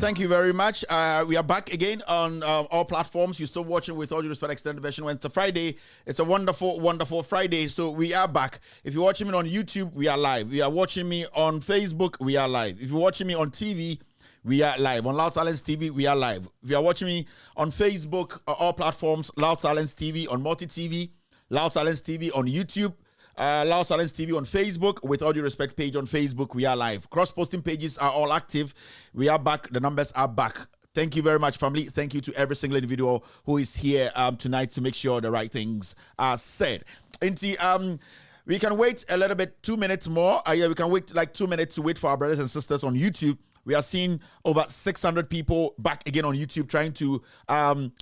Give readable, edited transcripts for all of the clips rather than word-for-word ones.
Thank you very much. We are back again on all platforms. You're still watching With All Due Respect Extended Version. When it's a Friday, it's a wonderful, wonderful Friday. So we are back. If you're watching me on YouTube, we are live. If you are watching me on Facebook, we are live. If you're watching me on TV, we are live. On Loud Silence TV, we are live. If you are watching me on Facebook, all platforms, Loud Silence TV, on Multi TV, Loud Silence TV on YouTube, Loud Silence TV on Facebook, With All Due Respect page on Facebook, we are live. Cross-posting pages are all active. We are back. The numbers are back. Thank you very much, family. Thank you to every single individual who is here tonight to make sure the right things are said. And we can wait a little bit, 2 minutes more. Yeah, we can wait like 2 minutes to wait for our brothers and sisters on YouTube. We are seeing over 600 people back again on YouTube trying to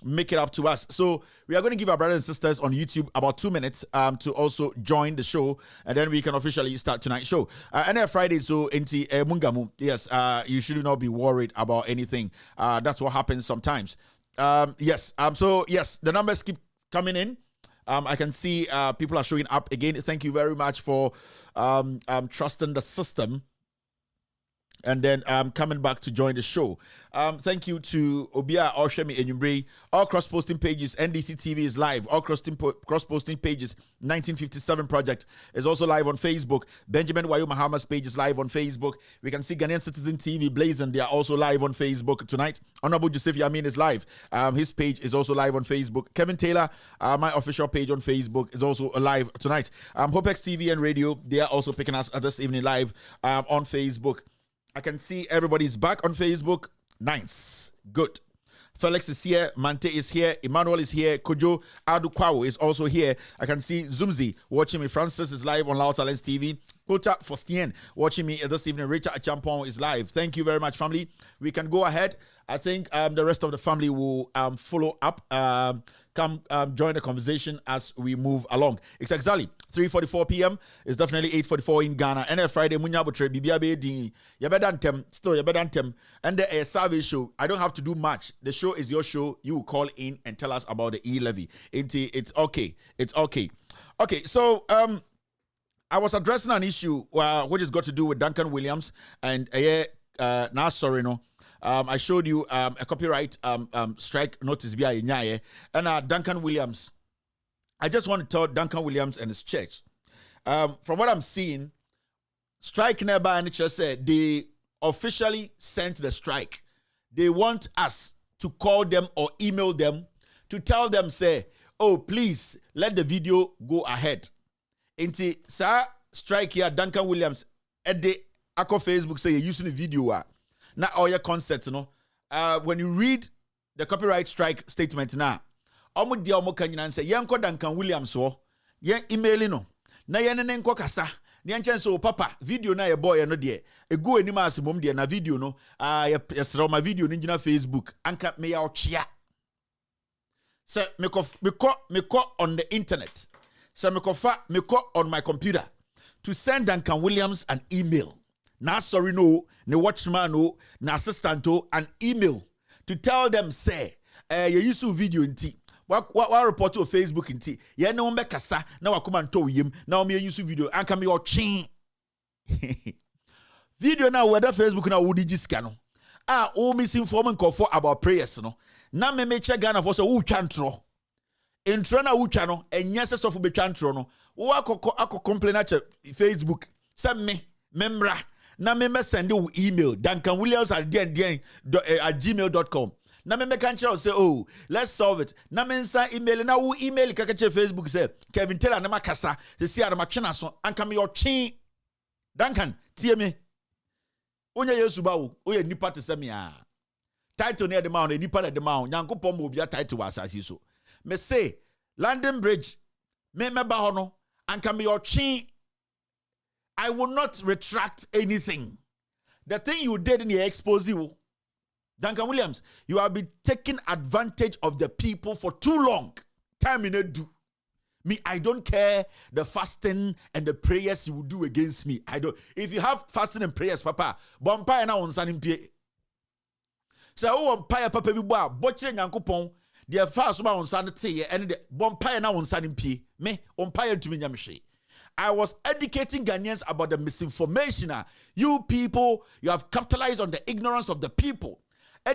make it up to us. So we are going to give our brothers and sisters on YouTube about 2 minutes to also join the show. And then we can officially start tonight's show. And then Friday, so into Mungamu. Yes, you should not be worried about anything. That's what happens sometimes. Yes. So, yes, the numbers keep coming in. I can see people are showing up again. Thank you very much for trusting the system and then coming back to join the show. Thank you to Obia Oshemi Enyumbre. All cross-posting pages, NDC TV is live. All cross-posting pages, 1957 Project is also live on Facebook. Benjamin Wayo Mahama's page is live on Facebook. We can see Ghanaian Citizen TV, Blazing. They are also live on Facebook tonight. Honorable Joseph Yamin is live. His page is also live on Facebook. Kevin Taylor, my official page on Facebook, is also live tonight. Hopex TV and radio, they are also picking us this evening live on Facebook. I can see everybody's back on Facebook. Nice. Good. Felix is here. Mante is here. Emmanuel is here. Kojo Adukwawo is also here. I can see Zumzi watching me. Francis is live on Loud Silence TV. Kota Fostien watching me this evening. Richard Achampong is live. Thank you very much, family. We can go ahead. I think the rest of the family will follow up. Come join the conversation as we move along. It's exactly 3:44 p.m. It's definitely 8:44 in Ghana. And a Friday, Munyabutre, Bibiabe, Yabedantem, still Yabedantem. And the survey show. I don't have to do much. The show is your show. You call in and tell us about the E-Levy. It's okay. It's okay. Okay, so I was addressing an issue which has got to do with Duncan Williams and now sorry no. I showed you a copyright strike notice via Nyaye and Duncan Williams. I just want to tell Duncan Williams and his church. From what I'm seeing, strike nearby and church said they officially sent the strike. They want us to call them or email them to tell them, say, oh, please let the video go ahead. Inti sa strike here, Duncan Williams at the Ako Facebook say you're using the video. Now all your concepts, you know. When you read the copyright strike statement now, omo dia omo kanyina say yenko Duncan Williams wo yen email no na yen ne nko kasa ne nchen so papa video na ye boy no de egu anima asemom de na video no yesra ma video no ngina Facebook anka me ya ochia say me ko on the internet say me ko on my computer to send Duncan Williams an email. Na sorry no, ne watchman no, na assistant to an email to tell them say you use video inti. What report to Facebook inti. Ye no mbe kasa na wakoma nto yim na o me use video anka me your chin. Video na whether Facebook na wudi jiska no. O misinforming for about prayers no. Na me check Ghana for so wo twantro. Intro na wo twa no enye se sofo be twantro no. Wo akọ complain at Facebook. Say me memra na me send you email Duncan Williams at gmail.com. Na me can say, oh, let's solve it. Na me send email na wo email kakache Facebook say Kevin Taylor na makasa se si adama twena so anka me your chin. Duncan tie me. Onya Yesu ba wo oye nipa te se me a. Title near the mount nipa na the mount Nyankopon mo bia title asasi so. Me say London Bridge me ba ho no anka me your chin. I will not retract anything. The thing you did in the expose you, Duncan Williams, you have been taking advantage of the people for too long. Time in do. Me, I don't care the fasting and the prayers you will do against me. I don't. If you have fasting and prayers, Papa, bonfire na on sanim pie. So bonfire Papa bi boa, botche Nyankopon, the fast ma on sanite and the bonfire na on sanim pie. Me, bonfire to me nyamhwe. I was educating Ghanaians about the misinformation. You people, you have capitalized on the ignorance of the people. The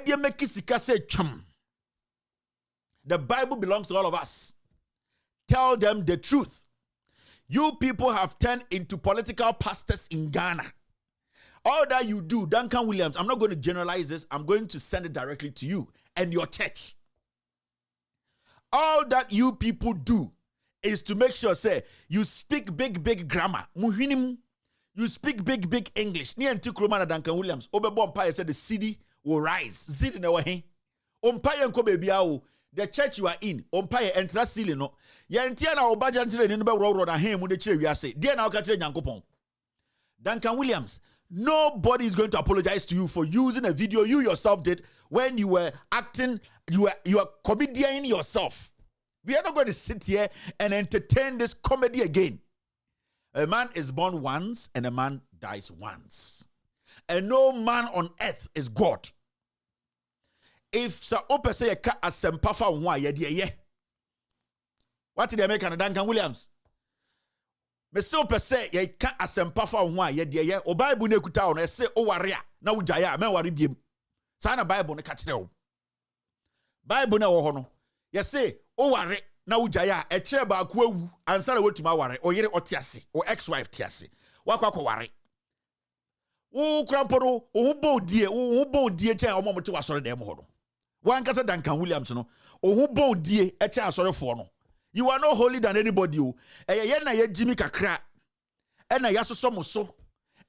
Bible belongs to all of us. Tell them the truth. You people have turned into political pastors in Ghana. All that you do, Duncan Williams, I'm not going to generalize this. I'm going to send it directly to you and your church. All that you people do is to make sure, say, you speak big grammar. Muhinim, you speak big English. Ni anti Kromana Duncan Williams. Obebo Empire said the city will rise. Zid in our hand. Empire and Kobe Biao. The church you are in, Empire entra ceiling no. Ya antia na obaja ntire ni be road na hem de chire wiase. Dia na okatire Nyankopon. Duncan Williams, nobody is going to apologize to you for using a video you yourself did when you were acting, you are comedian yourself. We are not going to sit here and entertain this comedy again. A man is born once and a man dies once. And no man on earth is God. If Sir Ope say a cat as Sempafa one, ye. What did they make an Duncan Williams? Me so per se ye ka asempa fa ho a ye de ye o Bible na ekuta o na se o ware a na wujaya me ware biem. Sa na Bible ne ka kire o. Bible na wo ho no ye se o ware na wujaya e kire ba ko awu ansa na wotuma ware o yere otiase o ex-wife tiase. Wakwa ko ware. Wo kramporo o bo die che o momote wasore dem ho no. Wan kasa Duncan Williams no o bo die e che asorefo no. You are no holy than anybody. Ye na ye Jimmy kakra. E na yasoso mo so.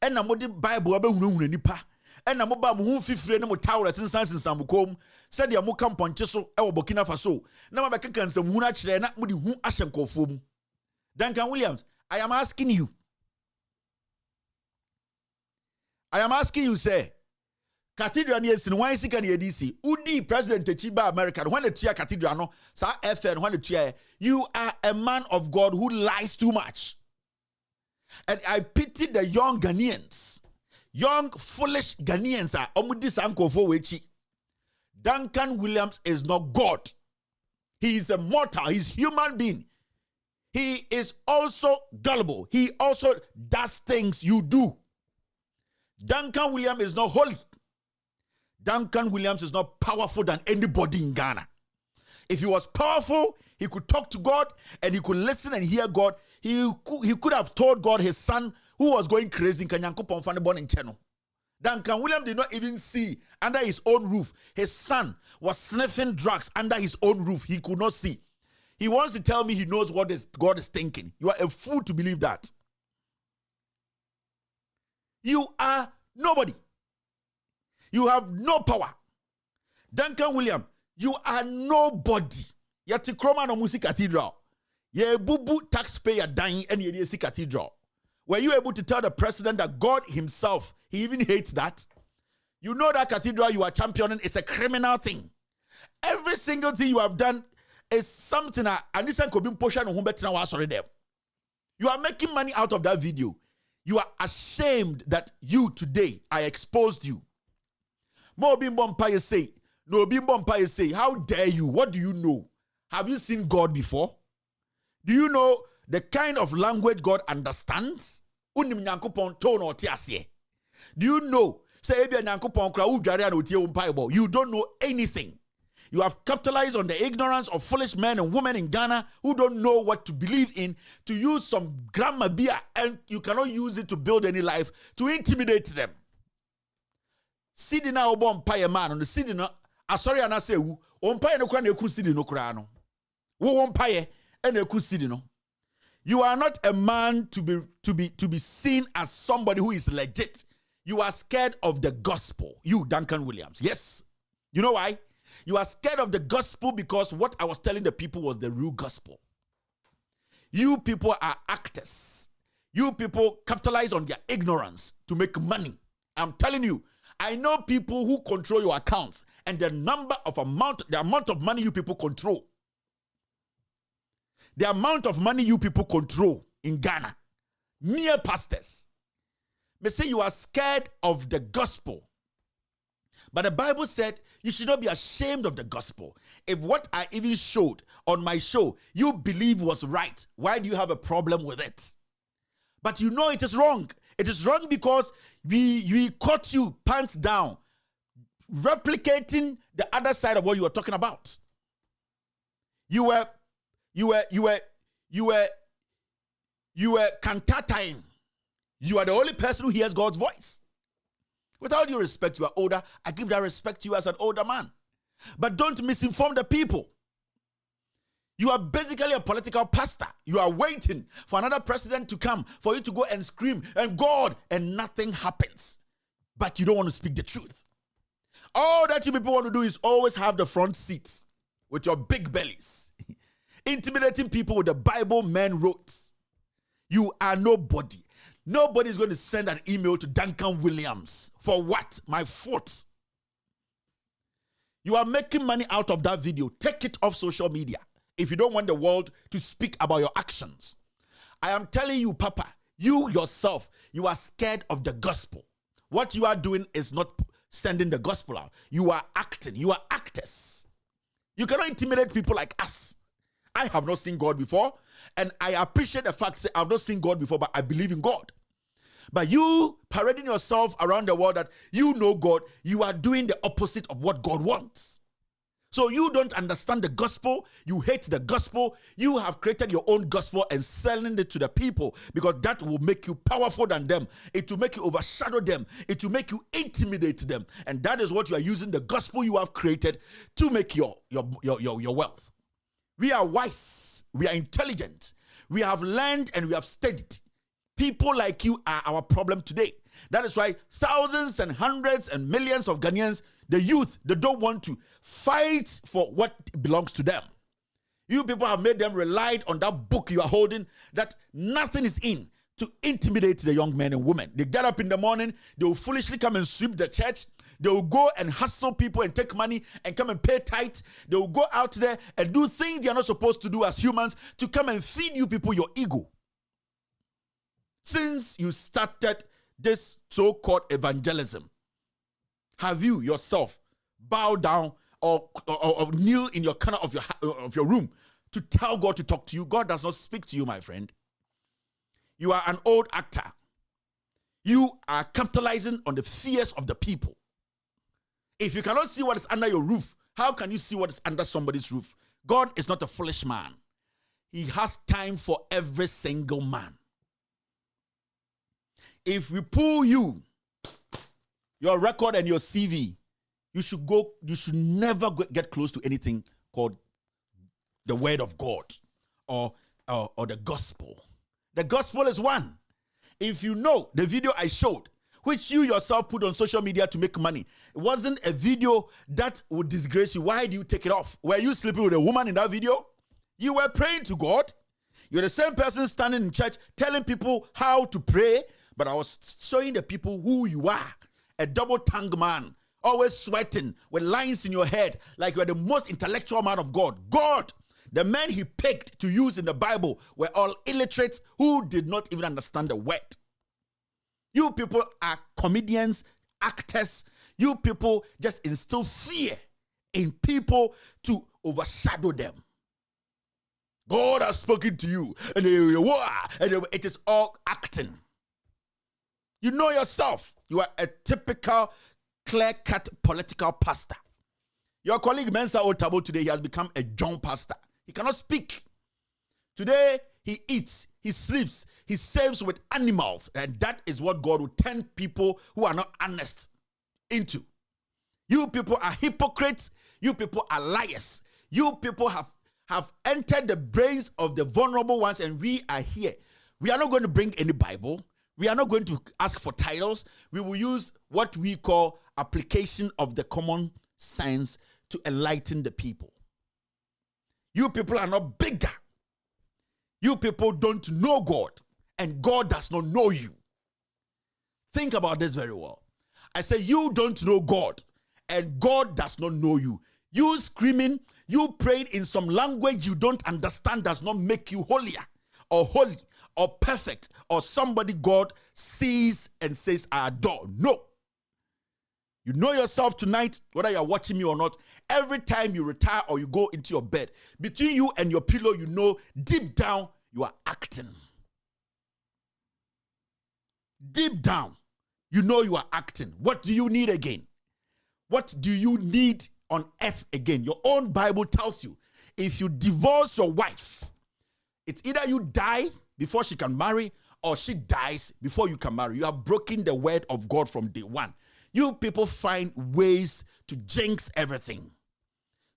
E na mo de Bible abehunhunu nipa. E na mo ba mo hu fifire ne mo tawre sensan mo kom. Said ya mo kamponche so e wo Burkina Faso. Na ma be keka nsam hu na kire na mo de hu ahye nkofo mu. Duncan Williams, I am asking you. Say, Cathedral ni esin wan sika na yedisi udi president Chiba America when the tia Cathedral no sa FN when the tia you are a man of God who lies too much, and I pity the young Ghanaians, young foolish Ghanaians are omudi sankofo wechi. Duncan Williams is not God. He is a mortal. He's human being. He is also gullible. He also does things you do. Duncan Williams is not holy. Duncan Williams is not powerful than anybody in Ghana. If he was powerful, he could talk to God and he could listen and hear God. He could have told God his son who was going crazy in Kanyankopon Fanibon in Cheno. Duncan Williams did not even see under his own roof. His son was sniffing drugs under his own roof. He could not see. He wants to tell me he knows what God is thinking. You are a fool to believe that. You are nobody. You have no power. Duncan Williams, you are nobody. Yati kroma no musi Cathedral. Ye bubu taxpayer dying and ye see Cathedral. Were you able to tell the president that God himself, he even hates that? You know that Cathedral you are championing is a criminal thing. Every single thing you have done is something that you are making money out of that video. You are ashamed that you today, I exposed you. Mo Bimbompaye say, no Bimbompaye say, how dare you? What do you know? Have you seen God before? Do you know the kind of language God understands? Do you know? You don't know anything. You have capitalized on the ignorance of foolish men and women in Ghana who don't know what to believe in, to use some grammar beer, and you cannot use it to build any life, to intimidate them. Sidi na obo mpaye man on the sidi no asori anase wu ompaye no kra na eku sidi no kra no wo mpaye e na eku sidi no. You are not a man to be seen as somebody who is legit. You are scared of the gospel. You, Duncan Williams. Yes. You know why? You are scared of the gospel because what I was telling the people was the real gospel. You people are actors. You people capitalize on their ignorance to make money. I'm telling you, I know people who control your accounts and the amount of money you people control. The amount of money you people control in Ghana. Mere pastors. They say you are scared of the gospel. But the Bible said you should not be ashamed of the gospel. If what I even showed on my show you believe was right, why do you have a problem with it? But you know it is wrong. It is wrong because we caught you pants down, replicating the other side of what you were talking about. You were cantating. You are the only person who hears God's voice. With all due respect, you are older. I give that respect to you as an older man. But don't misinform the people. You are basically a political pastor. You are waiting for another president to come for you to go and scream and God, and nothing happens. But you don't want to speak the truth. All that you people want to do is always have the front seats with your big bellies, intimidating people with the Bible men wrote. You are nobody. Nobody is going to send an email to Duncan Williams. For what? My fault. You are making money out of that video. Take it off social media if you don't want the world to speak about your actions. I am telling you, Papa, you yourself, you are scared of the gospel. What you are doing is not sending the gospel out. You are acting. You are actors. You cannot intimidate people like us. I have not seen God before, and I appreciate the fact that I've not seen God before, but I believe in God. But you parading yourself around the world that you know God, you are doing the opposite of what God wants. So you don't understand the gospel, you hate the gospel, you have created your own gospel and selling it to the people because that will make you powerful than them. It will make you overshadow them. It will make you intimidate them. And that is what you are using the gospel you have created to make your wealth. We are wise, we are intelligent, we have learned and we have studied. People like you are our problem today. That is why thousands and hundreds and millions of Ghanaians, the youth, they don't want to fight for what belongs to them. You people have made them rely on that book you are holding that nothing is in to intimidate the young men and women. They get up in the morning, they will foolishly come and sweep the church. They will go and hustle people and take money and come and pay tithe. They will go out there and do things they are not supposed to do as humans to come and feed you people your ego. Since you started this so-called evangelism, have you yourself bow down or kneel in your corner of your room to tell God to talk to you? God does not speak to you, my friend. You are an old actor. You are capitalizing on the fears of the people. If you cannot see what is under your roof, how can you see what is under somebody's roof? God is not a foolish man. He has time for every single man. If we pull your record and your CV, you should never get close to anything called the word of God or the gospel. The gospel is one. If you know the video I showed, which you yourself put on social media to make money, it wasn't a video that would disgrace you. Why do you take it off? Were you sleeping with a woman in that video? You were praying to God. You're the same person standing in church telling people how to pray, but I was showing the people who you are. A double-tongued man, always sweating with lines in your head like you're the most intellectual man of God. God, the men he picked to use in the Bible were all illiterates who did not even understand the word. You people are comedians, actors. You people just instill fear in people to overshadow them. God has spoken to you, and it is all acting. You know yourself. You are a typical clear-cut political pastor. Your colleague Mensa Otabo today, he has become a John pastor. He cannot speak. Today, he eats, he sleeps, he saves with animals. And that is what God will turn people who are not honest into. You people are hypocrites. You people are liars. You people have entered the brains of the vulnerable ones, and we are here. We are not going to bring any Bible. We are not going to ask for titles. We will use what we call application of the common sense to enlighten the people. You people are not bigger. You people don't know God, and God does not know you. Think about this very well. I say you don't know God, and God does not know you. You screaming, you praying in some language you don't understand does not make you holier or holy or perfect or somebody God sees and says, I adore. No. You know yourself tonight, whether you're watching me or not. Every time you retire or you go into your bed, between you and your pillow, you know deep down you are acting. Deep down, you know you are acting. What do you need again? What do you need on earth again? Your own Bible tells you, if you divorce your wife, it's either you die before she can marry or she dies before you can marry. You have broken the word of God from day one. You people find ways to jinx everything.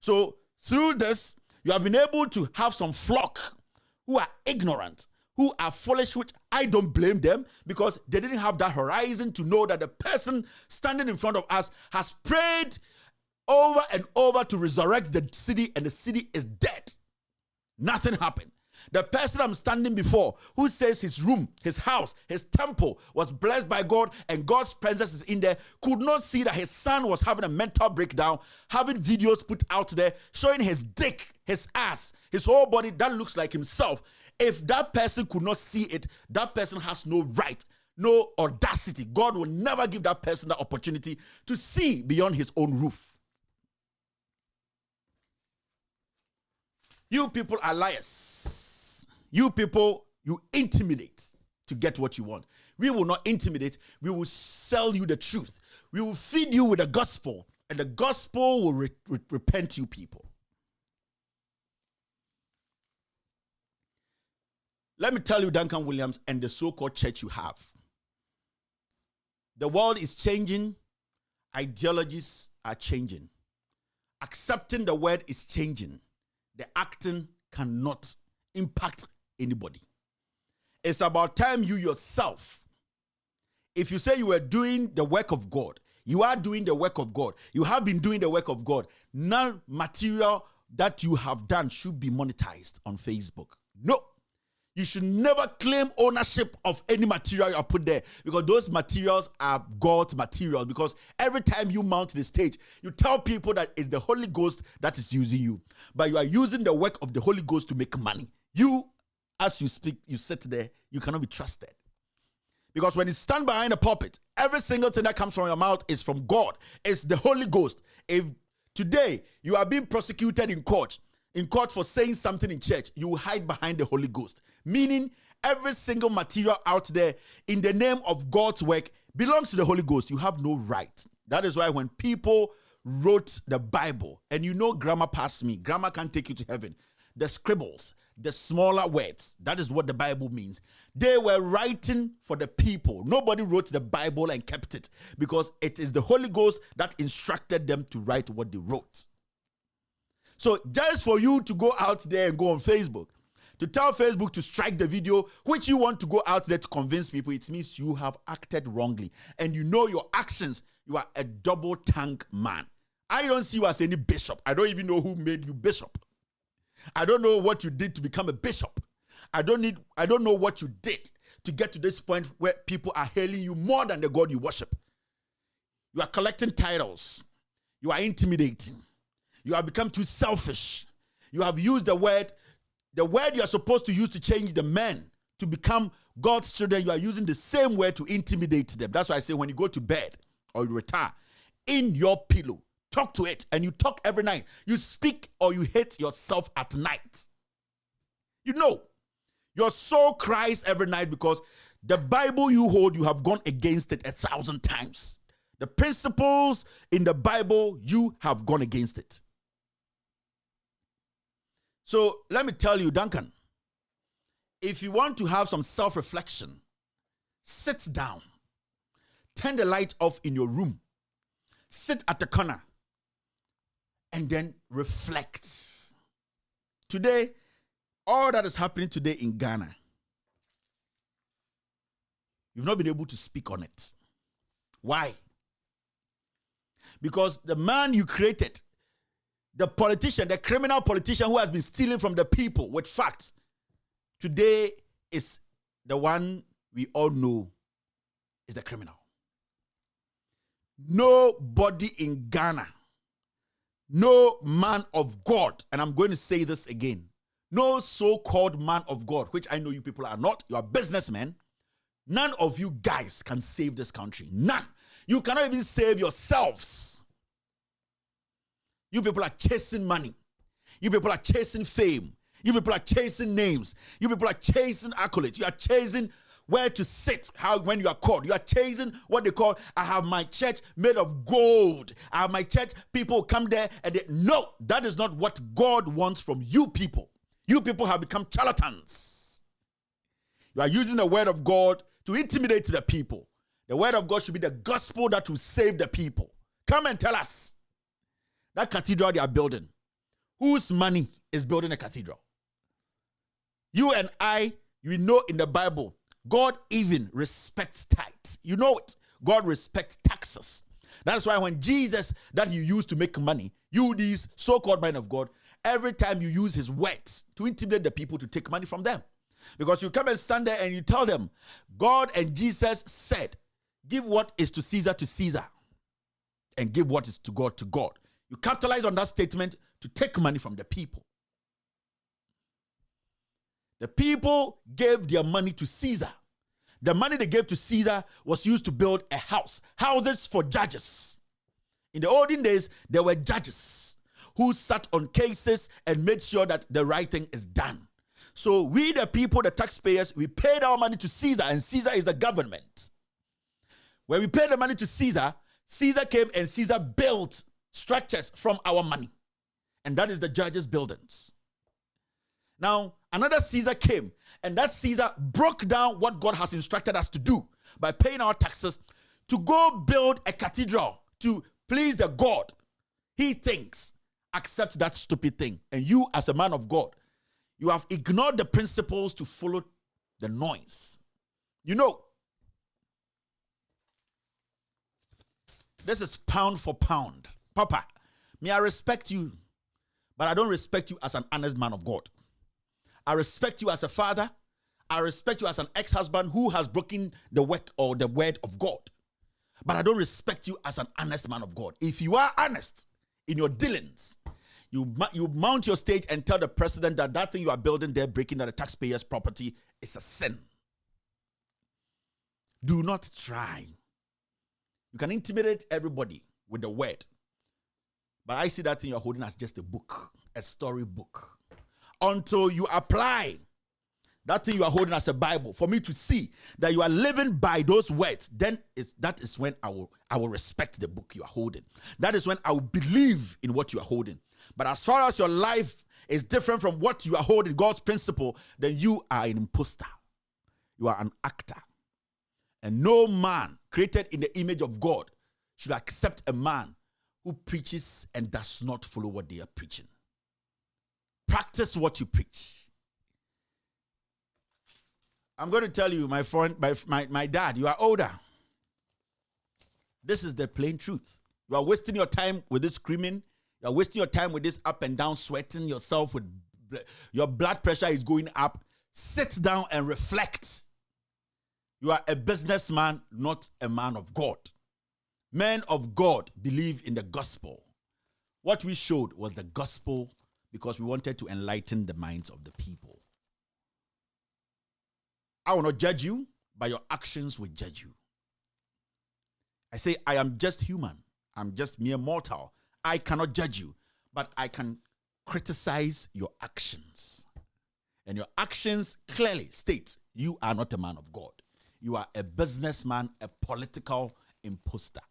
So through this, you have been able to have some flock who are ignorant, who are foolish, which I don't blame them because they didn't have that horizon to know that the person standing in front of us has prayed over and over to resurrect the city, and the city is dead. Nothing happened. The person I'm standing before, who says his room, his house, his temple was blessed by God and God's presence is in there, could not see that his son was having a mental breakdown, having videos put out there, showing his dick, his ass, his whole body that looks like himself. If that person could not see it, that person has no right, no audacity. God will never give that person the opportunity to see beyond his own roof. You people are liars. You people, you intimidate to get what you want. We will not intimidate. We will sell you the truth. We will feed you with the gospel, and the gospel will repent you people. Let me tell you, Duncan Williams and the so-called church you have. The world is changing. Ideologies are changing. Accepting the word is changing. The acting cannot impact anybody. It's about time you yourself, if you say you are doing the work of God, you are doing the work of God. You have been doing the work of God. None material that you have done should be monetized on Facebook. No. You should never claim ownership of any material you have put there, because those materials are God's materials. Because every time you mount the stage, you tell people that it's the Holy Ghost that is using you. But you are using the work of the Holy Ghost to make money. You, as you speak, you sit there, you cannot be trusted. Because when you stand behind the pulpit, every single thing that comes from your mouth is from God. It's the Holy Ghost. If today you are being prosecuted in court for saying something in church, you will hide behind the Holy Ghost. Meaning, every single material out there in the name of God's work belongs to the Holy Ghost. You have no right. That is why when people wrote the Bible, and you know grammar past me, grammar can't take you to heaven. The scribbles, the smaller words, that is what the Bible means. They were writing for the people. Nobody wrote the Bible and kept it, because it is the Holy Ghost that instructed them to write what they wrote. So just for you to go out there and go on Facebook, to tell Facebook to strike the video, which you want to go out there to convince people, it means you have acted wrongly. And you know your actions, you are a double-tongued man. I don't see you as any bishop. I don't even know who made you bishop. I don't know what you did to become a bishop. I don't know what you did to get to this point where people are hailing you more than the God you worship. You are collecting titles. You are intimidating. You have become too selfish. You have used the word you are supposed to use to change the men to become God's children. You are using the same word to intimidate them. That's why I say when you go to bed or you retire, in your pillow, talk to it, and you talk every night. You speak or you hate yourself at night. You know, your soul cries every night because the Bible you hold, you have gone against it 1,000 times. The principles in the Bible, you have gone against it. So let me tell you, Duncan, if you want to have some self-reflection, sit down, turn the light off in your room, sit at the corner, and then reflect. Today, all that is happening today in Ghana, you've not been able to speak on it. Why? Because the man you created, the politician, the criminal politician who has been stealing from the people with facts, today is the one we all know is the criminal. Nobody in Ghana, no man of God, and I'm going to say this again, no so-called man of God, which I know you people are not, you are businessmen, none of you guys can save this country. None. You cannot even save yourselves. You people are chasing money. You people are chasing fame. You people are chasing names. You people are chasing accolades. You are chasing where to sit, when you are called. You are chasing what they call, I have my church made of gold. I have my church, people come there and no, that is not what God wants from you people. You people have become charlatans. You are using the word of God to intimidate the people. The word of God should be the gospel that will save the people. Come and tell us. That cathedral they are building, whose money is building a cathedral? You and I, we know in the Bible, God even respects tithes. You know it. God respects taxes. That's why when Jesus, that you use to make money, you, these so-called men of God, every time you use his words to intimidate the people to take money from them. Because you come and stand there and you tell them, God and Jesus said, give what is to Caesar, and give what is to God to God. You capitalize on that statement to take money from the people. The people gave their money to Caesar. The money they gave to Caesar was used to build a house. Houses for judges. In the olden days, there were judges who sat on cases and made sure that the right thing is done. So we, the people, the taxpayers, we paid our money to Caesar, and Caesar is the government. When we paid the money to Caesar, Caesar came and Caesar built structures from our money. And that is the judges' buildings. Now, another Caesar came, and that Caesar broke down what God has instructed us to do by paying our taxes to go build a cathedral to please the God he thinks accept that stupid thing. And you, as a man of God, you have ignored the principles to follow the noise. You know, this is pound for pound. Papa, may I respect you, but I don't respect you as an honest man of God. I respect you as a father. I respect you as an ex-husband who has broken the work or the word of God. But I don't respect you as an honest man of God. If you are honest in your dealings, you mount your stage and tell the president that that thing you are building there, breaking the taxpayers' property, is a sin. Do not try. You can intimidate everybody with the word. But I see that thing you're holding as just a book, a story book. Until you apply that thing you are holding as a Bible, for me to see that you are living by those words, then that is when I will respect the book you are holding. That is when I will believe in what you are holding. But as far as your life is different from what you are holding, God's principle, then you are an imposter. You are an actor. And no man created in the image of God should accept a man who preaches and does not follow what they are preaching. Practice what you preach. I'm going to tell you, my friend, my dad, you are older. This is the plain truth. You are wasting your time with this screaming. You are wasting your time with this up and down, sweating yourself with your blood pressure is going up. Sit down and reflect. You are a businessman, not a man of God. Men of God believe in the gospel. What we showed was the gospel because we wanted to enlighten the minds of the people. I will not judge you, but your actions will judge you. I say, I am just human. I'm just mere mortal. I cannot judge you, but I can criticize your actions. And your actions clearly state you are not a man of God. You are a businessman, a political imposter.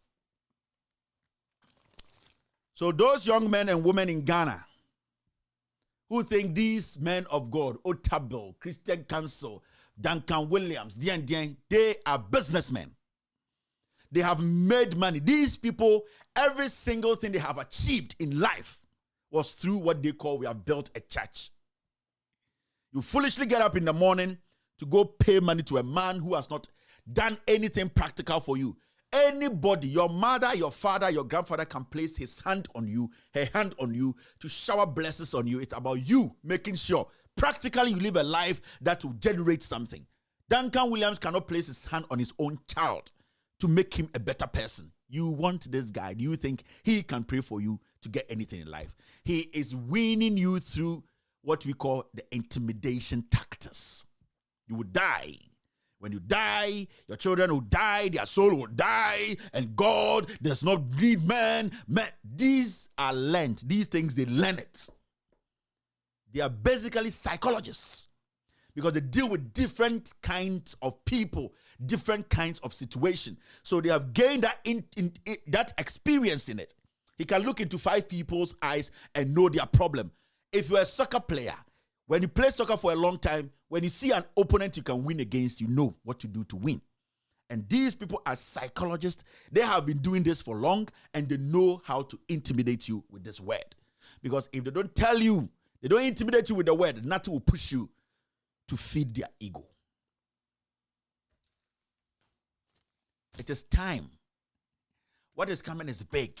So those young men and women in Ghana who think these men of God, Otabil, Christian Council, Duncan Williams, they are businessmen. They have made money. These people, every single thing they have achieved in life was through what they call, we have built a church. You foolishly get up in the morning to go pay money to a man who has not done anything practical for you. Anybody, your mother, your father, your grandfather can place his hand on you, her hand on you to shower blessings on you. It's about you making sure practically you live a life that will generate something. Duncan Williams cannot place his hand on his own child to make him a better person. You want this guy. Do you think he can pray for you to get anything in life? He is winning you through what we call the intimidation tactics. You will die. When you die, your children will die, their soul will die, and God does not need man. These are learned. These things, they learn it. They are basically psychologists because they deal with different kinds of people, different kinds of situations. So they have gained that experience in it. He can look into 5 people's eyes and know their problem. If you're a soccer player, when you play soccer for a long time, when you see an opponent you can win against, you know what to do to win. And these people are psychologists. They have been doing this for long, and they know how to intimidate you with this word. Because if they don't tell you, they don't intimidate you with the word, nothing will push you to feed their ego. It is time. What is coming is big.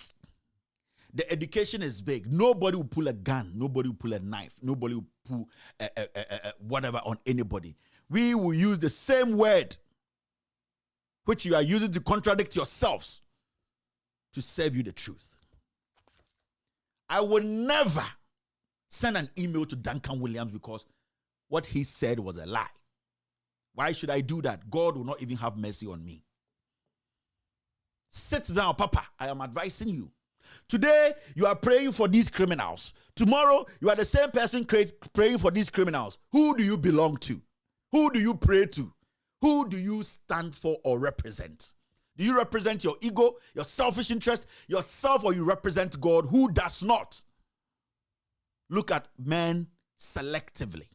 The education is big. Nobody will pull a gun. Nobody will pull a knife. Nobody will pull whatever on anybody. We will use the same word which you are using to contradict yourselves to serve you the truth. I will never send an email to Duncan Williams because what he said was a lie. Why should I do that? God will not even have mercy on me. Sit down, Papa. I am advising you. Today, you are praying for these criminals. Tomorrow, you are the same person praying for these criminals. Who do you belong to? Who do you pray to? Who do you stand for or represent? Do you represent your ego, your selfish interest, yourself, or you represent God who does not? Look at men selectively.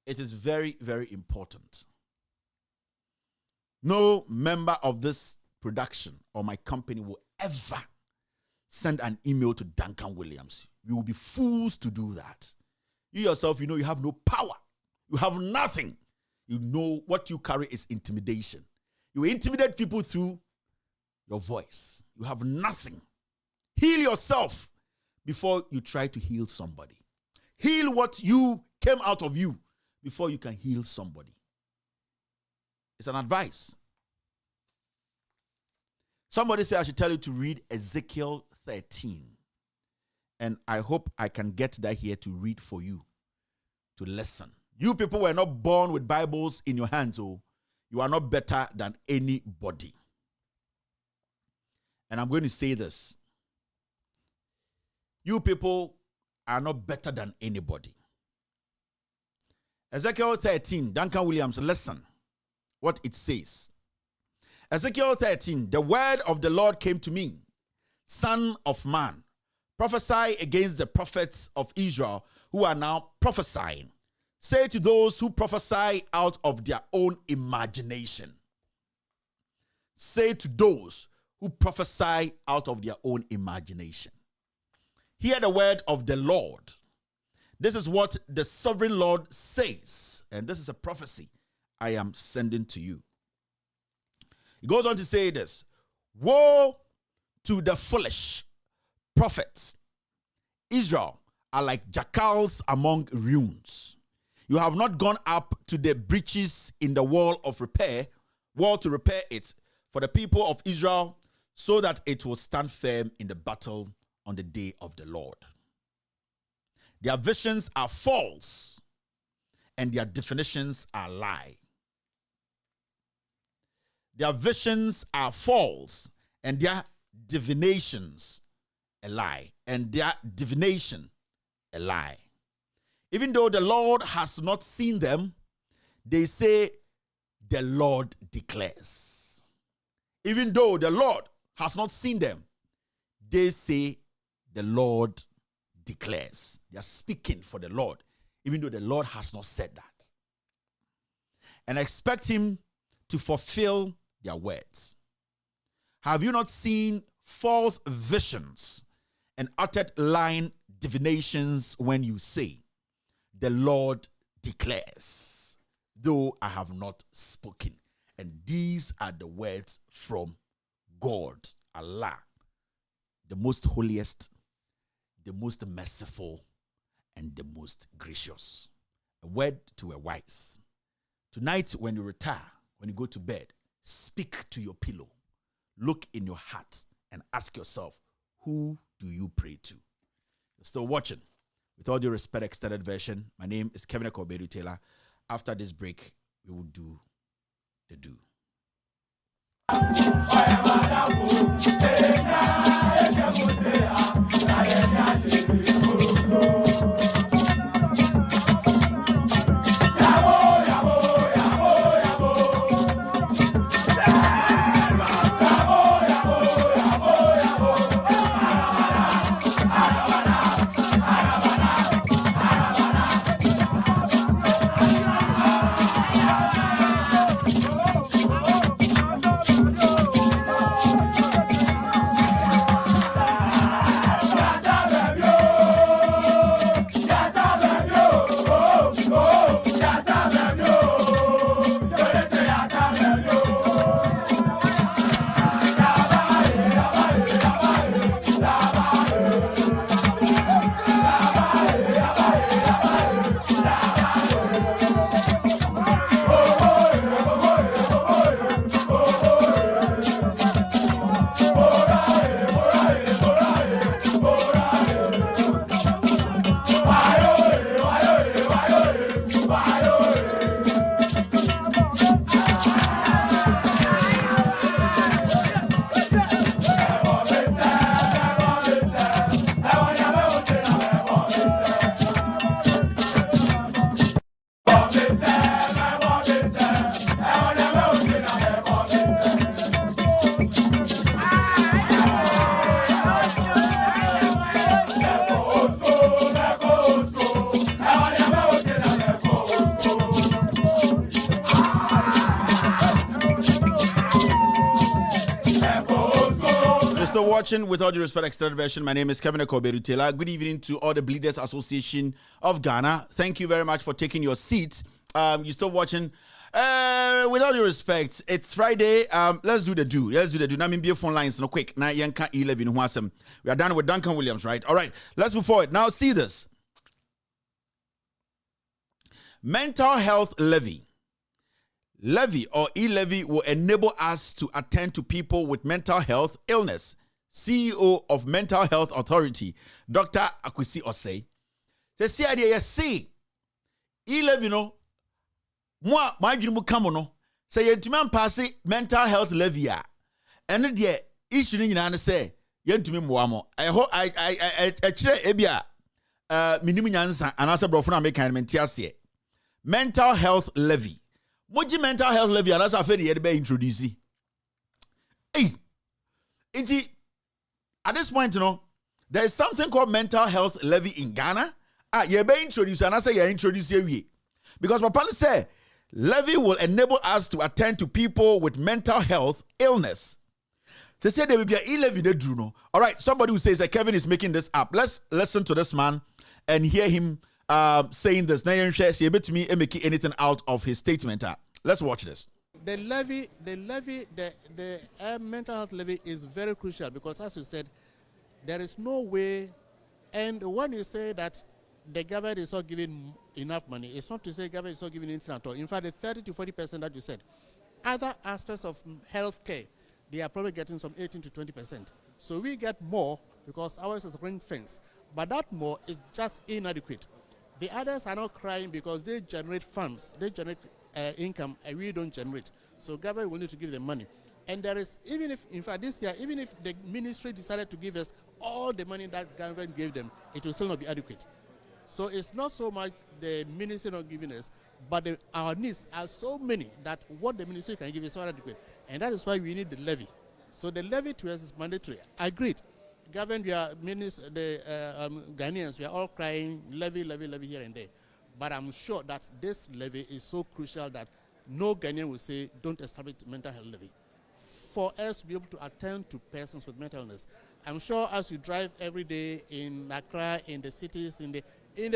It is very, very important. No member of this production or my company will ever send an email to Duncan Williams. You will be fools to do that. You yourself, you know you have no power. You have nothing. You know what you carry is intimidation. You intimidate people through your voice. You have nothing. Heal yourself before you try to heal somebody. Heal what you came out of you before you can heal somebody. It's an advice. Somebody said I should tell you to read Ezekiel 13. And I hope I can get that here to read for you, to listen. You people were not born with Bibles in your hands, so you are not better than anybody. And I'm going to say this. You people are not better than anybody. Ezekiel 13, Duncan Williams, listen what it says. Ezekiel 13, the word of the Lord came to me, son of man, prophesy against the prophets of Israel who are now prophesying. Say to those who prophesy out of their own imagination. Say to those who prophesy out of their own imagination. Hear the word of the Lord. This is what the sovereign Lord says. And this is a prophecy I am sending to you. He goes on to say this. Woe to the foolish prophets. Israel are like jackals among ruins. You have not gone up to the breaches in the wall to repair it for the people of Israel, so that it will stand firm in the battle on the day of the Lord. Their visions are false, and their definitions are lie. Their visions are false, and their divinations a lie, and their divination a lie. Even though the Lord has not seen them, they say the Lord declares. Even though the Lord has not seen them, they say the Lord declares. They are speaking for the Lord, even though the Lord has not said that. And expect him to fulfill their words. Have you not seen false visions and uttered lying divinations when you say, the Lord declares, though I have not spoken? And these are the words from God, Allah, the most holiest, the most merciful, and the most gracious. A word to a wise. Tonight, when you retire, when you go to bed, speak to your pillow. Look in your heart and ask yourself, who do you pray to? You're still watching. With all due respect, extended version. My name is Kevin Ekobedu Taylor. After this break, we will do the do. You're still watching With All Due Respect Extended Version. My name is Kevin Ekoberutela. Good evening to all the Bleeders Association of Ghana. Thank you very much for taking your seat. You're still watching. With all due respect, it's Friday. Let's do the do. Now, be phone lines no quick. Now, Yanka E-Levy. We are done with Duncan Williams, right? All right. Let's move forward. Now, see this. Mental health levy. Levy or E-Levy will enable us to attend to people with mental health illness. CEO of Mental Health Authority, Dr. Akwesi Osei. The CID E-Levy no. Moi, my dream come on. Say you man pass mental health levy. And the issue in say yentumi moamo. I hope I chere ebia minimum nyansa and also brofuna make kind mentiase. Mental health levy. Moji mental health levy and that's affair the be introduce. Hey, at this point, there is something called mental health levy in Ghana. You be introduce and I say you introduce here. Because Papa say levy will enable us to attend to people with mental health illness. They say there will be an E-Levy they do no. All right, somebody who says that Kevin is making this up. Let's listen to this man and hear him saying this. Now you share to me and make anything out of his statement. Let's watch this. The mental health levy is very crucial because, as you said, there is no way. And when you say that the government is not giving enough money, it's not to say government is not giving anything at all. In fact, the 30 to 40% that you said, other aspects of health care, they are probably getting some 18 to 20%. So we get more because ours is ring fence. But that more is just inadequate. The others are not crying because they generate funds, they generate income, and we don't generate. So government will need to give them money. And there is, even if, in fact, this year, even if the ministry decided to give us all the money that government gave them, it will still not be adequate. So it's not so much the ministry not giving us, but our needs are so many that what the ministry can give is not adequate. And that is why we need the levy. So the levy to us is mandatory. Agreed. Government, we are Ghanaians, we are all crying levy here and there. But I'm sure that this levy is so crucial that no Ghanaian will say, don't establish mental health levy. For us to be able to attend to persons with mental illness. I'm sure as you drive every day in Accra, in the cities, in the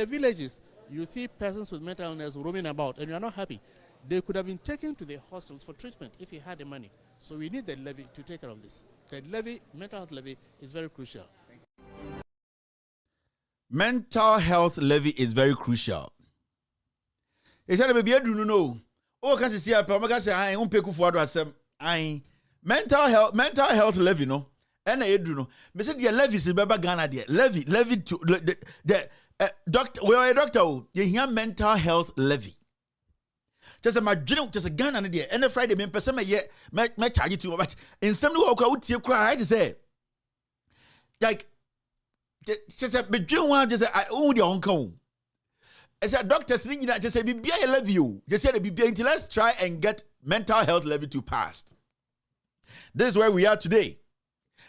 villages, you see persons with mental illness roaming about, and you are not happy. They could have been taken to the hospitals for treatment if you had the money. So we need the levy to take care of this. The levy, mental health levy, is very crucial. Mental health levy is very crucial. It's not a baby, I don't know. Oh, can you see a promise? I won't pay for what I mental health levy, no. And I do know. Me say the levy is Baba Ghana there. Levy to the doctor. We are a doctor. You hear mental health levy. Just a marginal, just a Ghana there. And a Friday, me person me charge you too much. In some way, I would see cry. I say, like, just a marginal one. Just I own your uncle. As a doctor, just say, be a levy you. Just say, be until let's try and get mental health levy to pass. This is where we are today.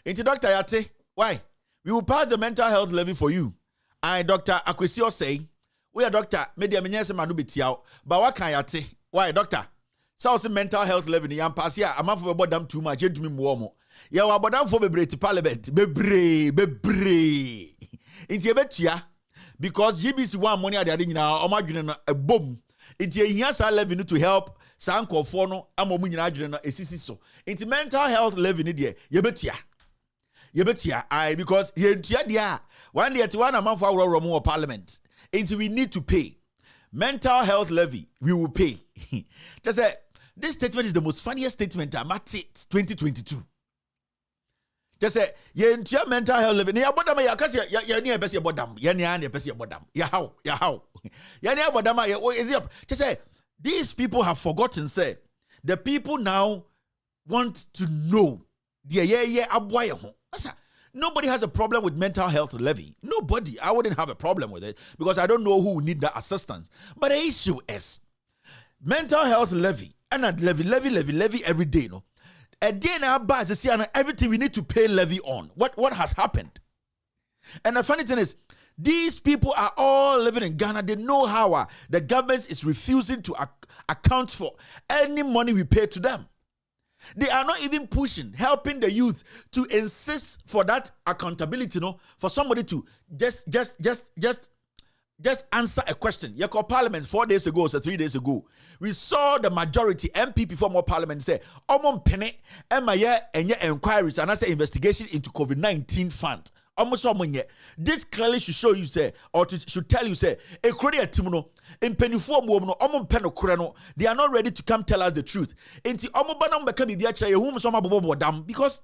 Into Dr. Yate, why? We will pass the mental health levy for you. I, Dr. Akwesi Osei, we are doctor, media menyese manu betiao, but what can Yate? Why, doctor? South mental health levy ni yam pass ya, I'm for about them too much, to me more. Ya wa about them for bebre to parliament, bebre. Into betia, because GBC one money at the other now, imagine a boom. It's a yasa levy to help Sanko Fono, Amomunajana, a so. It's mental health levy, yebetia. Because here, one day to 1 a month for our more parliament. Until we need to pay. Mental health levy, we will pay. Just say, this statement is the most funniest statement I'm at 2022. Just say, yeah, mental health levy. Ya bodama ya kasi ya ni ebesi bodam. Ya ni ebesi bodam. Ya how. Ya ni bodama ya is it? Just say, these people have forgotten, say, the people now want to know. Nobody has a problem with mental health levy. Nobody. I wouldn't have a problem with it because I don't know who would need that assistance. But the issue is mental health levy and levy every day. No, a day now, everything we need to pay levy on. What has happened? And the funny thing is, these people are all living in Ghana. They know how the government is refusing to account for any money we pay to them. They are not even pushing, helping the youth to insist for that accountability, for somebody to just answer a question. You call Parliament 4 days ago, so 3 days ago. We saw the majority MPP from our Parliament say, "Omon penny, emaya and inquiries and answer investigation into COVID-19 fund." Almost this clearly should show you say, or should tell you say, a Korea Timono, in pennyform woman, Omon Peno Kurano, they are not ready to come tell us the truth. Into Omobanam became Biacha, whom some dam because.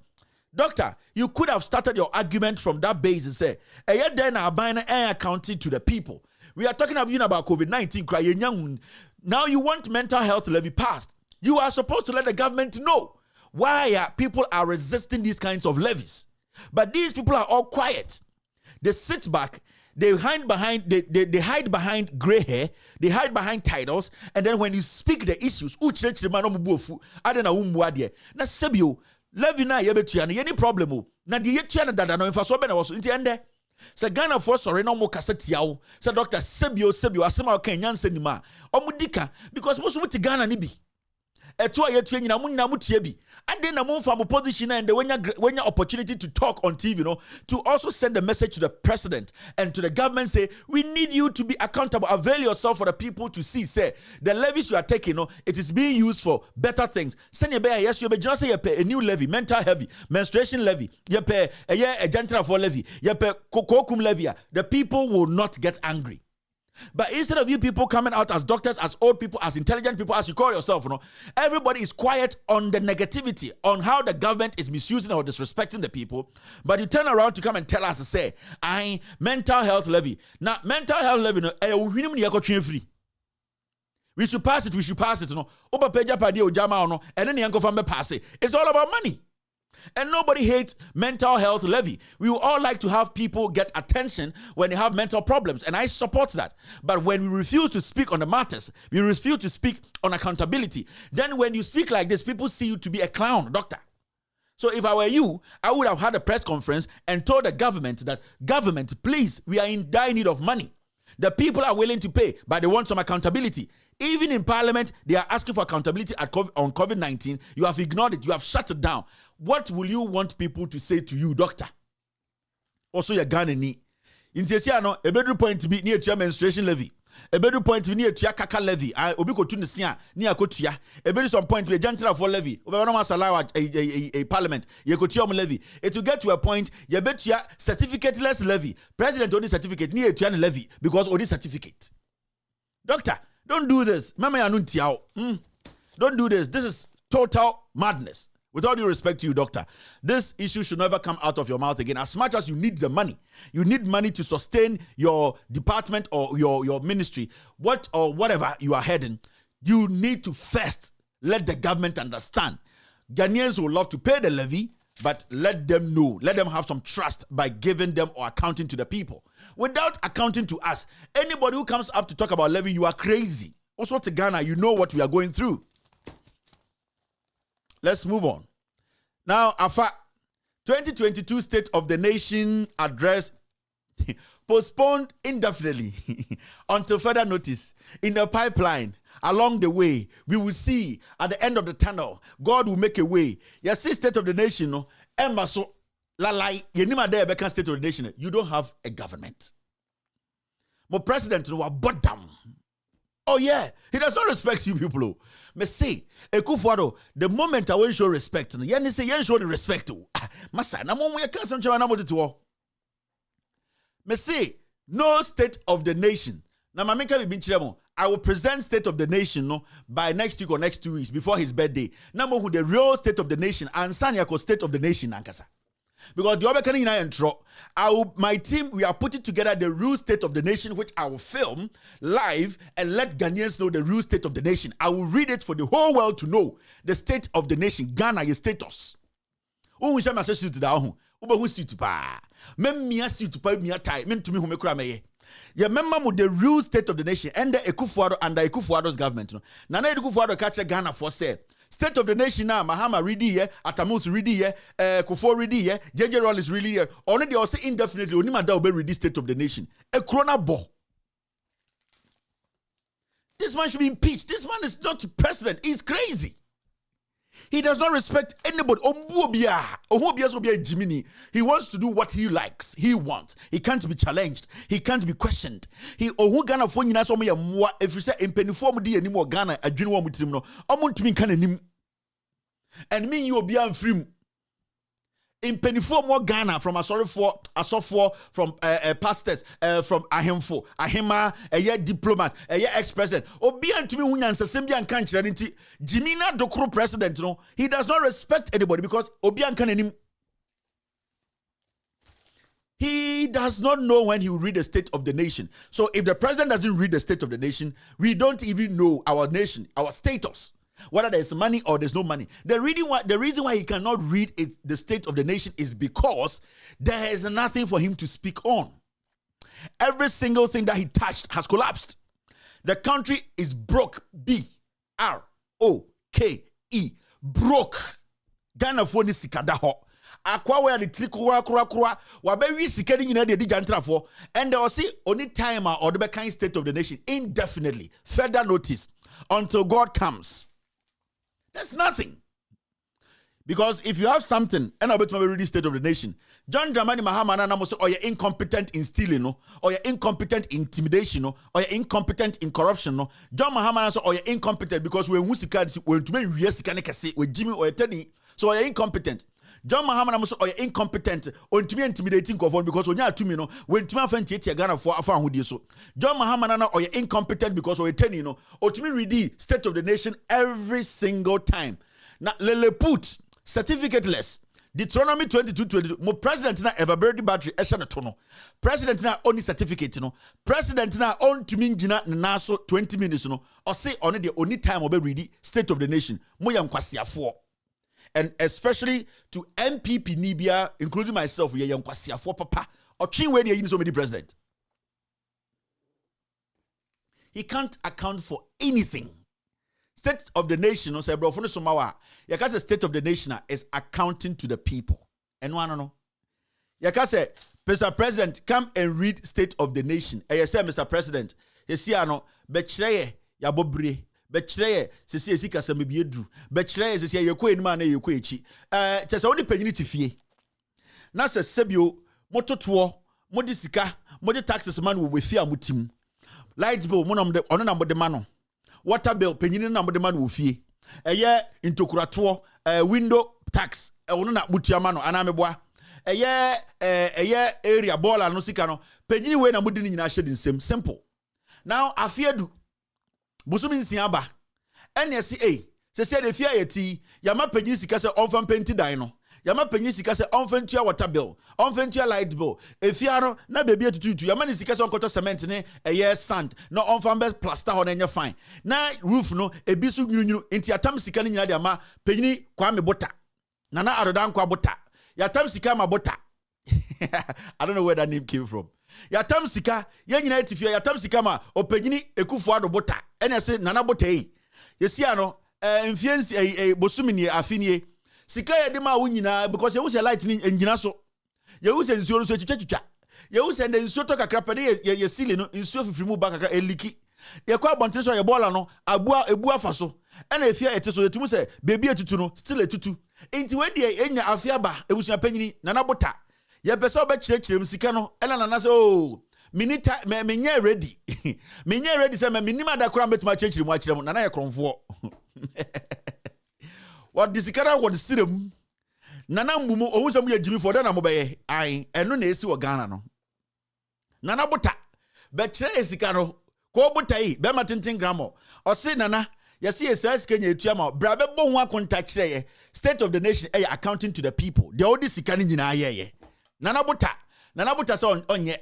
Doctor, you could have started your argument from that base and say, then our buying and accounting to the people. We are talking about COVID-19. Now you want mental health levy passed. You are supposed to let the government know why people are resisting these kinds of levies. But these people are all quiet. They sit back, they hide behind gray hair, they hide behind titles, and then when you speak the issues, na sebio levy na yebetua na any problem na de yetua na dada no mfa so be na wo so nti ende se Ghana for sorry no mo kasa tiawo se doctor sebio asema o kan nyansa nima omudika because mo so muti Ghana ni bi eto ayetua nyina mo nyina mutie bi ade na mo mfa mo position and when you opportunity to talk on TV to also send a message to the president and to the government say we need you to be accountable, avail yourself for the people to see say the levies you are taking it is being used for better things. Send your bear yes you be just say you pay a new levy, mental heavy, menstruation levy, you pay a gentle for levy, you pay kokum levy. The people will not get angry. But instead of you people coming out as doctors, as old people, as intelligent people, as you call yourself, everybody is quiet on the negativity, on how the government is misusing or disrespecting the people. But you turn around to come and tell us to say, mental health levy. Now, mental health levy, we should pass it, Oba peja padi o jama and then yanko fambe pass it. It's all about money. And nobody hates mental health levy. We would all like to have people get attention when they have mental problems, and I support that. But when we refuse to speak on the matters, we refuse to speak on accountability, then when you speak like this, people see you to be a clown, doctor. So if I were you, I would have had a press conference and told the government that, government, please, we are in dire need of money. The people are willing to pay, but they want some accountability. Even in Parliament, they are asking for accountability on COVID-19. You have ignored it. You have shut it down. What will you want people to say to you, doctor? Also, you're Ghanaian. In Tessiano, a better point to be near to your menstruation levy. A better point to be near to your kaka levy. I obiko to the near Kotia. A better some point to be a gentle for levy. Over no must allow a parliament. You could levy. It will get to a point, you bet your certificate-less levy. President only certificate near to your levy because only certificate. Doctor, don't do this. Mama Yanuntiao. Don't do this. This is total madness. With all due respect to you, doctor, this issue should never come out of your mouth again. As much as you need the money, you need money to sustain your department or your ministry, whatever you are heading, you need to first let the government understand. Ghanaians will love to pay the levy, but let them know, let them have some trust by giving them or accounting to the people. Without accounting to us, anybody who comes up to talk about levy, you are crazy. Also to Ghana, you know what we are going through. Let's move on. Now, AFA 2022 State of the Nation address postponed indefinitely until further notice. In the pipeline, along the way, we will see at the end of the tunnel, God will make a way. Yes, State of the Nation, Embasso, Lalai, Yenima de Bekan State of the Nation, you don't have a government. My president, no, bottom. Oh yeah, he does not respect you people. Me say, Ekufuado, the moment I will show respect, yen say yen show the respect. Masa, na mo ya kansan chama na mo tito. Me say, no State of the Nation. Na mameka bi binchiremo. I will present State of the Nation by next week or next 2 weeks before his birthday. Na mo who the real State of the Nation and Sanya ko State of the Nation ankasa. Because the other in intro, my team, we are putting together the real State of the Nation, which I will film live and let Ghanaians know the real State of the Nation. I will read it for the whole world to know the State of the Nation. Ghana, your status. Oh, shall I say to the home? Who see to pa? Mem see to pay me a tie, meant to me who make me. You remember the real State of the Nation and the Ekufuado and the Ekufuado's government. Nana Ekufuado catch a Ghana for say. State of the Nation now, Mahama ready here, Atamut ready here, Kufo ready here, JJ Roll is really here. Only they also indefinitely, only Mada will ready State of the Nation. A corona ball. This man should be impeached. This man is not president. He's crazy. He does not respect anybody. He wants to do what he likes. He wants. He can't be challenged. He can't be questioned. He Ghana for nyina so mo yamwa if you say impeniform di anim Ghana adwene wo mutirim no. Omontumi kan anim. And me you obi am free. Impeniform Ghana from Asofor from pastors from Ahemfo Ahema diplomat ex-president obi antumi hunya nsesem bia nka nkyere nti Jimina Dokoro president no he does not respect anybody because obi anka nanim. He does not know when he will read the state of the nation. So if the president doesn't read the state of the nation, we don't even know our nation, our status. Whether there's money or there's no money. The reason why he cannot read the state of the nation is because there is nothing for him to speak on. Every single thing that he touched has collapsed. The country is broke. B-R-O-K-E. Broke. Ghana phone is sikadaho. Akwa where the trikura wabewi sikedi nyina de jantra for and there was only time or the kind state of the nation indefinitely. Further notice until God comes. There's nothing. Because if you have something, and I'll bet you read the state of the nation. John Dramani Mahama na say, or you're incompetent in stealing, no, or you're incompetent in intimidation, no, or you're incompetent in corruption, no. John Mahama say, or you're incompetent because when to be with Jimmy or Teddy, so you're incompetent. John Mahama say, or you're incompetent, or to be intimidating because when you are to me, no, when to me offend Ghana for afan who so. John Mahama or you're incompetent because or Teddy, no, or to me read the state of the nation every single time. Now, Lele put certificateless. Deuteronomy 22:22. Mo president na everberry battery esha na tono. President na only certificate no. President na on to me gina na so 20 minutes no. Or say on the only time obe read state of the nation. Mo yam kwasiafo. And especially to MPP Nibia, including myself, we are yam kwasiafo papa. Or king where they so many president. He can't account for anything. State of the nation, no say bro, for Somawa. Yaka state of the nation is accounting to the people. And no. Yaka say, Mr. President, come and read state of the nation. And you say, Mr. President, you see, ano, bechreye ya bobre, bechreye, sisi esika se mebiedu, bechreye sisi yekwe nima na yekwe echi. Chese oni penyini tifie. Na se sebio, mototuo, modi sika, modi taxes man we fia mutim. Light bill, ono na mode mano. Water bill, penyini na mode man wo fie. Eye intokurato window tax ono na mutiama no anameboa eye area baller no sika no penyini we na mudi ni nyina hye dinsem simple. Now afiedu busumi nsiaba ene se se de fia yeti yama penyini sika se onfam penti dan no yama penyini sika se onfantua water bill onfantua light bill efia no na bebi etututu yama ni sika se onkoto cement ne sand na onfam be plaster ho na nya fine na roof no ebisu nyunyu enti atam sika ni nyina de ama penyini Kwame Bota Nana Adodan Kwa Bota yatam sika ma Bota. I don't know where that name came from. Yatam sika ye nyina etifia yatam sika ma openyini Ekufuado Bota ene se Nana Bota yi yesia no mfiensi bosumi ni afinie sika ye de ma wo nyina because you say lightning engina so you say nsuo so twitwa you say the nsuo to kakra pede ye sile no nsuo fifiri mu ba kakra eliki ye kwa bontre so ye bola no ebu afa so ena efia ete so etumu say baby etutu no still etutu enti we de enya afia ba ebusua panyini Nana Bota ye pese oba kirekirem sika no ela nana say oh minita menye ready menye ready say minima da kura betuma kirekirem akirem nana ye kronfo. What disikara what sirem Nana mbumu ohun se mu ye jimi for da na mo beye ai eno na esi wo Ghana no Nana Bota be kire esika no ko Bota yi be matenten gramo o se Nana yesi esas Kenya etua ma bra be bo ho akonta kire ye state of the nation accounting to the people the odi sika ni nyina ye Nana Bota say onye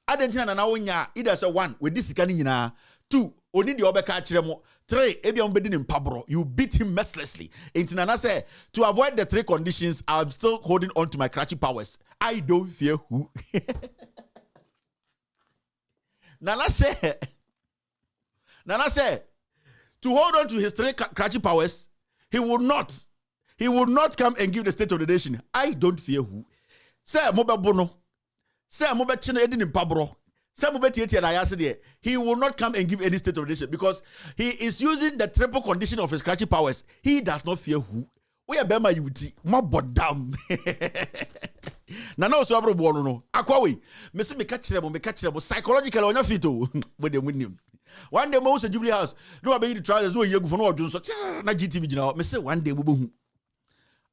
adentina Nana wonya either say 1 we disika ni nyina 2 oni de obeka kire mo 3 ebia mbedi ni mpabro you beat him mercilessly. Into Nana say to avoid the 3 conditions I'm still holding on to my cratchy powers. I don't fear who. Nana say to hold on to his 3 cratchy powers he would not come and give the state of the nation. I don't fear who. Say mobe bono say mobe chine edi ni mpabro. He will not come and give any state of the nation because he is using the triple condition of his scratchy powers. He does not fear who. We are bema yuti, ma bodam. Na no so abro bono no. Akwa we. Me se me catch them psychological on your feet oh. With them win him. One day most Jubilee House, no be the trousers no yegu for no odun so na GTV gina. Me say one day we bohu.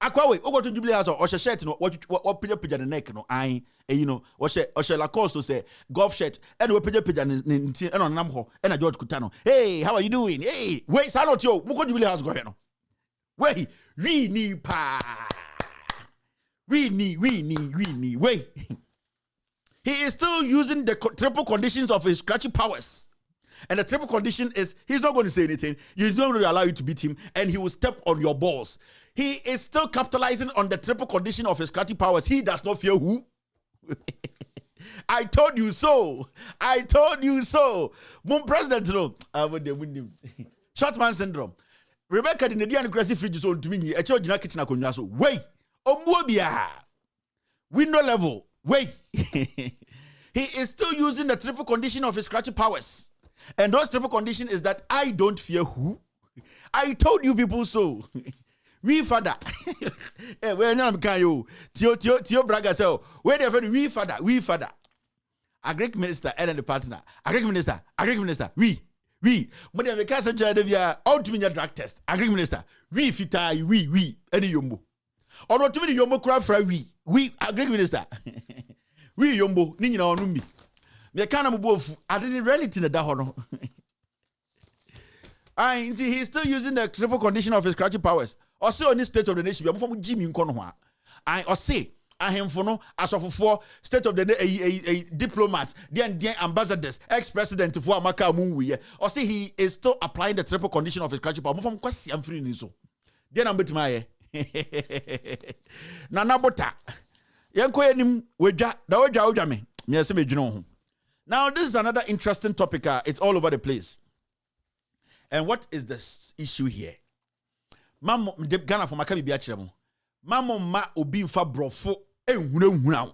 Akwa we, o go to Jubilee House or shirt no what pija the neck no ai you know o she Lacoste to say golf shirt and we pija and on nam ho and George Kutano. Hey, how are you doing? Hey, wait, say not yo. Mo go Jubilee House go here no. Wait, we need pa. We need, wait. He is still using the triple conditions of his scratchy powers. And the triple condition is he's not going to say anything. He's not going to allow you to beat him. And he will step on your balls. He is still capitalizing on the triple condition of his scratchy powers. He does not fear who? I told you so. I told you so. Mon president, no. Short man syndrome. Rebecca did the crazy fridge on to me. A church in a kitchen. Wait. Omwobia. Window level. Wait. He is still using the triple condition of his scratchy powers. And those triple condition is that I don't fear who? I told you people so. We father. Eh, where now can you? Tio Braga say, where the we father. A Greek minister and the partner. A Greek minister. We. When they make us a child of your ultimate drug test. A Greek minister. We fitai, we, any yumbo. Or not too many yombo cry for we agree minister. We yombo, Nina or Numi. Me can't move. I didn't really think that honor. I see he's still using the triple condition of his scratchy powers. Or say on this state of the nation, I'm from Jimmy in Conwa. I or say I am for no as of for state of the a diplomat, then ambassadors, ex-president for Amaka Munwi. Or say he is still applying the triple condition of his scratchy power. From Kwasi, I'm free so. Then I'm bet my Nana bota. Yanko enim weja da oja me. Me ase me dwene ho. Now this is another interesting topic. It's all over the place. And what is the issue here? Mamo de Ghana for maka bibia kire mo. Mamo ma obi mfa brofo ehunahuna.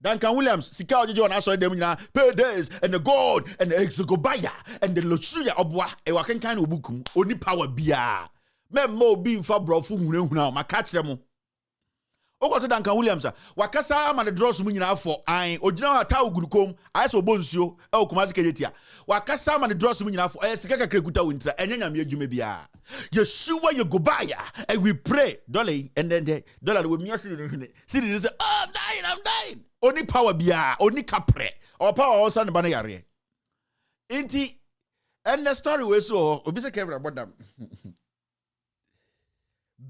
Duncan Williams sika ojeje on asori dem nyina pay days and the gold and the exogobaya and the luxury obwa e wakenkan obukum oni power bia. Memmo be for brofu hunahuna maka kire mo. Ogoto Duncan Williams wakasa ma the draws mu nyina for an ogina ata ogurukom ayeso bonsuo e okumazi kejetia wakasa ma the draws mu nyina for sika kakra kuta wontra enya nyame adwuma bia Yeshua you go buy and we pray dollar and then the dollar will me see say oh, I'm dying only power bia only capre or power also na bana yare enti and the story we so obi say kevra bodam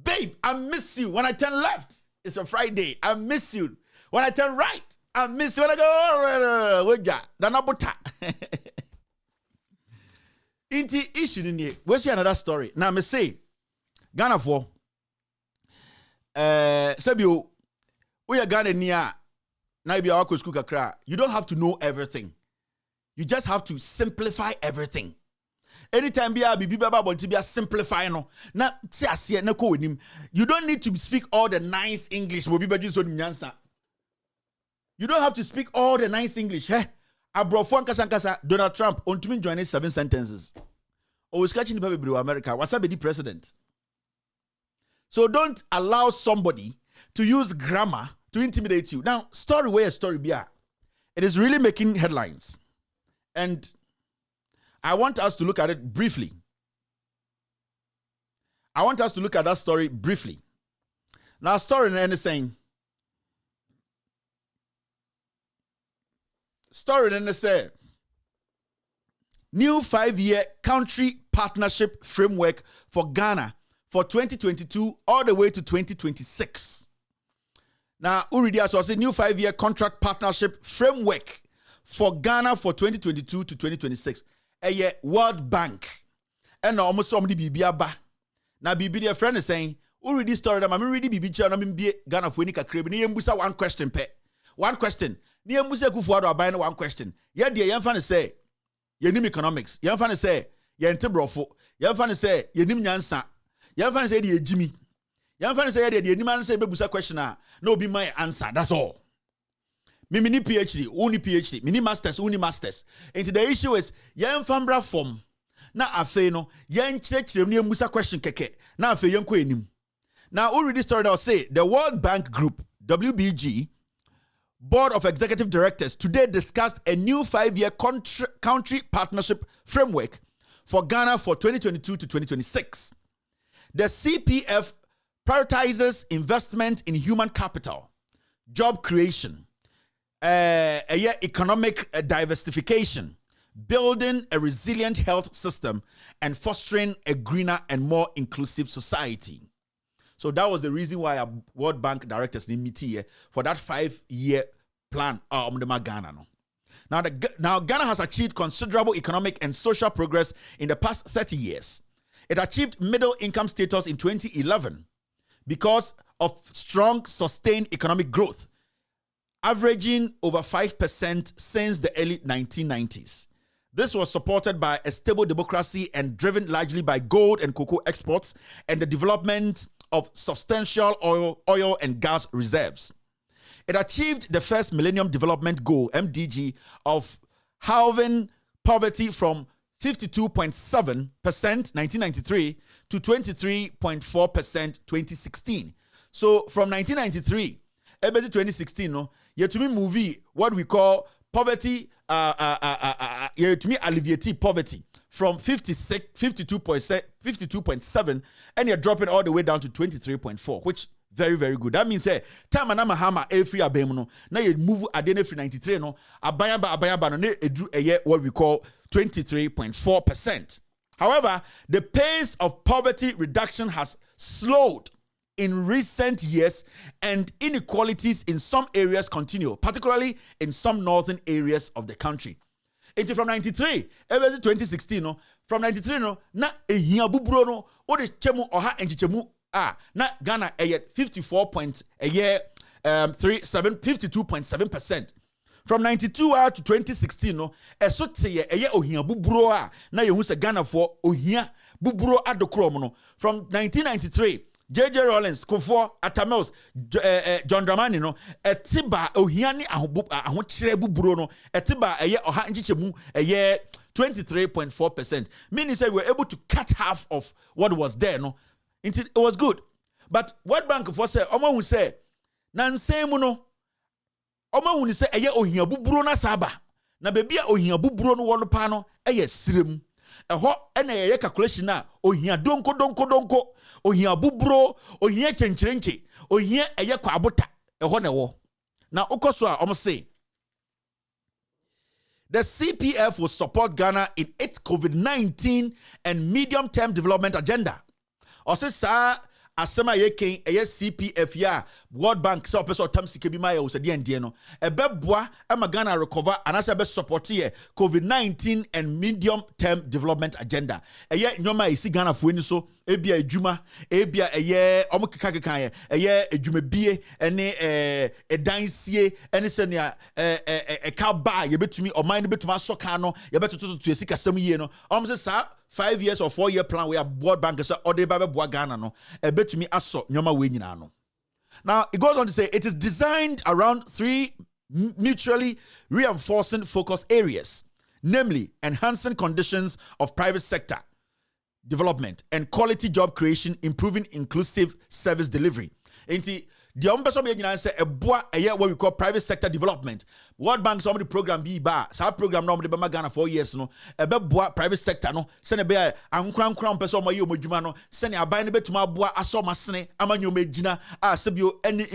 babe I miss you when I turn left. It's a Friday. I miss you. When I turn right, I miss you. When I go, Danabota. Inti issue in here. Where's another story? Now, me say, Ghana for Sebio, we are Ghana near Naibia Wako School Kakra. You don't have to know everything. You just have to simplify everything. Anytime be simplify no. Na see na ko nim. You don't need to speak all the nice English. You don't have to speak all the nice English. Hey, abrofo ankasa Donald Trump on to me join 7 sentences. Always catching the people America. What's up with the president? So don't allow somebody to use grammar to intimidate you. Now, story where a story be. It is really making headlines. And I want us to look at it briefly. I want us to look at that story briefly. Now, story is saying, new 5-year country partnership framework for Ghana for 2022 all the way to 2026. Now, already as I said, new 5-year contract partnership framework for Ghana for 2022 to 2026. A World Bank. And almost somebody bibia ba. Now bibi their friend is saying, already started them. I'm already bibi channel be Ghana for any crib. Ni embusa one question pe. One question. Ni embusa kufuado abayna one question. Yeah, dear young fan say, ye nim economics. Young fan say, ye ente brofo. Young fan say, ye nim nyansa. Young fan say ye Jimmy. Young fan say ye nim man say bebusa question no be my answer. That's all. Mini PhD, only PhD, mini masters, only masters. And the issue is, yen fambra form. Na afe no, yen church ni musa question keke. Na afe yen ko enim. Now, who read this story? I'll say the World Bank Group, WBG, Board of Executive Directors today discussed a new 5-year country partnership framework for Ghana for 2022 to 2026. The CPF prioritizes investment in human capital, job creation, economic diversification, building a resilient health system, and fostering a greener and more inclusive society. So that was the reason why our World Bank directors need meet here for that 5-year plan. Ghana. Now, Ghana has achieved considerable economic and social progress in the past 30 years. It achieved middle income status in 2011 because of strong, sustained economic growth, averaging over 5% since the early 1990s. This was supported by a stable democracy and driven largely by gold and cocoa exports and the development of substantial oil and gas reserves. It achieved the first Millennium Development Goal, MDG, of halving poverty from 52.7% 1993 to 23.4% 2016. So from 1993, to 2016, no, you to me movie what we call poverty, to me alleviate poverty from 52.7, and you're dropping all the way down to 23.4, which very, very good. That means time and hama every abemuno. Now you move adene free 93 no abayaba no edu eye what we call 23.4%. However, the pace of poverty reduction has slowed in recent years, and inequalities in some areas continue, particularly in some northern areas of the country. It is from 93, ever 2016 no, from 93 no na ehia buburo no o de chemu oha enchichemu na Ghana 52.7%. From 92 to 2016 no eso teye ohia buburo na yehu se Ghana for ohia buburo adokrom no. From 1993 J.J. Rollins, Kufo, Atamels, John Dramani, no, etiba ohiani ahochire buburo no, etiba oha nchichemu 23.4%. Meaning say we were able to cut half of what was there, no. It was good. But what Bank for say, Omo will say, Nansemu no, Omo will say, ohia buburo na saba. Na bebia ohia buburo no wano pano, sirem. Eho ene calculation na ohia donko ohia buburo ohia chenchirenche ohia kwa abota eho na wo na ukoso a omo say the CPF will support Ghana in its COVID-19 and medium-term development agenda. Ose sa asema yeken CPF ya World Bank so person tam sike bi ma ya usadi ende no ebeboa ama Ghana recover anase be support ye COVID-19 and medium term development agenda nyoma isi Ghana fo ni so ebia adwuma ebia omukeka ye adwuma bie ene edansie ene se ne ka ba ye betumi oman ne betuma soka no ye betototo esika sam yie no se sa 5 years or 4 year plan where World Bank say ode ba be Ghana no ebetumi aso nyoma we nyina no. Now it goes on to say it is designed around 3 mutually reinforcing focus areas, namely enhancing conditions of private sector development and quality job creation, improving inclusive service delivery. The umbeso be nyina say what we call private sector development. World Bank some of the program be ba sa program no de be Ghana 4 years no ebeboa private sector no se ne be ankran person mo ye omodwuma no se ne aban ne betuma boa aso masene amanyo magina sebio any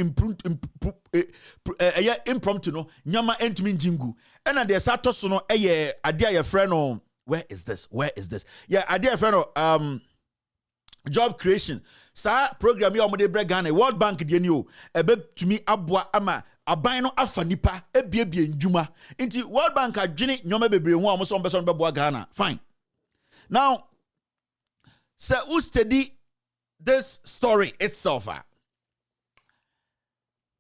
impromptu no nyama entumi njingu ena de sa to so no ade aye friend no where is this yeah ade friend no job creation sa program ya omode bre Ghana World Bank de ni o ebe tumi aboa ama aban no afa nipa ebiebie ndwuma nti World Bank adwene nyoma bebre hu amoso mbeso be boa Ghana fine. Now say who study this story itself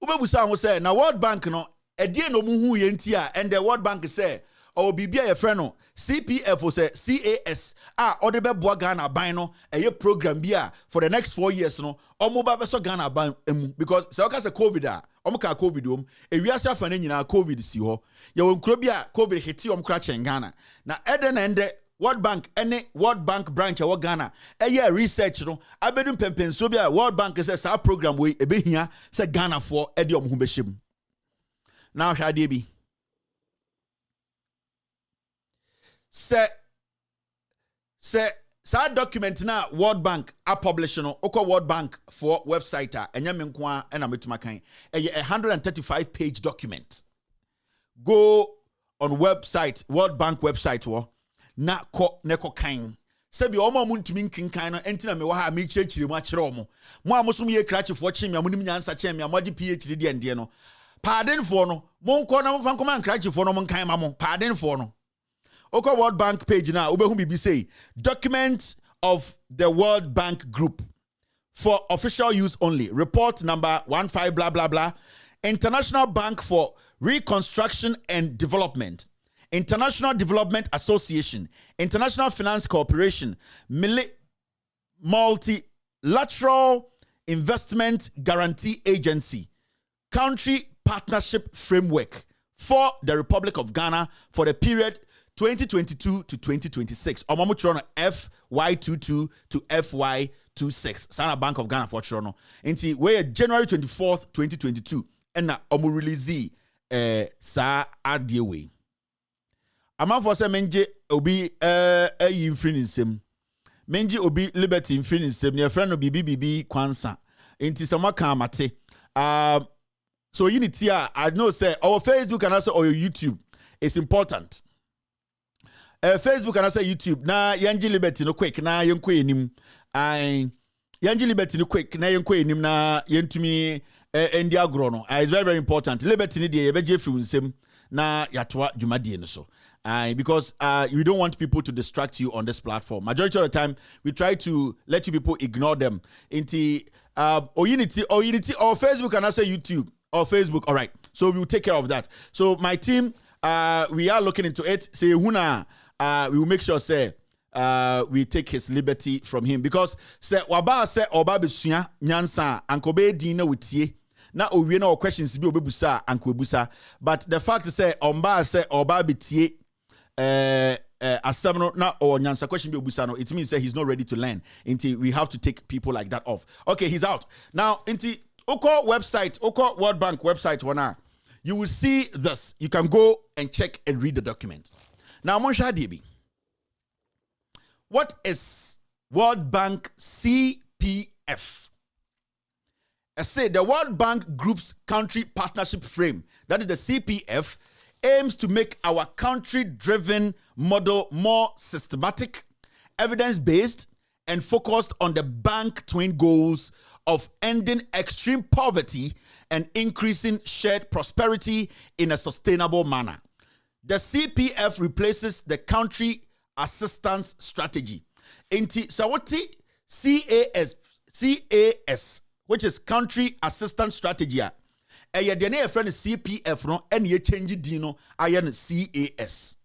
ubebusa ho say na World Bank no edie no mu hu ye nti a and the World Bank say o bibia ye friend no CPF o say CAS or the beboa Ghana ban no program bia for the next 4 years no omo ba beso Ghana ban because say oka say COVID omo ka COVID ewiase afa na nyina COVID si ho ye won kro bia COVID hiti omo kra chen Ghana na eden ende World Bank any World Bank branch or Ghana eye research no abedum pempenso bia World Bank says our program we ebehia say Ghana for edi omhu behim now hwade bi say sa document na World Bank a publish no oko World Bank for website a enya me nko a na metuma kan a 135 page document. Go on website World Bank website wo na ko neko kan sebi omo muntimi nkinkan no entina me wa ha me chirechire mu akire omo mo amosom ye krachefo chim ya munim nyansa chem ya modi PhD de ende no pardon for no mo nko na mo fan koma krachefo no mo nkan ma mo pardon for no oko World Bank page now obehu bibi say documents of the World Bank group for official use only, report number 15 blah blah blah, International Bank for Reconstruction and Development, International Development Association, International Finance Corporation, Multilateral Investment Guarantee Agency, Country Partnership Framework for the Republic of Ghana for the period 2022 to 2026. Omamutrono FY22 to FY26. Sana Bank of Ghana for Trono. Inti we January 24th, 2022. And na omu release sa adiewe. Amafo se menje obi infrini nsem. Menje obi liberty infrini nsem. Ne friend no bibi kwansa. Inti sama kamate. So unity I know say our Facebook and also our YouTube is important. Facebook and also YouTube na yanji liberty no quick na yenko enim yanji liberty no quick na yenko enim na yentumi endi agro no it's very important. Liberty ni de yebeje free nsem na yatoa dwumadie no so because we don't want people to distract you on this platform. Majority of the time we try to let you people ignore them into unity or Facebook and also YouTube or Facebook. All right, so we will take care of that. So my team we are looking into it. Say huna we will make sure say we take his liberty from him because say waba say oba besua nyansa ankobe din na wetie na owie na questions bi obebusa anko ebusa but the fact say omba say oba betie asem no na or nyansa question bi obusa no it means say he's not ready to learn until we have to take people like that off. Okay, he's out now. Into Oko website, Oko World Bank website wana, you will see this. You can go and check and read the document. Now, Monsha DB, what is World Bank CPF? I say the World Bank Group's country partnership frame, that is the CPF, aims to make our country-driven model more systematic, evidence-based, and focused on the bank twin goals of ending extreme poverty and increasing shared prosperity in a sustainable manner. The CPF replaces the country assistance strategy. Inti sawati CAS, which is country assistance strategy. Eye de na friend CPF no ene ye change din no aye no CAS.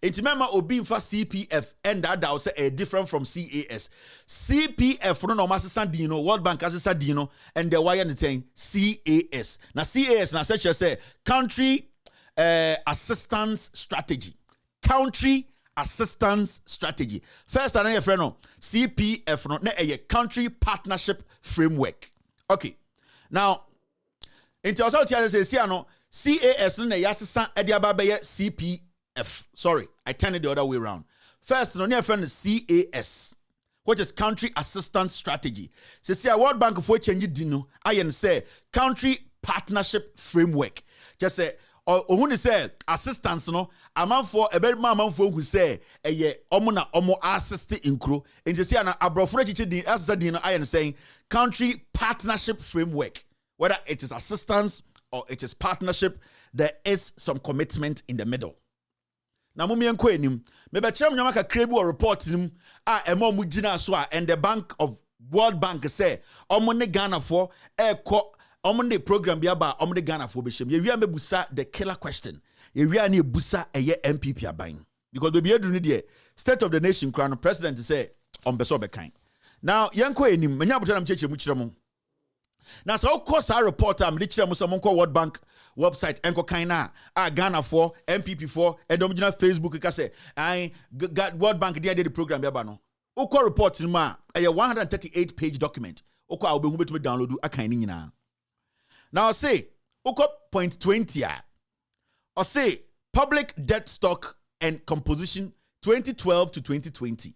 Inti mema obi mfa CPF and that say a different from CAS. CPF no assistance din no World Bank assistance din no and the wire no saying CAS. Na CAS na such as say country assistance strategy. Country assistance strategy. First, I know your friend no CPF no na a country partnership framework. Okay. Now, into also say no CAS no na yasisa ediaba be CPF. Sorry, I turned it the other way around. First, no your friend CAS, which is country assistance strategy. Say a World Bank for change dino, I say country partnership framework. Just say or who say assistance no amount for a better man for who say a ye omona omo assist in crew and just say an abrofre chichi as I am saying country partnership framework. Whether it is assistance or it is partnership, there is some commitment in the middle. Na mumi enko enim me be kyerem nyama ka krebu or report nim emo mu gina so and the bank of World Bank say omo ne Ghana for omo ne program bi aba omo ne Ghana for be shem ye wi busa the killer question ye wi na busa eye MPP aban because be edru ni de state of the nation crown president say on beso be kan now yenko enim menya botanam cheche mu kyerem Now, so of course, I report I'm literally Musamonko World Bank website, Enko Kaina, Ghana for, MPP for, and Dominion Facebook, because I got World Bank, the program, Yabano. Oko report in a 138-page document. Oko, I'll be able to download a kind of now, I say, Oko point 20, I say, public debt stock and composition 2012 to 2020.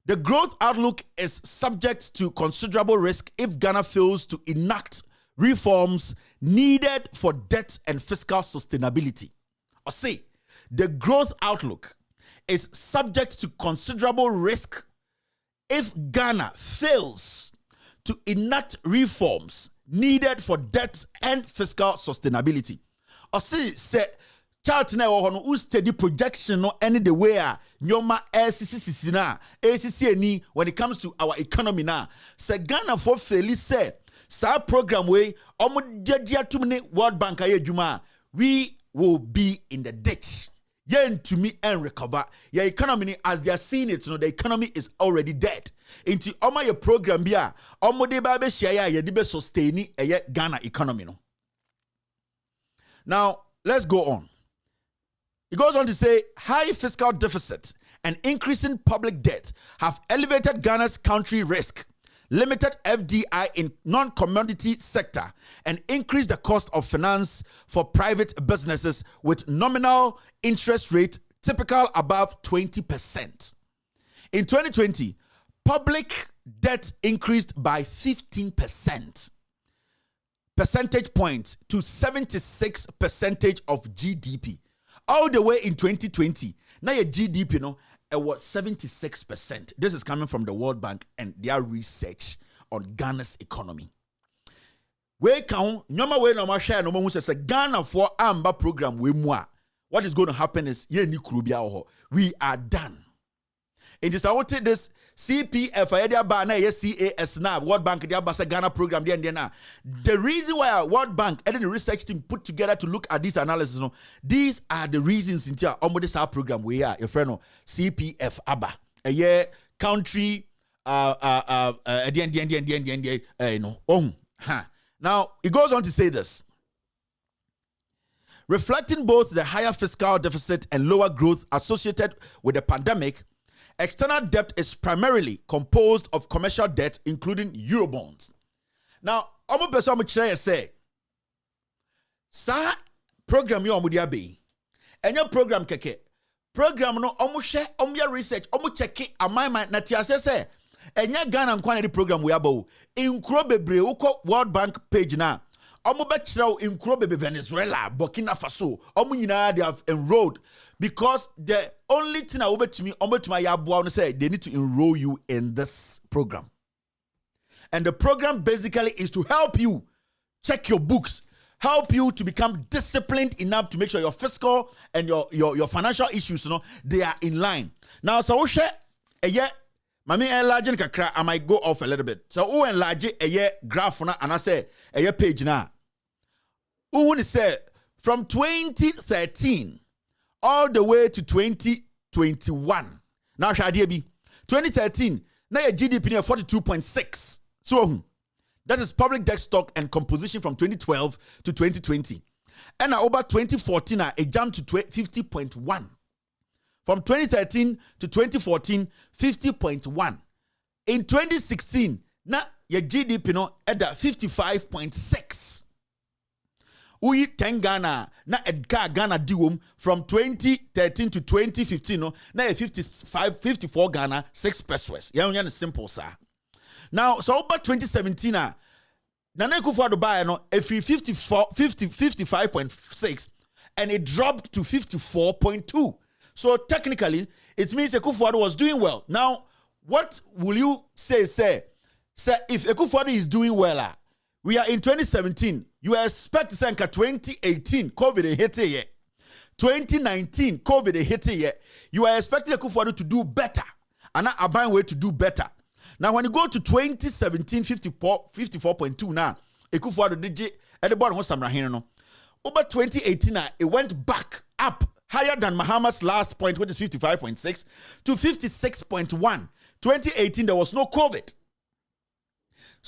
The growth outlook is subject to considerable risk if Ghana fails to enact reforms needed for debt and fiscal sustainability. I say, the growth outlook is subject to considerable risk if Ghana fails to enact reforms needed for debt and fiscal sustainability. I say, chart na who steady projection no any the way nyoma ACCC na ACC ni when it comes to our economy na say Ghana for fairly say sa program way omodia tumne World Bank ayedwuma we will be in the ditch yen to me and recover your economy as they are seeing it the economy is already dead into your program bia omode ba be share ya de be sustain Ghana economy no. Now let's go on. It goes on to say, high fiscal deficit and increasing public debt have elevated Ghana's country risk, limited FDI in non-commodity sector, and increased the cost of finance for private businesses with nominal interest rate typical above 20%. In 2020, public debt increased by 15% percentage points to 76% of GDP. All the way in 2020, now your GDP, it was 76%. This is coming from the World Bank and their research on Ghana's economy. We count, no way no share no more says Ghana for Amba program we more. What is going to happen is we are done. It is out this CPF CAS now World Bank Ghana program the reason why World Bank and the research team put together to look at this analysis these are the reasons in this our program we are your friend CPF ABA a year country now it goes on to say this. Reflecting both the higher fiscal deficit and lower growth associated with the pandemic, external debt is primarily composed of commercial debt, including Eurobonds. Now, I'm person say, sa program you amudia be, and your program keke, program no share research, check it, my mind, natia say, and your Ghana and quantity program we abo, in Krobebre, uko World Bank page na, Omobachra in Krobe Venezuela, Burkina Faso, they have enrolled. Because the only thing I will to me, say they need to enroll you in this program. And the program basically is to help you check your books, help you to become disciplined enough to make sure your fiscal and your financial issues, they are in line. Now, so we share a year, Mami enlarge kakra, I might go off a little bit. So who enlarge a year graph and I say a year page now. Who would say from 2013 all the way to 2021. Now, Shadia be 2013. Now your GDP near 42.6. So that is public debt stock and composition from 2012 to 2020. And now over 2014, it jumped to 50.1. From 2013 to 2014, 50.1. In 2016, now your GDP at 55.6. We 10 Ghana na Edgar Ghana diwom from 2013 to 2015 na 54 Ghana 6 pesos. Yeah, simple sir. Now so about 2017 Nana Akufo-Addo buy every 55.6 and it dropped to 54.2. So technically it means Akufo-Addo was doing well. Now what will you say if Akufo-Addo is doing well? We are in 2017. You expect to say 2018 COVID hit here. 2019 COVID hit here. You are expecting Akufo-Addo to do better. And not a buying way to do better. Now when you go to 2017 54.2 now, Akufo-Addo did at the bottom no. Over 2018 it went back up higher than Mahama's last point, which is 55.6 to 56.1. 2018 there was no COVID.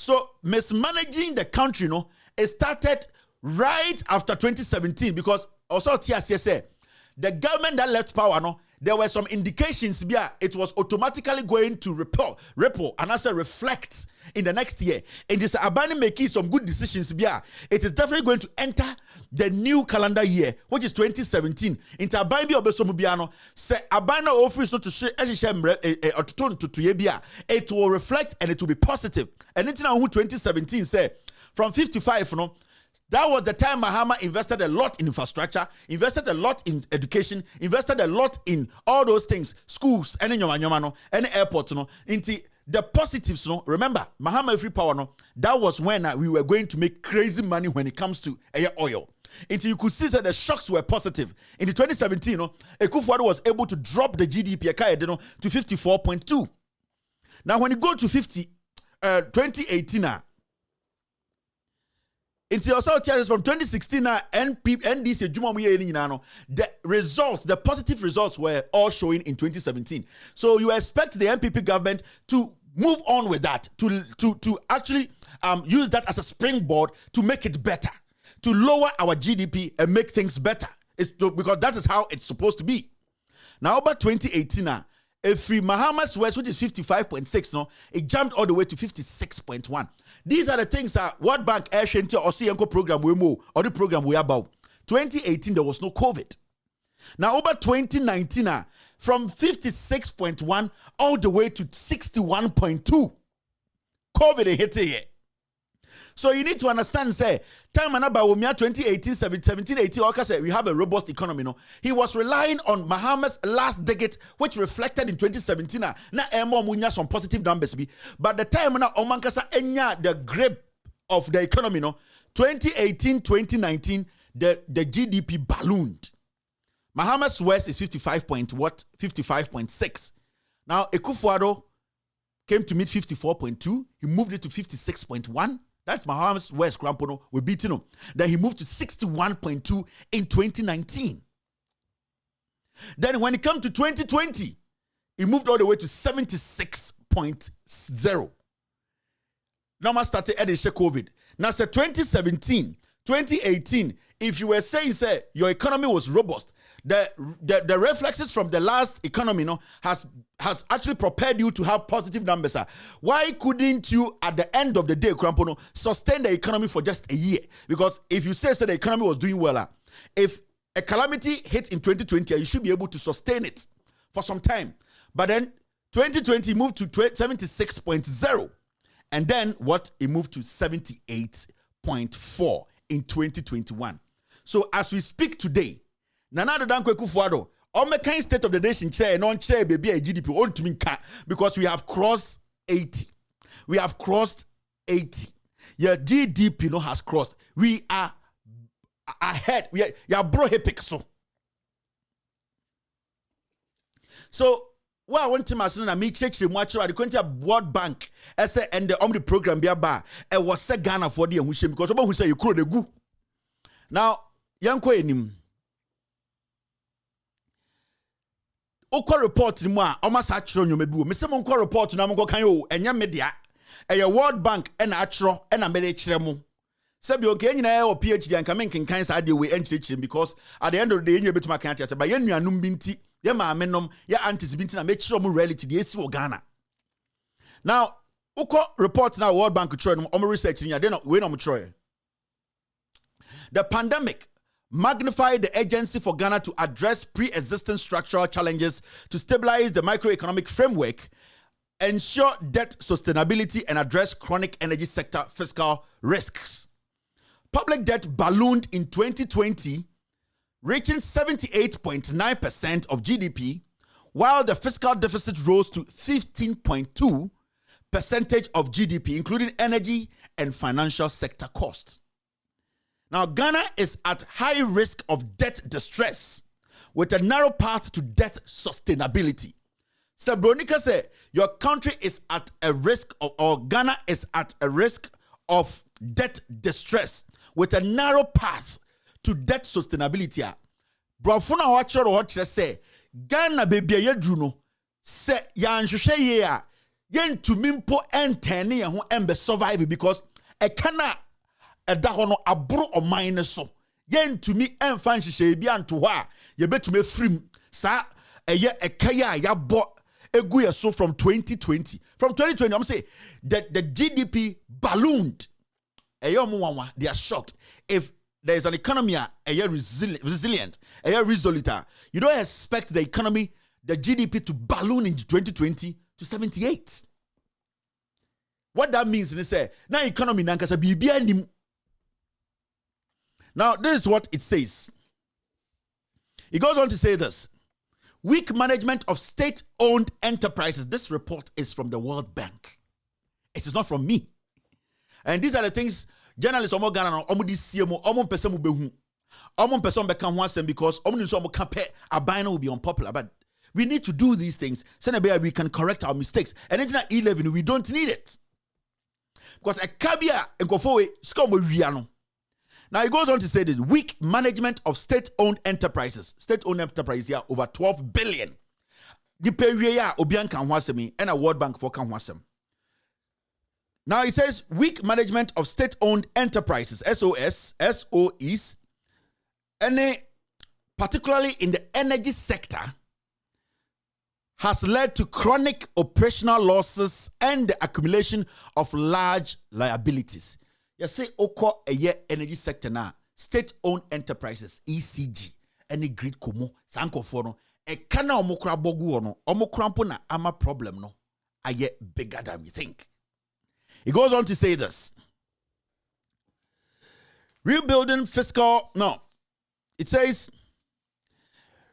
So mismanaging the country, it started right after 2017 because also TSC said the government that left power, there were some indications it was automatically going to ripple and also reflect in the next year. And this Abani making some good decisions. It is definitely going to enter the new calendar year, which is 2017. Into Abani Obesomubiano, say Abana offers not to share it will reflect and it will be positive. And it's now who 2017 say from 55, that was the time Mahama invested a lot in infrastructure, invested a lot in education, invested a lot in all those things, schools, any airport, into the positives. Remember, Mahama Free Power, that was when we were going to make crazy money when it comes to oil. Until you could see that the shocks were positive. In the 2017, Ekufuado was able to drop the GDP to 54.2. Now, when you go to 2018, into also from 2016 NDC the results, the positive results were all showing in 2017. So you expect the NPP government to move on with that, to actually use that as a springboard to make it better, to lower our GDP and make things better. Because that is how it's supposed to be. Now about 2018 free Bahamas West, which is 55.6, it jumped all the way to 56.1. These are the things that World Bank Air Shanty or CNCO program we move or the program we about. 2018 there was no COVID. Now over 2019 from 56.1 all the way to 61.2. COVID hit here. So you need to understand, say, time and about 2018, 17, 18, okay, say we have a robust economy. He was relying on Mahama's last decade, which reflected in 2017. Now, some positive numbers. But the time now, Omankasa enya the grip of the economy. 2018, 2019, the GDP ballooned. Mahama's West is 55.6. Now, Ekufuado came to meet 54.2. He moved it to 56.1. That's Mahama's West Grampono. We're beating him. Then he moved to 61.2 in 2019. Then when it comes to 2020, he moved all the way to 76.0. Now, I started adding COVID. Now, say 2017, 2018, if you were saying, say, your economy was robust, the reflexes from the last economy has actually prepared you to have positive numbers. Why couldn't you, at the end of the day, Krampono, sustain the economy for just a year? Because if you say the economy was doing well, if a calamity hit in 2020, you should be able to sustain it for some time. But then 2020 moved to 76.0. And then what? It moved to 78.4 in 2021. So as we speak today, Nana Duncan Williams, on the kind state of the nation chair, non-chair baby a GDP on to me because we have crossed 80. We have crossed 80. Your GDP has crossed. We are ahead. We are bro epic so what I want to mention na me check the much the country World Bank and the Omni program be aba e was say Ghana for the ehushem because oba hu say you kro de gu. Now yanko enim okwa report ni mu a almost achiro nyoma bi wo me se mo nkwa report na mo kan yo enya media e World Bank e na achiro e na mere kire mo se bi onke nyina e o PhD anka men kan sa de we enchire because at the end of the day enye betuma kan tia se ba ye nuanum bi nti ye maamenom ye aunties bi nti na me kire mo reality de esi wo Ghana. Now okwa report na World Bank chiro no o research ni ade no we no mo chiro. The pandemic magnified the urgency for Ghana to address pre-existing structural challenges to stabilize the microeconomic framework, ensure debt sustainability, and address chronic energy sector fiscal risks. Public debt ballooned in 2020, reaching 78.9% of GDP, while the fiscal deficit rose to 15.2% of GDP, including energy and financial sector costs. Now, Ghana is at high risk of debt distress with a narrow path to debt sustainability. Sabronika said, your country is at a risk of, or Ghana is at a risk of debt distress with a narrow path to debt sustainability. Brofuna wachoro wachre say, Ghana baby yedruno, se ya anhwehwe ye a, yen to mimpo entene ye ho embe survive because e kana eda ho no abro o mine so yen to me emfa nhihye bi anto ho a ye betume frim sa eye ekaya ya bo egu ye so from 2020 I'm say that the GDP ballooned. They are shocked. If there is an economy resilient, resolute, you don't expect the economy, the GDP to balloon in 2020 to 78. What that means is say now economy nankasa bibia nim. Now this is what it says. It goes on to say this. Weak management of state-owned enterprises. This report is from the World Bank. It is not from me. And these are the things journalists omo Ghana omo di siemo omo pese mu behu. Omo pese beka ho asem because omo nso omo kape aban will be unpopular. But we need to do these things so that we can correct our mistakes. And it's not E-Levy, we don't need it. Because a kabia enkofowe skomo wiano. Now it goes on to say this: weak management of state-owned enterprises. State-owned enterprises here over 12 billion. The period obian kan ho asem and a World Bank for kan ho asem. Now it says weak management of state-owned enterprises, SOEs, and particularly in the energy sector, has led to chronic operational losses and the accumulation of large liabilities. You say oko eye energy sector na state-owned enterprises, ECG, any grid komo sanko for no e kana omokra bogu no omokrampo na ama problem no aye bigger than we think. It goes on to say this. Rebuilding fiscal, no. It says,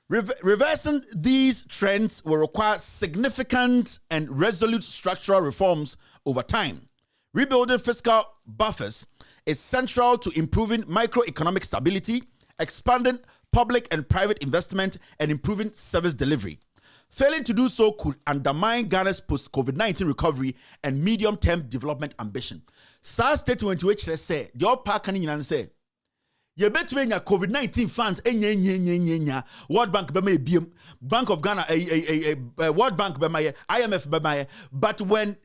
reversing these trends will require significant and resolute structural reforms over time. Rebuilding fiscal buffers is central to improving microeconomic stability, expanding public and private investment, and improving service delivery. Failing to do so could undermine Ghana's post-COVID-19 recovery and medium-term development ambition. SARS statement which they say, the all park and say, you bet me COVID-19 funds, World Bank bema Bank of Ghana, World Bank bema IMF bema. But when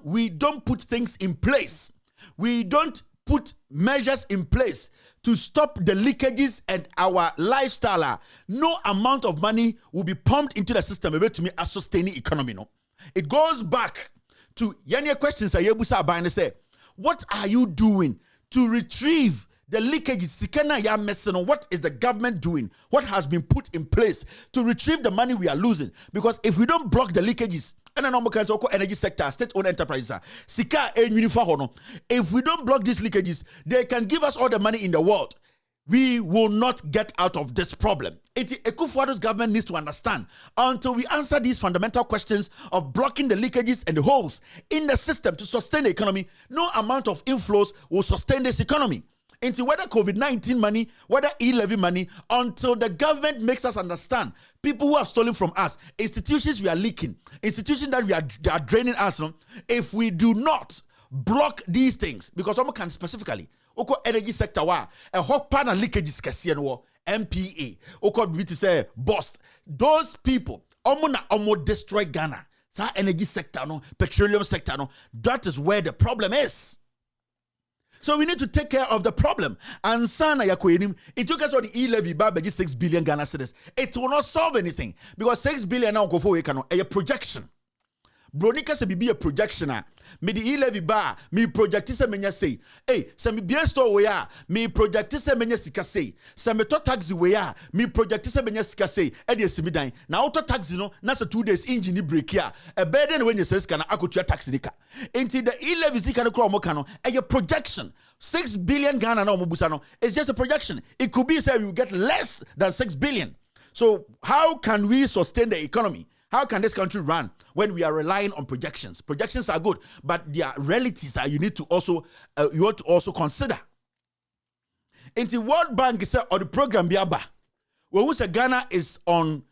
we don't put things in place, we don't put measures in place to stop the leakages and our lifestyle, no amount of money will be pumped into the system to me a sustaining economy. No, it goes back to Yanya questions. Say, what are you doing to retrieve the leakages? What is the government doing? What has been put in place to retrieve the money we are losing? Because if we don't block the leakages, and then energy sector, state-owned enterprises, if we don't block these leakages, they can give us all the money in the world. We will not get out of this problem. Ekufuado's government needs to understand until we answer these fundamental questions of blocking the leakages and the holes in the system to sustain the economy, no amount of inflows will sustain this economy. Into whether COVID-19 money, whether E-Levy money, until the government makes us understand people who have stolen from us, institutions we are leaking, institutions that they are draining us. No? If we do not block these things, because someone can specifically, energy sector, a hot pan and leakages, MPA, we to say bust. Those people, almost destroy Ghana. So energy sector, no, petroleum sector, no, that is where the problem is. So we need to take care of the problem. And sana yakoyenim, it took us all the E-Levy by 6 billion Ghana cedis. It will not solve anything because 6 billion now go for a projection. Bronika se be a projection. Me the E-Levy bar, me project se menya say. Hey, se me bien store we are, me project se menya sika say. Se me to taxi we are, me project se menya sika say. E dey simi dan. Na auto taxi no, na se 2 days engine break here. A burden when you say sika na akotua taxi nika. Into the E-Levy sika no kro mo kano, a projection. 6 billion Ghana na omobusa no. It's just a projection. It could be say we will get less than 6 billion. So how can we sustain the economy? How can this country run when we are relying on projections? Projections are good, but their realities are you need to also you want to also consider. In the World Bank said or the program biaba, when we say Ghana is on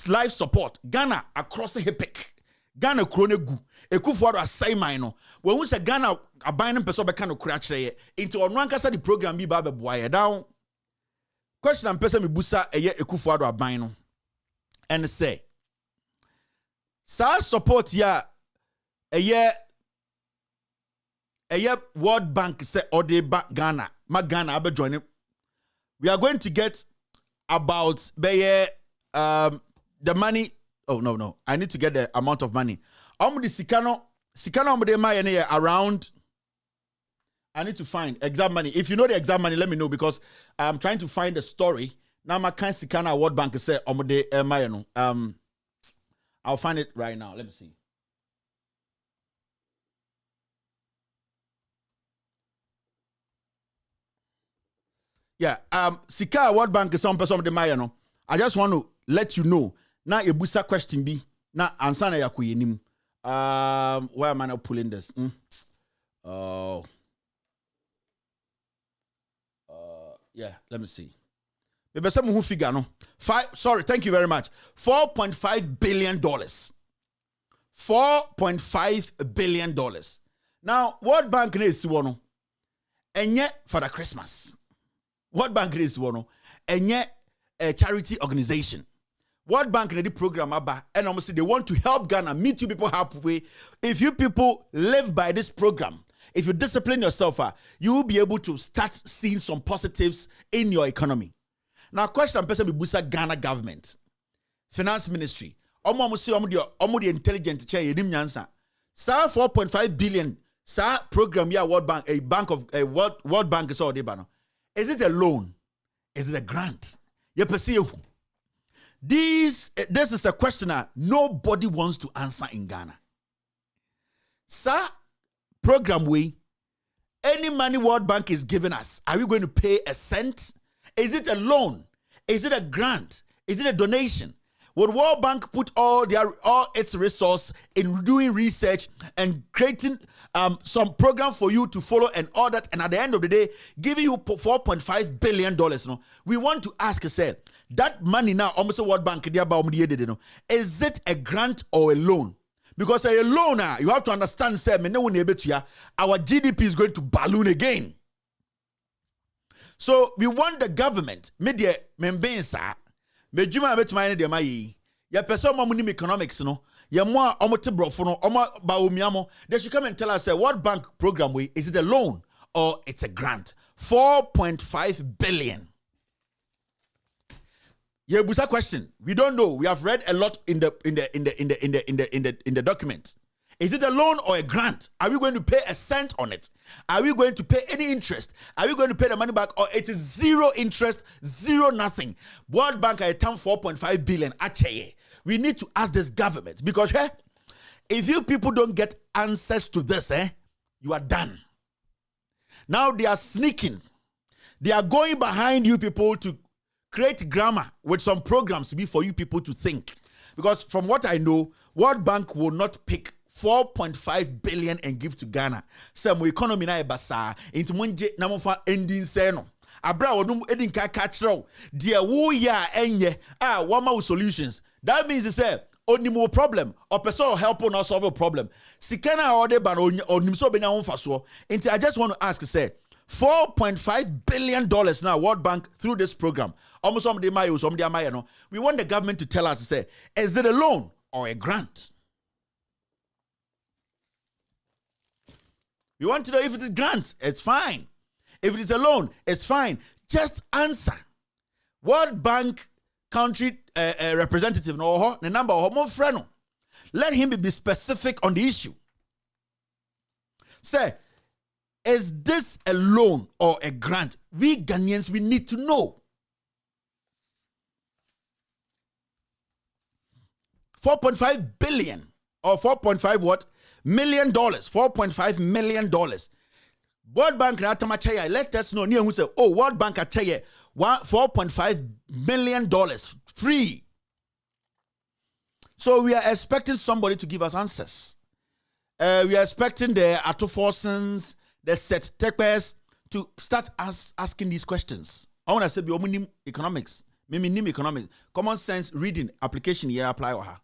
life support, Ghana across the HIPIC, Ghana kronegu, ekufuado asai mino. When we say Ghana abandon person be kind of crash into on one the program biaba boy down. Question and person me busa eye ekufuado abandon and say. Sa support ya a year World Bank say or they back Ghana, ma Ghana abe join it. We are going to get about the money. Oh no, I need to get the amount of money. The sikano around. I need to find exact money. If you know the exact money, let me know because I'm trying to find the story. Now my kind sikana World Bank say I'll find it right now. Let me see. Yeah, Sika World Bank is some person of the Mayano. I just want to let you know. Now a busa question be now answer na yakuyenim. Why am I not pulling this? Yeah, let me see. Maybe some who figure no. Thank you very much. $4.5 billion. $4.5 billion. Now, World Bank is one. And yet for the Christmas. World Bank is one, and yet a charity organization. World Bank in the program about, and obviously they want to help Ghana meet you people halfway. If you people live by this program, if you discipline yourself, you will be able to start seeing some positives in your economy. Now, question person be busa Ghana government, finance ministry. Omo the intelligent chair yedim nyansa. Sa 4.5 billion. Sa program ya World Bank, a bank of a World Bank is all de bano. Is it a loan? Is it a grant? This is a question that nobody wants to answer in Ghana. Sir, program way, any money World Bank is giving us, are we going to pay a cent? Is it a loan? Is it a grant? Is it a donation? Would World Bank put all its resource in doing research and creating some program for you to follow and all that, and at the end of the day, giving you $4.5 billion? No? We want to ask, say, that money now, almost World Bank, is it a grant or a loan? Because a loan, you have to understand, say, our GDP is going to balloon again. So we want the government, media, membensa. Mejuma bet mine de mayi. Ya person mo economics no. Ya mo omote brofo no, omo ba omiamo. They should come and tell us what bank program way is it a loan or it's a grant? 4.5 billion. Yeah, busa question. We don't know. We have read a lot in the document. Is it a loan or a grant? Are we going to pay a cent on it? Are we going to pay any interest? Are we going to pay the money back, or it is zero interest, zero nothing? World Bank at 4.5 billion. Actually, we need to ask this government because if you people don't get answers to this, you are done. Now they are sneaking. They are going behind you people to create grammar with some programs to be for you people to think. Because from what I know, World Bank will not pick 4.5 billion and give to Ghana. Some economy na ebasa into monje na monfa ending seno. Abra wonum edin ka Cathedral. Dear wo ya enye wama solutions. That means say only more problem or person help or not solve a problem. Sikana order ban onim so benya wonfa so. Into I just want to ask say $4.5 billion now World Bank through this program. Almost some de mayo, some de amaya no. We want the government to tell us say is it a loan or a grant? We want to know if it is grant, it's fine. If it is a loan, it's fine. Just answer. World Bank country representative, no, the number of more friend. Let him be specific on the issue. Say, is this a loan or a grant? We Ghanaians, we need to know. 4.5 billion or 4.5 what? $million, $4.5 million. World Bank let us know. Who say, oh, World Bank $4.5 million free. So we are expecting somebody to give us answers. We are expecting the Atoforsons, the set takers to start asking these questions. I want to say, be economics, economics, common sense reading application here apply or her.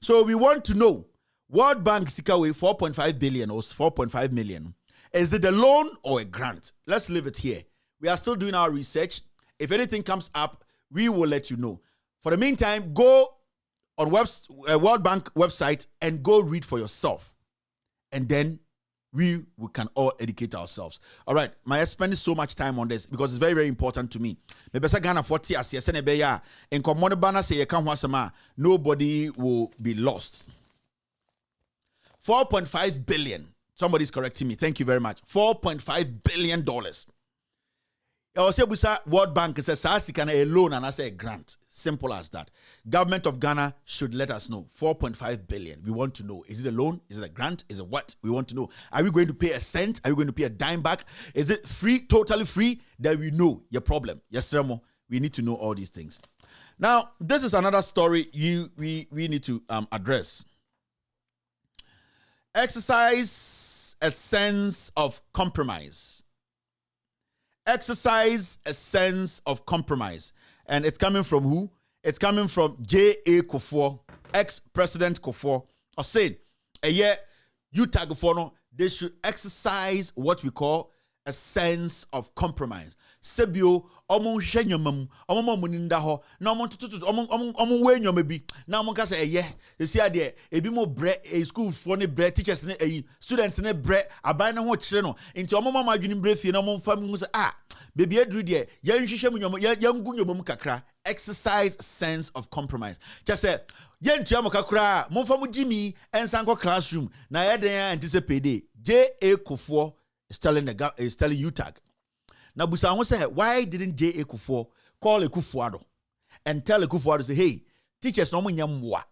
So we want to know. World Bank Sikawe 4.5 billion or 4.5 million. Is it a loan or a grant? Let's leave it here. We are still doing our research. If anything comes up, we will let you know. For the meantime, go on World Bank website and go read for yourself. and then we can all educate ourselves. All right, my spending so much time on this because it's very, very important to me. Nobody will be lost. 4.5 billion. Somebody's correcting me. Thank you very much. $4.5 billion. I was able to say World Bank says a loan and I say a grant. Simple as that. Government of Ghana should let us know. 4.5 billion. We want to know. Is it a loan? Is it a grant? Is it what? We want to know. Are we going to pay a cent? Are we going to pay a dime back? Is it free, totally free? Then we know your problem. Yes, Remo. We need to know all these things. Now, this is another story we need to address. Exercise a sense of compromise. Exercise a sense of compromise. And it's coming from who? It's coming from J.A. Kufuor, ex-President Kufuor, or saying, UTAG Kufuor, they should exercise what we call a sense of compromise. Sebio, omo hwenyamam, omo muninda ho, na omo tututu, omo wenyom bi, na omo ka say they see ade, ebi mo bre, school for ne bre, teachers ne students ne bre, aban na ho kire no, nti omo mama adwini bre fie na omo fam hu say baby edru de, yan hwehwem nyom, yan gu nyom kakra. Exercise sense of compromise. Just say, yan tua mo kakra, mo fam Jimmy ensanko classroom, na ye den anticipate J.A. Kufuor is telling UTAG. Now, Busa say, why didn't J.A. Kufuor call Kufuor and tell Kufuor to say, hey, teachers no more.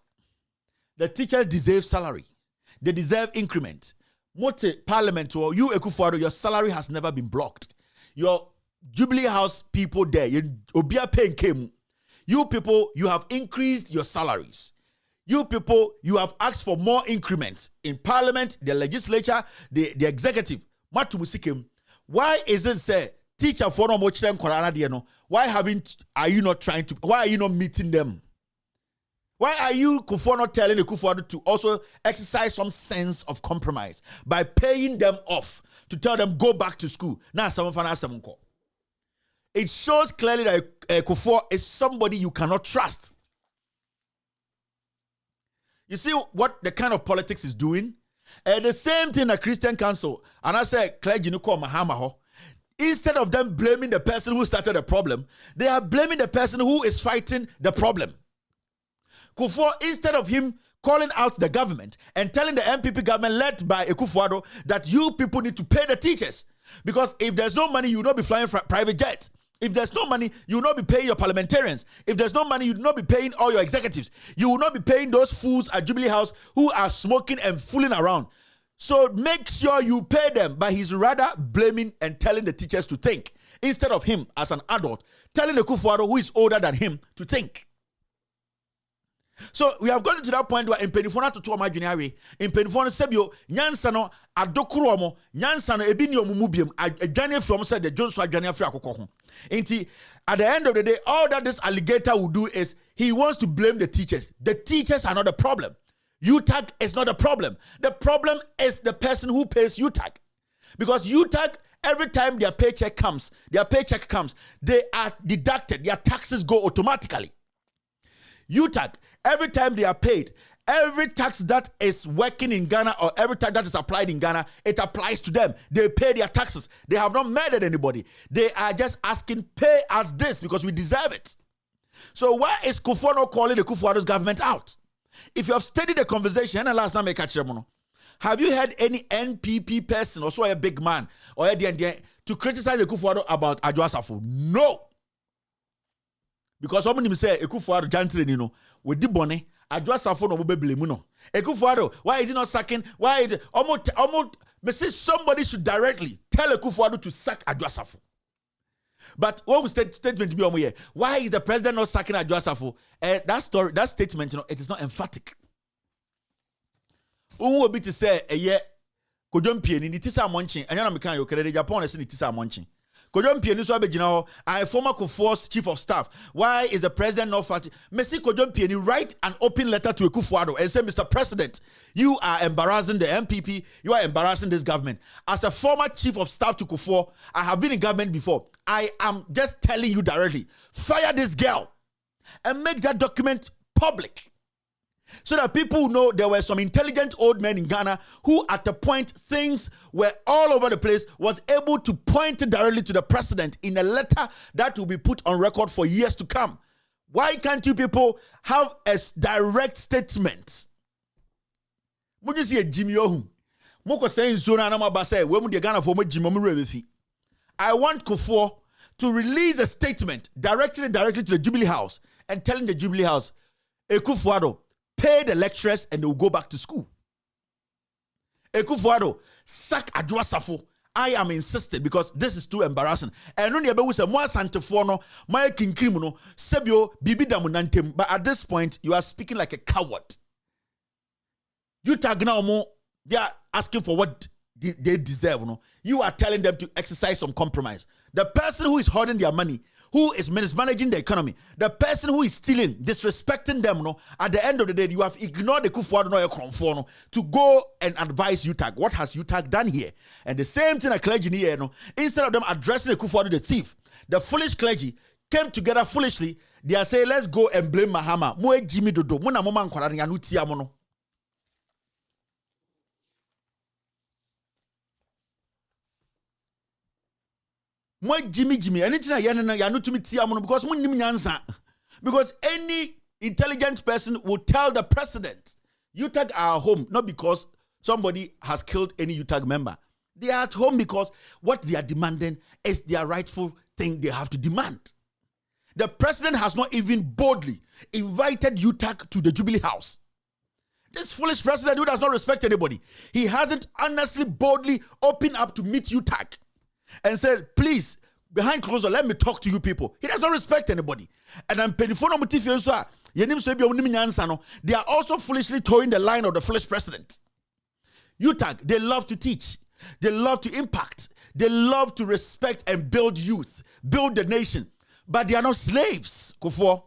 The teachers deserve salary. They deserve increment. Mote Parliament or you Kufuor, your salary has never been blocked. Your Jubilee House people there, you obia paying came. You people, you have increased your salaries. You people, you have asked for more increments in Parliament, the legislature, the executive. Why is it say teacher for no much time why are you not meeting them? Why are you Kufuor not telling the Kufuor to also exercise some sense of compromise by paying them off to tell them go back to school? Now it shows clearly that Kufuor is somebody you cannot trust. You see what the kind of politics is doing? The same thing at Christian Council. And I said, clergy no call Mahama. Instead of them blaming the person who started the problem, they are blaming the person who is fighting the problem. Kufuor, instead of him calling out the government and telling the MPP government led by Kufuor that you people need to pay the teachers. Because if there's no money, you will not be flying private jets. If there's no money, you will not be paying your parliamentarians. If there's no money, you will not be paying all your executives. You will not be paying those fools at Jubilee House who are smoking and fooling around. So make sure you pay them. But he's rather blaming and telling the teachers to think, instead of him as an adult telling the Kufuor who is older than him to think. So we have gone to that point where in Penifona to my junior in Penifona Sebio, Nyansano, Adokuromo, Nyansano, Ebinio Mubium, a Johnny from said the Jones Johnny Africa. At the end of the day, all that this alligator will do is he wants to blame the teachers. The teachers are not the problem. UTAG is not the problem. The problem is the person who pays UTAG. Because UTAG, every time their paycheck comes, they are deducted. Their taxes go automatically. UTAG, every time they are paid, every tax that is working in Ghana or every tax that is applied in Ghana, it applies to them. They pay their taxes. They have not murdered anybody. They are just asking, pay us this because we deserve it. So why is Kufuor not calling the Kufuor's government out? If you have studied the conversation, and last time I catch them, have you heard any NPP person or so a big man or to criticize the Kufuor about Adwoa Safo? No. Because someone say Kufuor jantre with the bonnet Adwoa Safo no be blame no. Kufuor, why is he not sacking? Why is almost somebody should directly tell Kufuor to sack Adwoa Safo. But what was statement be on here? Why is the president not sacking Adwoa Safo? That statement, it is not emphatic. Who will be to say a year kodom pieni ni tisa monchin anyana mekan yo kere Japan say ni tisa monchin. Kodom pieni so abegina I former Kufuor's chief of staff. Why is the president not fighting? Messi Kodom pieni write an open letter to Kufuor and say, Mr. President, you are embarrassing the MPP, you are embarrassing this government. As a former chief of staff to Kufuor, I have been in government before. I am just telling you directly, fire this girl and make that document public. So that people know there were some intelligent old men in Ghana who at the point things were all over the place, was able to point directly to the president in a letter that will be put on record for years to come. Why can't you people have a direct statement? Mo just see a Jimmy Ohun. Moko saying zona na mabasa we mu de Ghana for mo Jimmy Rebefi. I want Kufuor to release a statement directly to the Jubilee House and telling the Jubilee House, Ekufuado, pay the lecturers and they will go back to school. Ekufuado, sack Adwoa Safo. I am insisting because this is too embarrassing. And only about say more santefono, my kinkrimuno, sebio bibi damunantem. But at this point, you are speaking like a coward. You tag now more, they are asking for what they deserve. No? You are telling them to exercise some compromise. The person who is hoarding their money, who is mismanaging the economy, the person who is stealing, disrespecting them, no, at the end of the day, you have ignored the Kufuor to go and advise UTAG. What has UTAG done here? And the same thing a clergy here, no, instead of them addressing the Kufuor, the thief, the foolish clergy came together foolishly. They are saying, let's go and blame Mahama. Moe Jimmy Dodo, Muna Moma Nkwara Nyanuti Amono. Moi Jimmy anything I yanu to me tiamono because mun nim nyansa. Because any intelligent person will tell the president UTAG are at home not because somebody has killed any UTAG member. They are at home because what they are demanding is their rightful thing they have to demand. The president has not even boldly invited UTAG to the Jubilee House. This foolish president who does not respect anybody, he hasn't honestly boldly opened up to meet UTAG and said, please, behind closed door, let me talk to you people. He does not respect anybody. And I'm paying for no motive. They are also foolishly towing the line of the foolish president. UTAG, they love to teach. They love to impact. They love to respect and build youth, build the nation. But they are not slaves. Kufuor.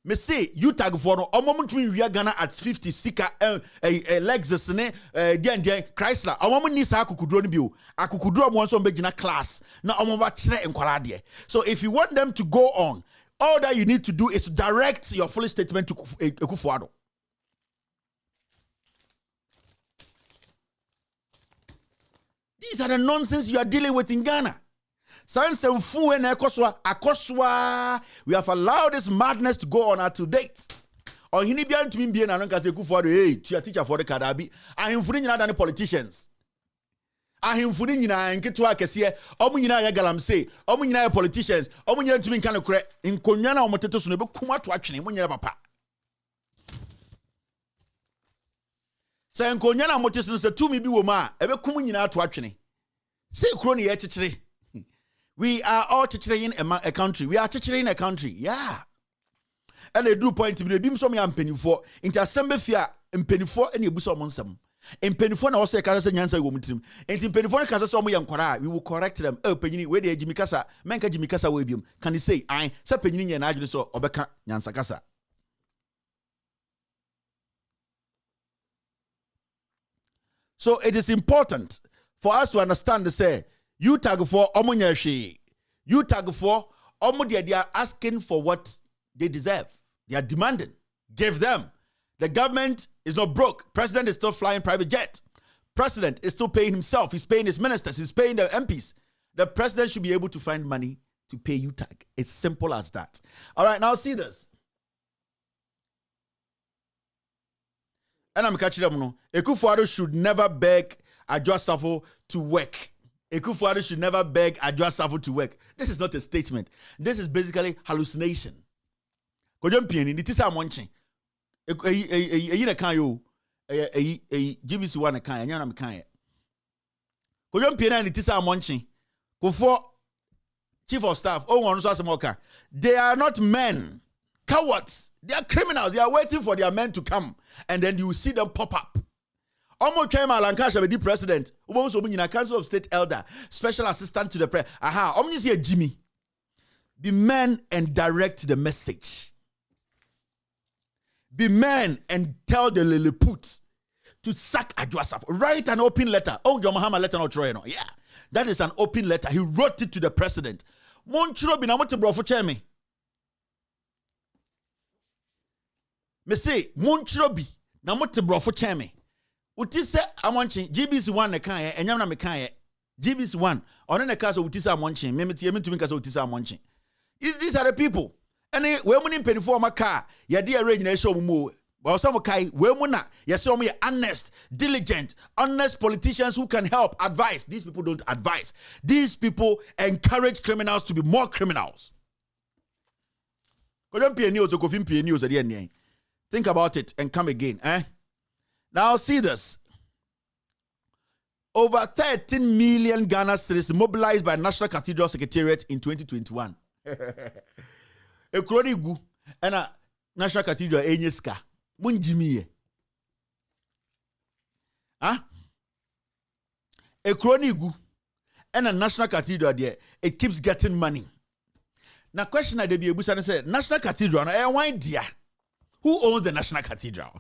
Me say UTAG for no moment we Ghana at 50 sika Lexus ne Chrysler omom ni sa akukudro ni bio akukudro mo nso mbegina class na omom ba kire enkwala de. So if you want them to go on, all that you need to do is to direct your full statement to Ekufuado. These are the nonsense you are dealing with in Ghana. We have allowed this madness to go on until date. Or he be to me and hey, to your teacher for the Kadabi. I am fooling than politicians. I am fooling and get to a cassia. Omunina Galam say, Omunina politicians, Omunina to me kind of correct in Konyana or Motetos never come out to action when you're papa. Say in Konyana Motetos said to me be woma, ever coming out to action. Say crony etchery. We are all teaching a country. We are teaching a country. Yeah. And they do point to be beam so me am penny for into assembly fear and penny for any buso monsam. And penny for also a casa nyansa womutim. And in penny for casa so me yankwara, we will correct them. Oh penny where the Jimmy Casa, Menka Jimmy Casa webium. Can you say I sa penny and I so obeka nyansa casa. So it is important for us to understand the say UTAG for omunyashi. UTAG for omudia, they are asking for what they deserve. They are demanding. Give them. The government is not broke. President is still flying private jet. President is still paying himself. He's paying his ministers. He's paying the MPs. The president should be able to find money to pay UTAG. It's simple as that. All right, now see this. And I'm catching them. Ekufuado should never beg Adwoa Safo to work. Ekufuado should never beg Adwoa Safo to work. This is not a statement. This is basically hallucination. Kodyon pieni, it is a munching. Na kan yo. GBC one kan, anya na me kan. Kodyon pieni, it is a munching. Kufuor chief of staff, one so asemoka. They are not men, cowards. They are criminals. They are waiting for their men to come, and then you will see them pop up. Omo Chema Lankasha be president. Omo so bunyina Council of State Elder, special assistant to the president. Aha, omo is here Jimmy. Be men and direct the message. Be men and tell the Lilliput to sack Adwoa Safo. Write an open letter. Oh, John Mahama letter not Troy. No. Yeah. That is an open letter. He wrote it to the president. Monchuro binamote brofo chemi. Me say Munchrobi, na mote brofo cheme. Uti se amonche GBC1 ne kan ye, enyam na me kan ye. GBC1, ono ne ka so uti se amonche, me tumi ka so uti se amonche. These are the people. And we muni mpenifu ma car, ya di arrange na show mu. Well, some kai we muna, ya say me honest, diligent, honest politicians who can help advise. These people don't advise. These people encourage criminals to be more criminals. Think about it and come again. Now see this. Over 13 million Ghana cedis mobilized by National Cathedral Secretariat in 2021. A chronic and a National Cathedral Enyeska. Munjimiye. A chronic and a National Cathedral there, it keeps getting money. Now, question I be able to say, National Cathedral, why dear? Who owns the National Cathedral?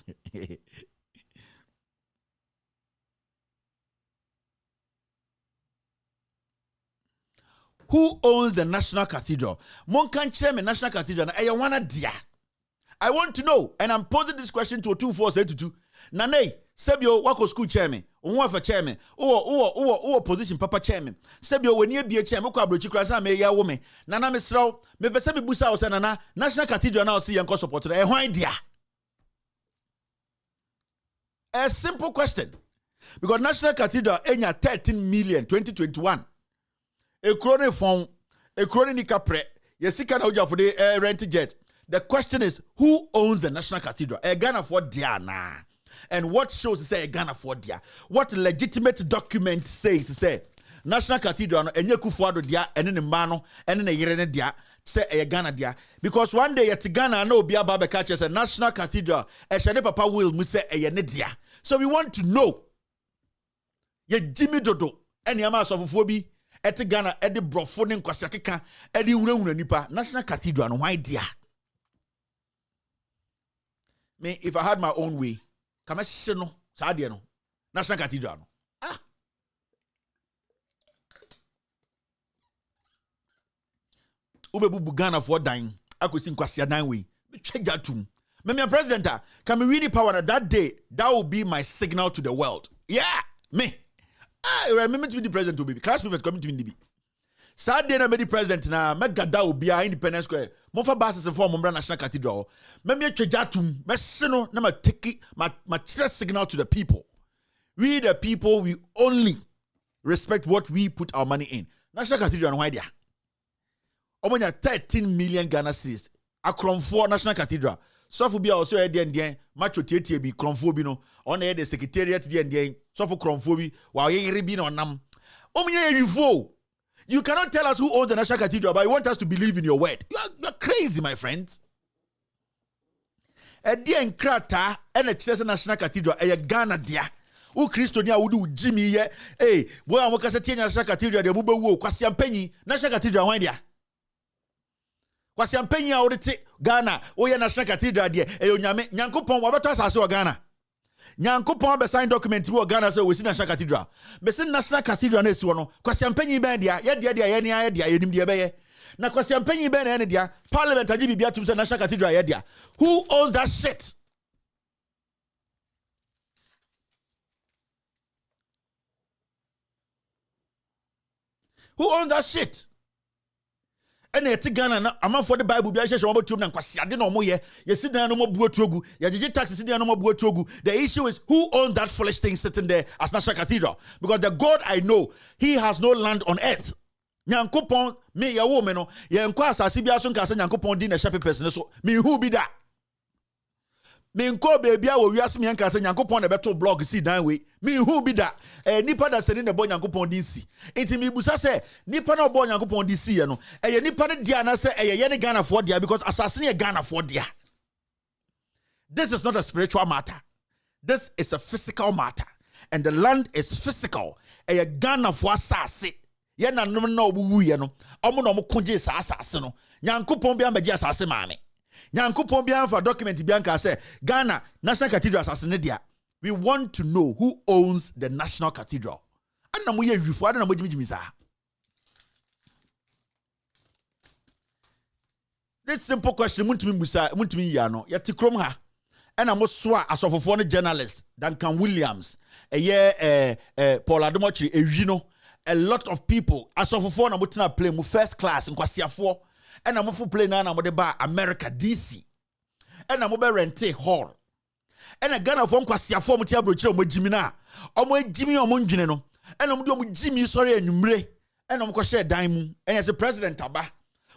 Who owns the National Cathedral? Mon can chairman National Cathedral, I want to know, and I'm posing this question to 2482. Nane, Sebio, wako school chairman, for chairman, or position papa chairman. Sebio, when you be a chairman, Kabruchi Krasa, may ya woman. Nana Misro, me Vesabi Busa or Sanana, National Cathedral now see and cost support. Why, dear? A simple question. Because National Cathedral, enya 13 million 2021. A crony phone, a chronica pre, Yesika Oja for the rent jet. The question is, who owns the National Cathedral? A Ghana for Diana. And what shows to say a Ghana for dia? What legitimate document says to say National Cathedral and Yakufuado dia and in the mano and in a Yerene dia say a Ghana dia? Because one day at Ghana no be a Baba catches a National Cathedral a Shane Papa will say a Yenedia. So we want to know ye Jimmy Dodo and Yamas of Phobi at Ghana at the Brofonin Kwasakika at the Nipa National Cathedral and why dear? Me, if I had my own way, come no, no, National Cathedral. Ubebu Ghana for dying. I could sing Kwasia nine way. Check that too. Me president, can we really power that day? That will be my signal to the world. Yeah, me. I remember to be the president to be. Class prefect coming to me. Saturday na be the president na megada will be a Independence Square. Mofa basis for Mombra National Cathedral. Me chejatum. Me sino na take my signal to the people. We the people, we only respect what we put our money in. National Cathedral why there? Omonya 13 million Ghana cedis. Akron 4 National Cathedral. So for be also a den macho tietie bi kronfo bi no. On the secretariat den so for kronfo bi wa ye bi no nam. Omonya yifo. You cannot tell us who owns the National Cathedral, but you want us to believe in your word. You're crazy, my friends. A dear and Krata and a Chess National Cathedral, a Ghana dear. Who Christonia would do Jimmy, hey, boy, I'm working at National Cathedral, the Bubu, Kwasiam Penny, National Cathedral, why dear? Kwasiam Penny, I would take Ghana, oh, yeah, National Cathedral, dear, a Yankupon, what was I saw Ghana? Nyankopon be sign document wo Ghana so we see National Cathedral. Be see National Cathedral na esi wo no. Kwasiampanyi ben dia, ye dia ye nia ye dia yenim dia be ye. Na kwasiampanyi ben na dia, parliament agi bibia tum say National Cathedral ye dia. Who owns that shit? Who owns that shit? And yet Ghana na am for the Bible be ahye hwe obotum na kwasiade na omo ye sit down no mo buotuogu ye gege taxes sit down no mo buotuogu. The issue is who owns that foolish thing sitting there as National Cathedral, because the God I know, he has no land on earth. Nyankopon me ye wo me no ye nkwa asase bia so nka se Nyankopon di na hye person so me who be that me nko baby a wo wiase me nka se Nyankopon na beto blog si dan we me who be that nipa da se ni na bo Nyankopon di si enti me busa se nipa na bo Nyankopon di si ye no nipa ne dia na se ye ne Ghana for dia, because asase ne Ghana for dia. This is not a spiritual matter, this is a physical matter, and the land is physical. Ghana for asase ye na no na obuwu ye no omo no mo koje sa asase no Nyankopon bia magi asase maame. Nyankopon bia for document bia nka say Ghana National Cathedral asase ne dia. We want to know who owns the National Cathedral. And na mo ye wifo and na mo jimi sa. This simple question muntimi musa muntimi ya no. Yeti krom ha. ena mo soa asofofo no journalist Duncan Williams Paul Adomochi ewino a lot of people asofofo na mo tena play mu first class nkwasiafo ena mo fu play na mo de ba America DC ena mo be rente hall ena Ghana fo nkwasiafo mo ti abrochire mo jimi na omo jimi omo ndwene no ena mo de omo jimi sori anwumre ena mo ko share dan mu ena se president aba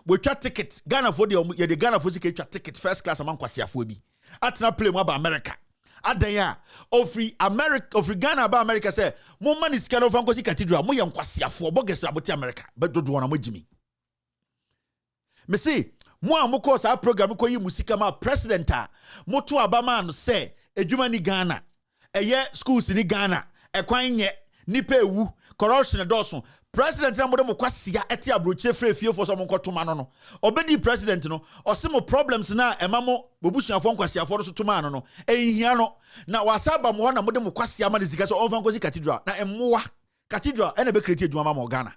we twa ticket Ghana for the Ghana for twa ticket first class among kwasiafo bi atena play mu aba America adanya ofri Ghana aba America say mo mani sika no fankosi Cathedral mo ye nkwasiafo bogese aboti America but dodo na mo jimi me say mo amoko sa program ko yi musika ma president a mo to aba man say edwuma ni Ghana schools ni Ghana ekwan nye nipa ewu corruption doso president na mo de mo kwasia eti abroche frefie fo so mo nkotoma no obedi president no osimo problems na emamo bobusuafo nkwasiafo so toma no ehia no na wasaba mo na mo de mo kwasia ma de sika so onfa nkosi Cathedral na emmoa Cathedral ena be create edwuma ma Ghana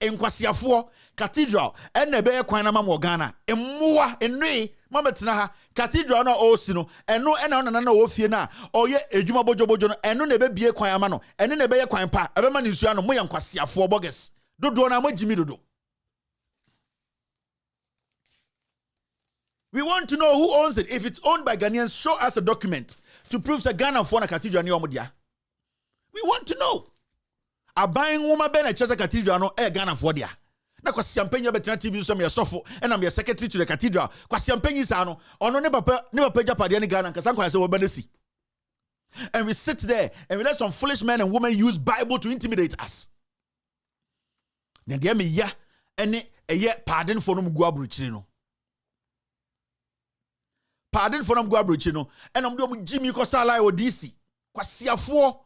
enkwasiafo Cathedral ena be kwan na ma Ghana emmoa enwe mametena ha Cathedral na osi no eno ena na ofie na oye edwuma bojobojo no eno na be bie kwan ama no eno na be ye kwan pa ebe ma ni nsuano mo yankwasiafo boges dodo na magimi dodo. We want to know who owns it. If it's owned by Ghanaians, show us a document to prove that Ghana for na Cathedral ni omodia. We want to know. Abayin woman be na chesa Cathedral no Ghana for dia. Na kwa champagne betena TV so me sofo and I'm your secretary to the Cathedral. Kwa champagne sa no ono ne papa japade ne Ghana nkasa kwa se wo benesi. And we sit there and we let some foolish men and women use Bible to intimidate us. Na dia me ya ene pardon for no gu abrochiri no. Pardon for no gu abrochiri no. And am do mo Jimmy ko sala o DC. Kwa siafo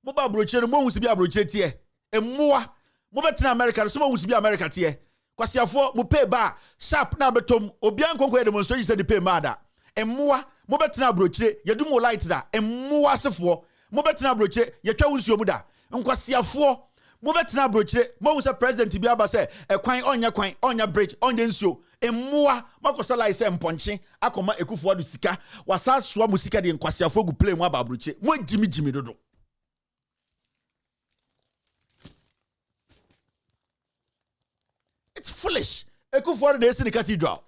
mo ba abrochiri mo hu si bi abrochiri tie. Emmoa mo betina America so mo hu si bi America tie. Kwa siafo mo pay ba sharp na betom obian konko demonstration say the pay mada. Emmoa mo betina abrochiri yedu mo light da. Emmoa sefo mo betina abrochiri yetwa wunsuo mu da. Nkwasiafo mo betina abrochire mo hu se president bi aba se kwan onya bridge onya nsuo emmoa makosala ise mponche akoma ekufo adu sika wasa soa musika de nkwasiafo gu play mu aba abrochire mo jimi dodo. It's foolish. Ekufo adu de esi ni Cathedral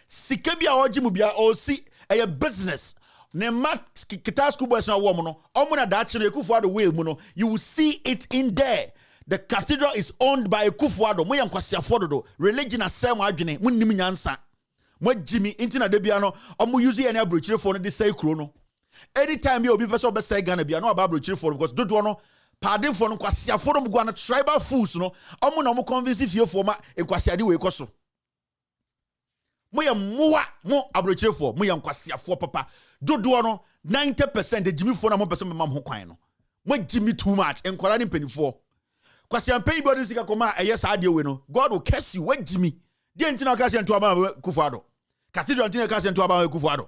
sika bia ojimu bia o si a business ne mat kita school boys na wo mo no omo na da chire ekufo adu wheel mu no you will see it in there. The Cathedral is owned by Kufuado. Mo yankwasiafo dodo. Religion asem adwene. Mo nim nyansa. Mo Jimmy intina de bia no. Omo use any abrochire for no de say kro no. Anytime you obi person be say Ghana bia no aba abrochire for because dodo no pardon for no kwasiafo no go na tribal fools no. Omo na mo convince fie for ma enkwasiade we koso. Mo ya moa mo abrochire for mo yankwasiafo papa. Dodo no 90% de Jimmy for na mo person be mam ho kwan no. Mo Jimmy too much enkwara ni penifo. Kwasi ampe body sika koma yes ade we no God will curse you what Jimmy dey ntina ka se nto aba Kufuado Cathedral ntina ka se nto aba Kufuado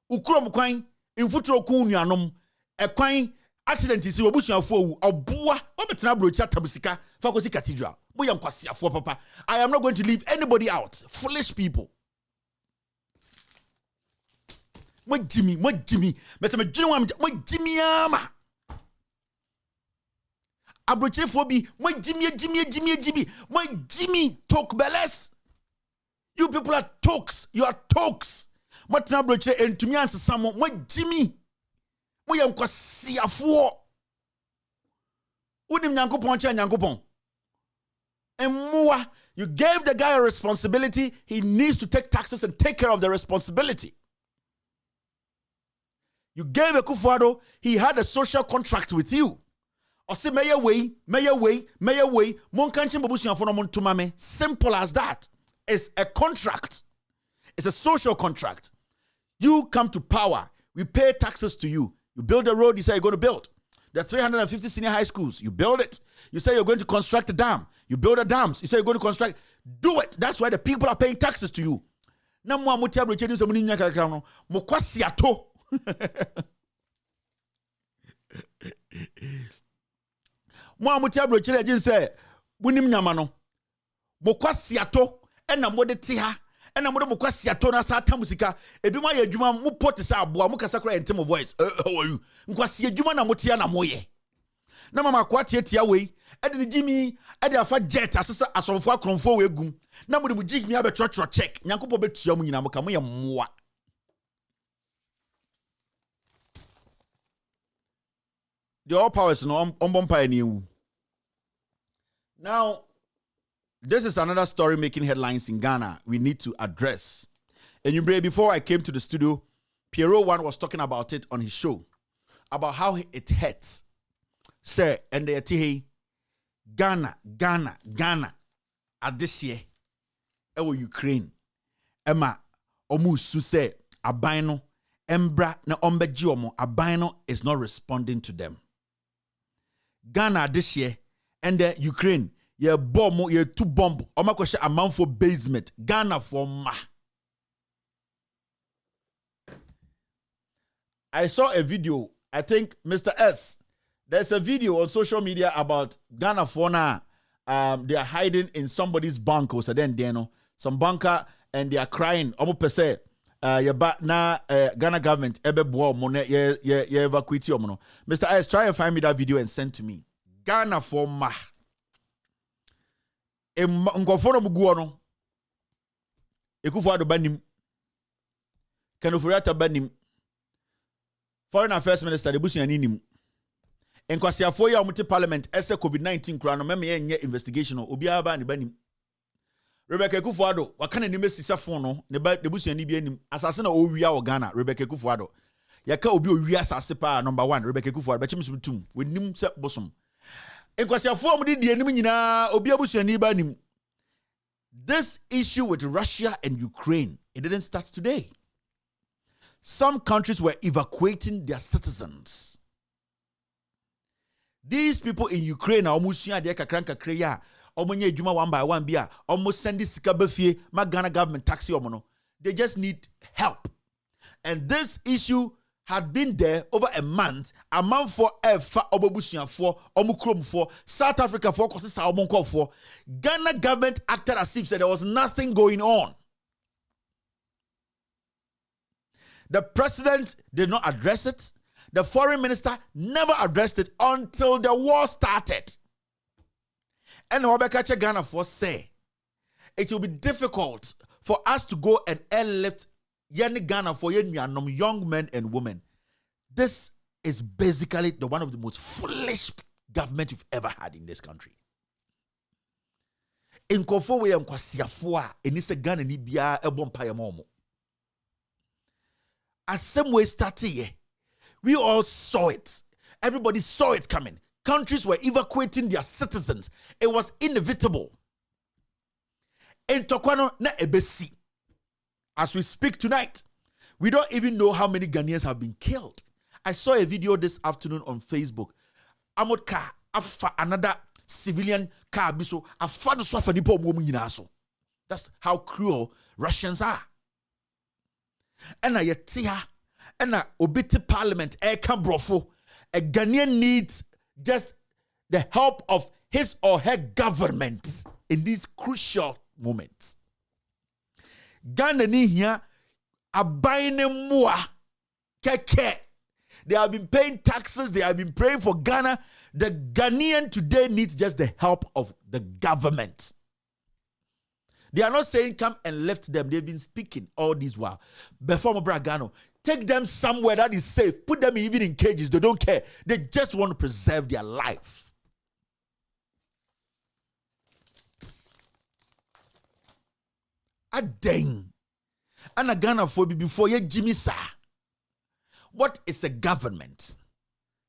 ukrom kwan infutro kun nuanom ekwan accident si obusuafo owu oboa obetena brocha tabusika fa kosi Cathedral mo yan kwasiafo papa. I am not going to leave anybody out. Foolish people. Mo Jimmy mese me dwene mo Jimmy ama abrochire phobi mo Jimmy mo Jimmy talk beles. You people are talks. You are talks. Mo tena abrochire entumi ansesa mo Jimmy mo yankwasiafo unim nyankopon cha nyankopon emmoa. You gave the guy a responsibility. He needs to take taxes and take care of the responsibility. You gave a Kufuado. He had a social contract with you. Ose meye way, mon kanche bobusuafo no montoma me. Simple as that. It's a contract. It's a social contract. You come to power. We pay taxes to you. You build a road, you say you're going to build. There are 350 senior high schools. You build it. You say you're going to construct a dam. You build a dams. You say you're going to construct. Do it. That's why the people are paying taxes to you. Na mo amuti abroche ni so muni nya kakra no. Mo kwasiato. Mo amuti abroche le gin say bunim nyama no. Mo kwasiato e na mo de te ha And I'm going to kwasi atona sa tamusika. Ebi ma ye adwuma mo pot sa aboa mo kasa kra ntem voice. How are you? Nkwasi adwuma na motia na moye. Na mama kwati etia we. Ede ni Jimmy, ede afa jet asesa asomfo akronfo we gum. Na mo de Jimmy abetro check. Nyankopɔ betua mo nyina mo ka mo ye mmoa. The all powers no on pioneer. Now, this is another story making headlines in Ghana we need to address. And you before I came to the studio, Pierrot One was talking about it on his show, about how it hurts. Sir, and they say, Ghana, at this year, Ukraine. Emma, Omusu say, Abino, Embra, na Ombejiomo, Abino is not responding to them. Ghana this year and the Ukraine, ye bomb, ye two bomb, Omakosha amount for basement, Ghana for ma. I saw a video, I think Mr. S, there's a video on social media about Ghana for now. They are hiding in somebody's bunker, so then they know some bunker and they are crying. Almost per se. Ghana government evacuate you. Mr. S, try and find me that video and send to me. Ghana for ma. Nkoforo buguono. Ekufuado banim. Kanofuriata banim. Foreign Affairs Minister Debusi aninim. Enkwasiafo ya omuti parliament ese COVID-19 kura no meme ye investigation obiara ba ne banim. Rebecca Kufuado, wakana ni mesisa phone no, ne busu ani bi anim. Asase na owia wo Ghana, Rebecca Kufuado. Yaka obi owia asase pa number 1, Rebecca Kufuado, ba chimsum tum. We nim se bosom. Enkwasiafo mu di anim nyina, obi abusu ani ba anim. This issue with Russia and Ukraine, it didn't start today. Some countries were evacuating their citizens. These people in Ukraine are almost kakranka omonye ejuma one by one bia almost send this sikabefie ma Ghana government taxi omono. They just need help. And this issue had been there over a month for efa obobusia for omukrom for South Africa for kotisa omonko for Ghana government acted as if said there was nothing going on. The president did not address it. The foreign minister never addressed it until the war started. And Wabekache Ghana for say it will be difficult for us to go and airlift Yenny Ghana for young men and women. This is basically the one of the most foolish government you've ever had in this country. In Kofo we Kwasiafua, Enise Ghana ni bia ebompaya momo. As same way started, we all saw it. Everybody saw it coming. Countries were evacuating their citizens. It was inevitable. In Tokwano na ebesi. As we speak tonight, we don't even know how many Ghanaians have been killed. I saw a video this afternoon on Facebook. Amod car, afa another civilian car biso, afa do swafa nipo so. That's how cruel Russians are. And a yetia, and a obiti parliament, a Cambrofo, a Ghanaian needs just the help of his or her government in these crucial moments. Ghana ni here abayne mua keke. They have been paying taxes. They have been praying for Ghana. The Ghanaian today needs just the help of the government. They are not saying come and lift them. They've been speaking all this while. Before Ghana, take them somewhere that is safe. Put them even in cages. They don't care. They just want to preserve their life. A dang. And a Ghana for before ye Jimmy Sa. What is a government?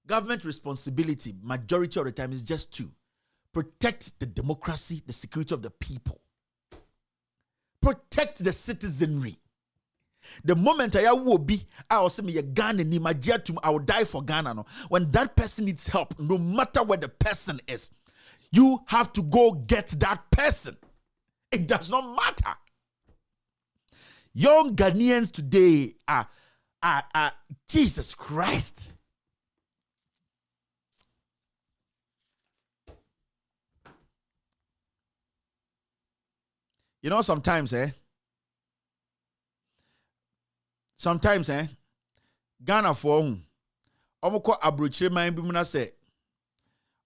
Government responsibility, majority of the time, is just to protect the democracy, the security of the people. Protect the citizenry. The moment I will be, I will say me a Ghana ni majiatum, I will die for Ghana. No. When that person needs help, no matter where the person is, you have to go get that person. It does not matter. Young Ghanaians today are Jesus Christ. You know, sometimes, sometimes Ghana for omoko abrochire man bi mu na say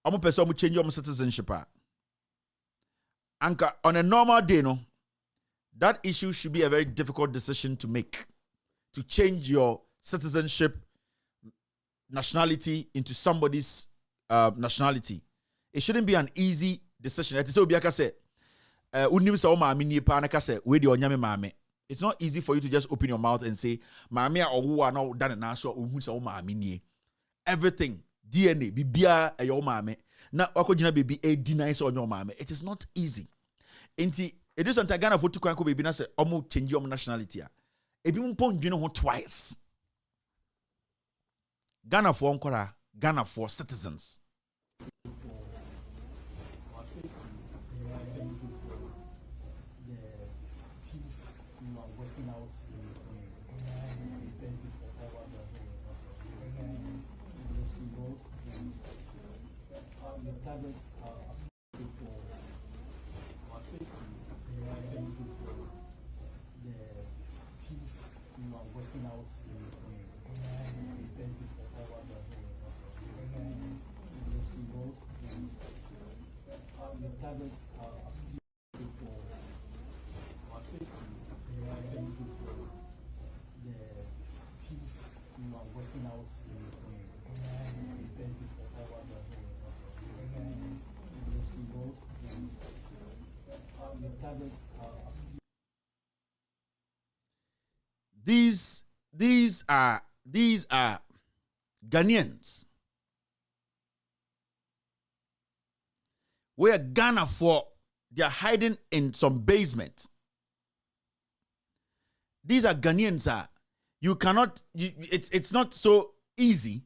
omo person omo change omo citizenship anka on a normal day no, that issue should be a very difficult decision to make, to change your citizenship nationality into somebody's nationality. It shouldn't be an easy decision. It is so biaka say unim sa o maame ni pa na ka say we de onyame maame. It's not easy for you to just open your mouth and say maame a owo na dan na so ohun sa o maame ni. Everything DNA bibia e your maame na akogina baby e deny say onyo maame. It is not easy. Enti it is sometimes Ghana for to kwan ko baby na say omo change your nationality ebi mpo ndwene ho twice. Ghana for nkora, Ghana for citizens. These are Ghanaians. Where Ghana for they are hiding in some basement. These are Ghanaians. You cannot. It's not so easy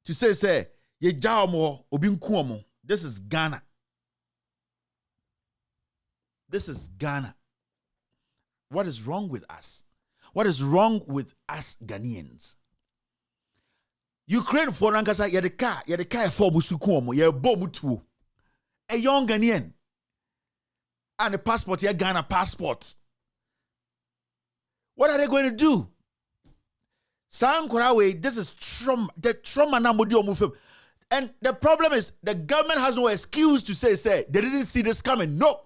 to say ye jamo obinkuomo. This is Ghana. This is Ghana. What is wrong with us? What is wrong with us Ghanaians? Ukraine for Nankasa yedeka for busukuomo ye bomutuo. A young Ghanaian and a passport, yeah, Ghana passport. What are they going to do? This is trauma. The trauma now. And the problem is the government has no excuse to say they didn't see this coming. No.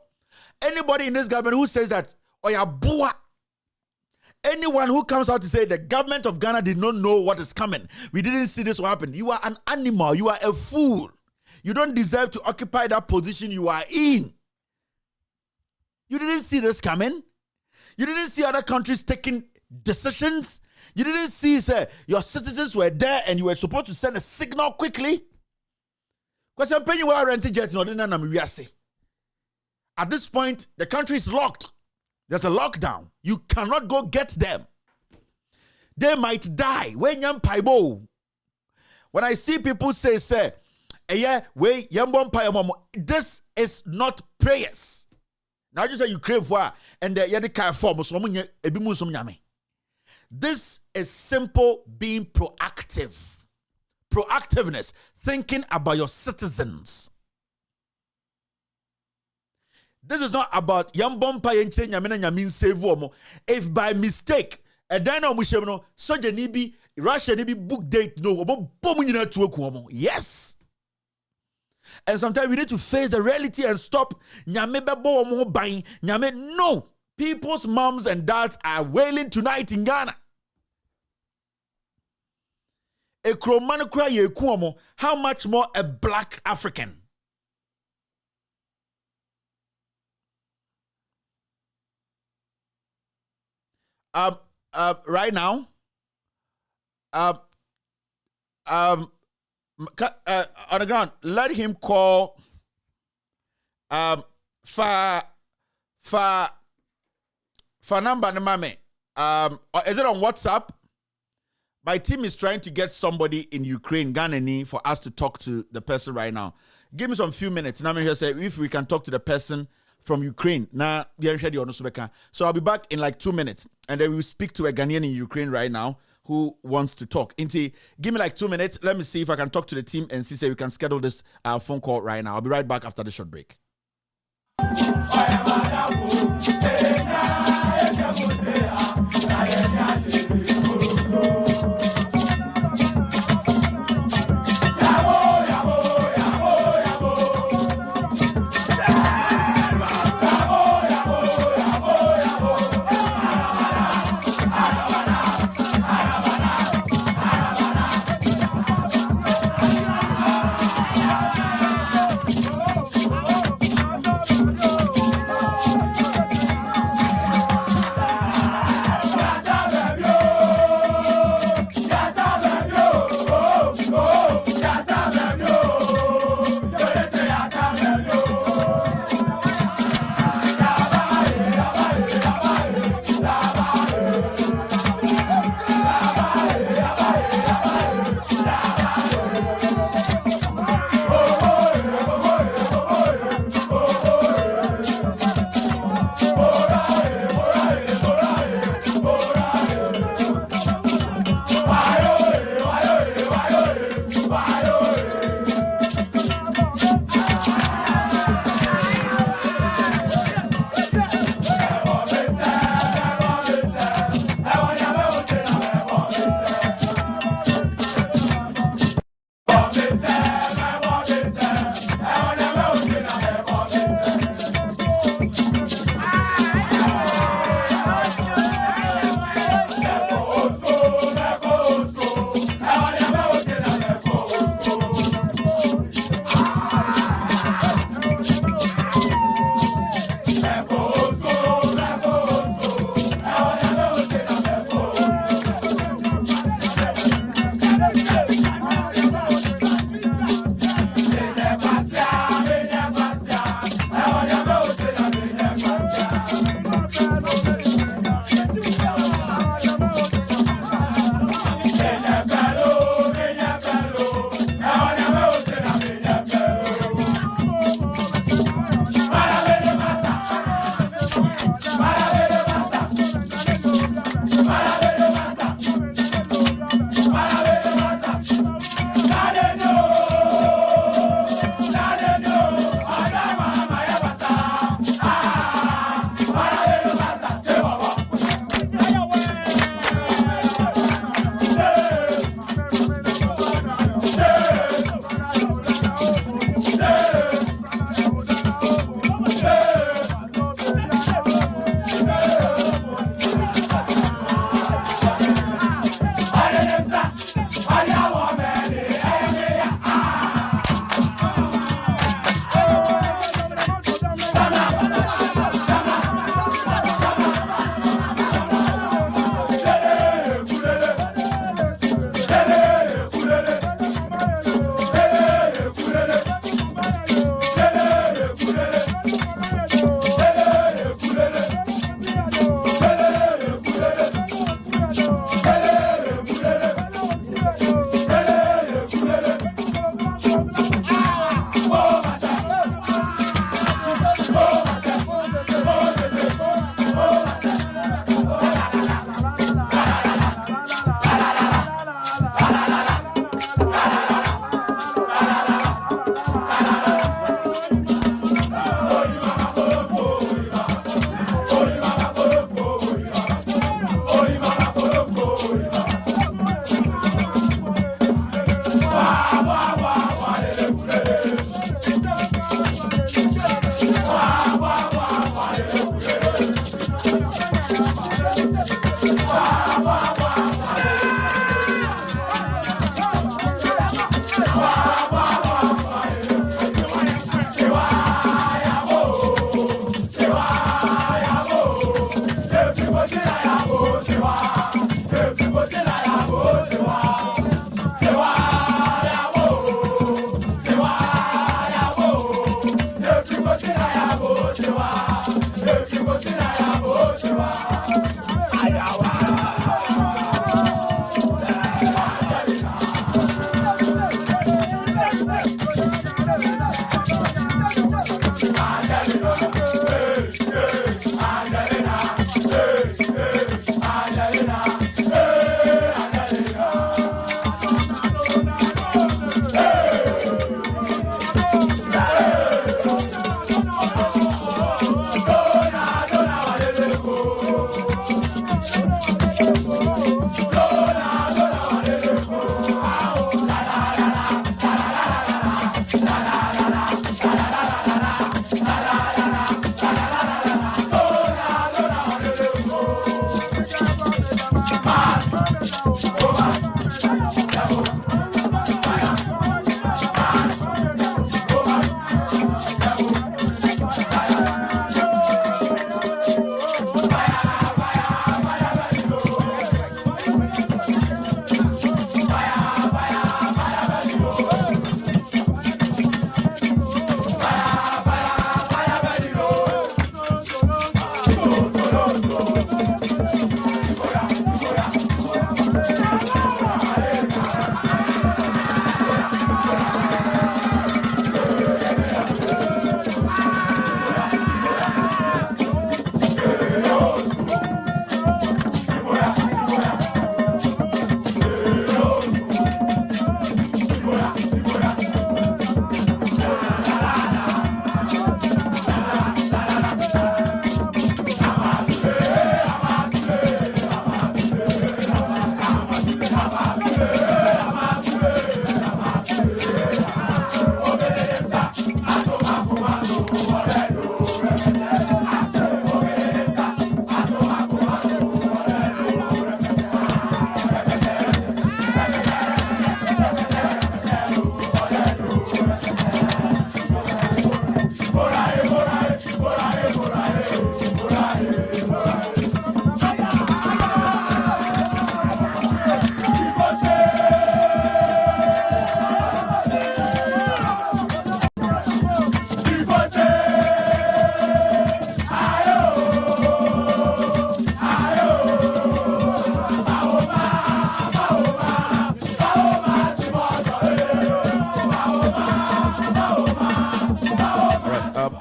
Anybody in this government who says that, or ya boa. Anyone who comes out to say the government of Ghana did not know what is coming, we didn't see this will happen. You are an animal. You are a fool. You don't deserve to occupy that position you are in. You didn't see this coming. You didn't see other countries taking decisions. You didn't see your citizens were there and you were supposed to send a signal quickly. Because I'm paying you a rented jet. At this point, the country is locked. There's a lockdown. You cannot go get them. They might die. When I see people say, this is not prayers. Now you say you crave for and this is simple being proactive. Proactiveness, thinking about your citizens. This is not about if by mistake a dino so Russia book date no. Yes. And sometimes we need to face the reality and stop. No. People's moms and dads are wailing tonight in Ghana. How much more a black African? Right now, on the ground, let him call for number mame. Is it on WhatsApp? My team is trying to get somebody in Ukraine, Ghanaian, for us to talk to the person right now. Give me some few minutes. Now I'm here say if we can talk to the person from Ukraine. Now, so I'll be back in like 2 minutes, and then we will speak to a Ghanaian in Ukraine right now who wants to talk. Inti, give me like 2 minutes. Let me see if I can talk to the team and see if we can schedule this phone call right now. I'll be right back after the short break.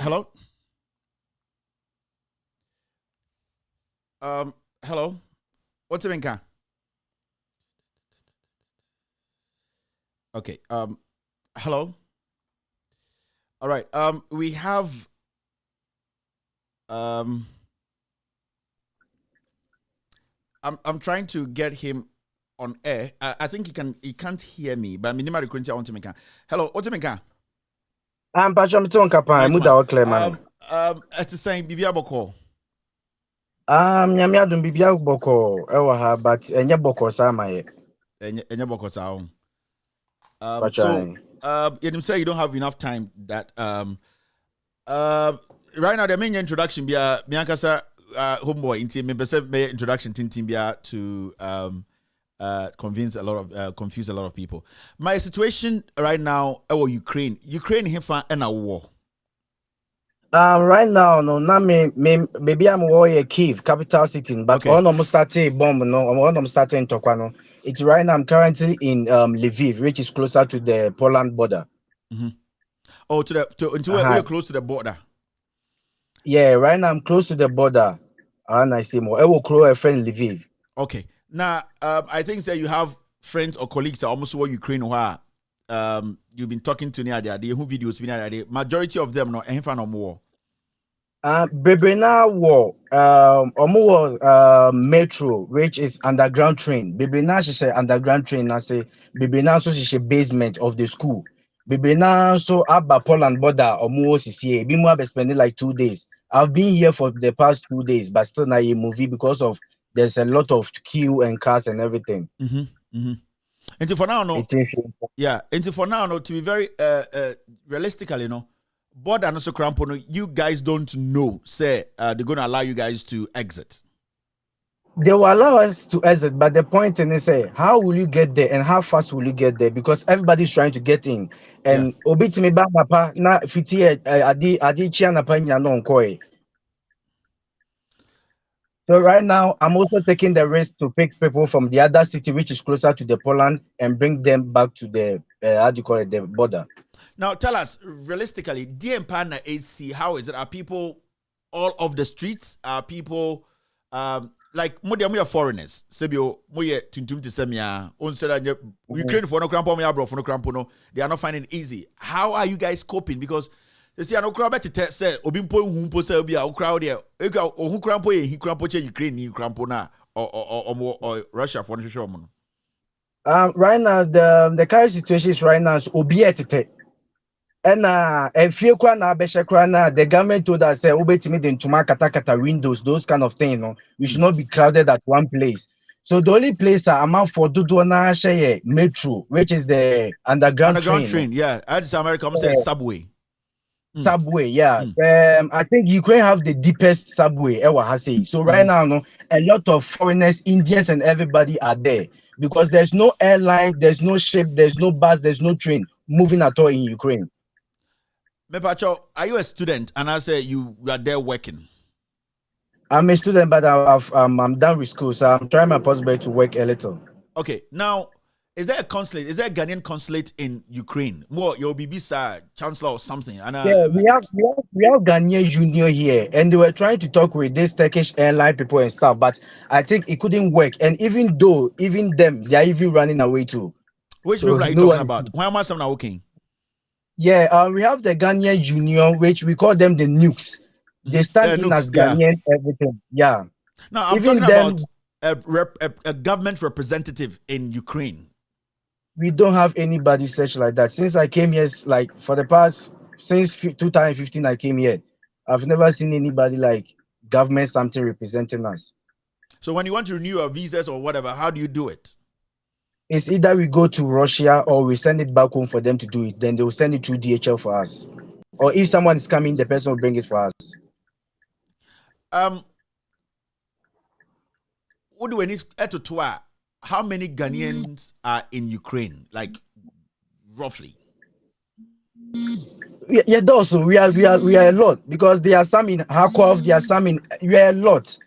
Hello? Hello? What's it in? Okay. Hello? All right. We have I'm trying to get him on air. I think he can't hear me, but minimum recruiting I want to make. Hello, what's it in? I'm Pacham Kapa, Muda or Clement. It's the same Bibia Boko. Yamiadum Bibia Boko, Ewaha, but Enya Boko Samaye. Enya Boko Sound. You say you don't have enough time that right now the main introduction be Miankasa homeboy in team me introduction team be to confuse a lot of people. My situation right now Ukraine here and a war. Right now, no, maybe I'm war Kiev, capital city, but okay. On almost starting bomb, no, on almost starting Tokwano. It's right now I'm currently in Lviv, which is closer to the Poland border. Mm-hmm. Oh, we're close to the border. Yeah, right now I'm close to the border. And I see more. I will call a friend Lviv. Okay. Now, I think that you have friends or colleagues that almost war Ukraine where you've been talking to near there, who videos been there. The majority of them no war. Bebrina war metro, which is underground train. Bebrina she underground train. I say Bebrina so she basement of the school. Bebrina so abba Poland border CCA. Bimwa be spending like 2 days. I've been here for the past 2 days, but still not a movie because of there's a lot of queue and cars and everything. And for now, no. Yeah, and for now, no. To be very realistically, no. Border and also crampono, you guys don't know. Say they're gonna allow you guys to exit. They will allow us to exit, but the point is, say, how will you get there and how fast will you get there? Because everybody's trying to get in. Yeah. And obitimi ba napa na fiti adi chia napa nya no nkoi. So right now, I'm also taking the risk to pick people from the other city, which is closer to the Poland, and bring them back to the how do you call it, the border. Now tell us realistically, DM partner AC, how is it? Are people all off the streets? Are people like mo are foreigners? Sebio mo ye tuntum te semia. On said that Ukraine for no crampo me abro for no crampo no. They are not finding it easy. How are you guys coping? Because they say no crowd better say obi mpo hu mpo say obi a crowd there. Eka ohu crampo ye hi crampo che Ukraine ni crampo na or Russia for no show mo. Right now, the current situation is right now is obietete. And if you na the government told us obetimi the ntuma kata windows, those kind of things, you know, we should not be crowded at one place. So the only place amount for Duduana share metro, which is the underground train. Yeah. Addis America, I'm saying subway. Subway, yeah. I think Ukraine have the deepest subway ever has say. So right now, no, a lot of foreigners, Indians, and everybody are there because there's no airline, there's no ship, there's no bus, there's no train moving at all in Ukraine. Mepacho, are you a student? And I say you are there working. I'm a student, but I'm done with school, so I'm trying my possible to work a little. Okay, now is there a consulate? Is there a Ghanaian consulate in Ukraine? More your BBC chancellor or something? And yeah, we have Ghanaian Union here, and they were trying to talk with this Turkish airline people and stuff, but I think it couldn't work. And even them, they are even running away too. Which people are you talking about? Why am I not working? Yeah, we have the Ghanaian Union, which we call them the nukes. They stand in as Ghanaian everything. Yeah. Now I'm even talking about a government representative in Ukraine. We don't have anybody such like that. Since I came here, like for the past since 2015, I came here. I've never seen anybody like government something representing us. So when you want to renew your visas or whatever, how do you do it? It's either we go to Russia or we send it back home for them to do it. Then they will send it through DHL for us. Or if someone is coming, the person will bring it for us. What do we need to how many Ghanaians are in Ukraine? Like roughly? Yeah, also we are a lot because there are some in Kharkov, there are some in we are a lot.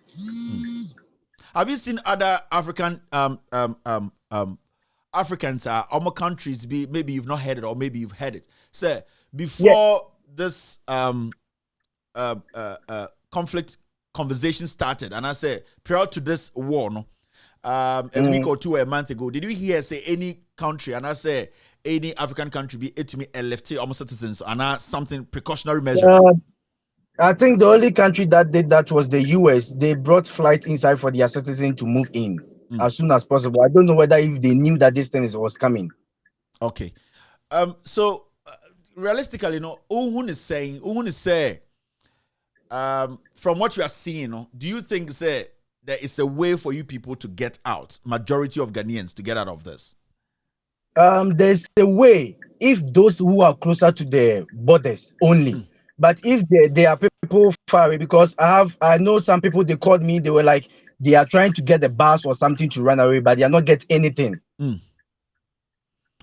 Have you seen other African Africans other countries maybe you've not heard it or maybe you've heard it? So before this conflict conversation started, and I say prior to this war, no, a week or two, a month ago, did you hear say any country, and I say any African country be it to me a lefty almost citizens and something precautionary measure? I think the only country that did that was the US. They brought flights inside for their citizens to move in as soon as possible. I don't know whether if they knew that this thing was coming. Okay. So realistically, you know, Uhun is saying, from what you are seeing, do you think say there is a way for you people to get out, majority of Ghanaians to get out of this? There's a way if those who are closer to the borders only. But if there are people far away, because I know some people, they called me, they were like, they are trying to get a bus or something to run away, but they are not getting anything.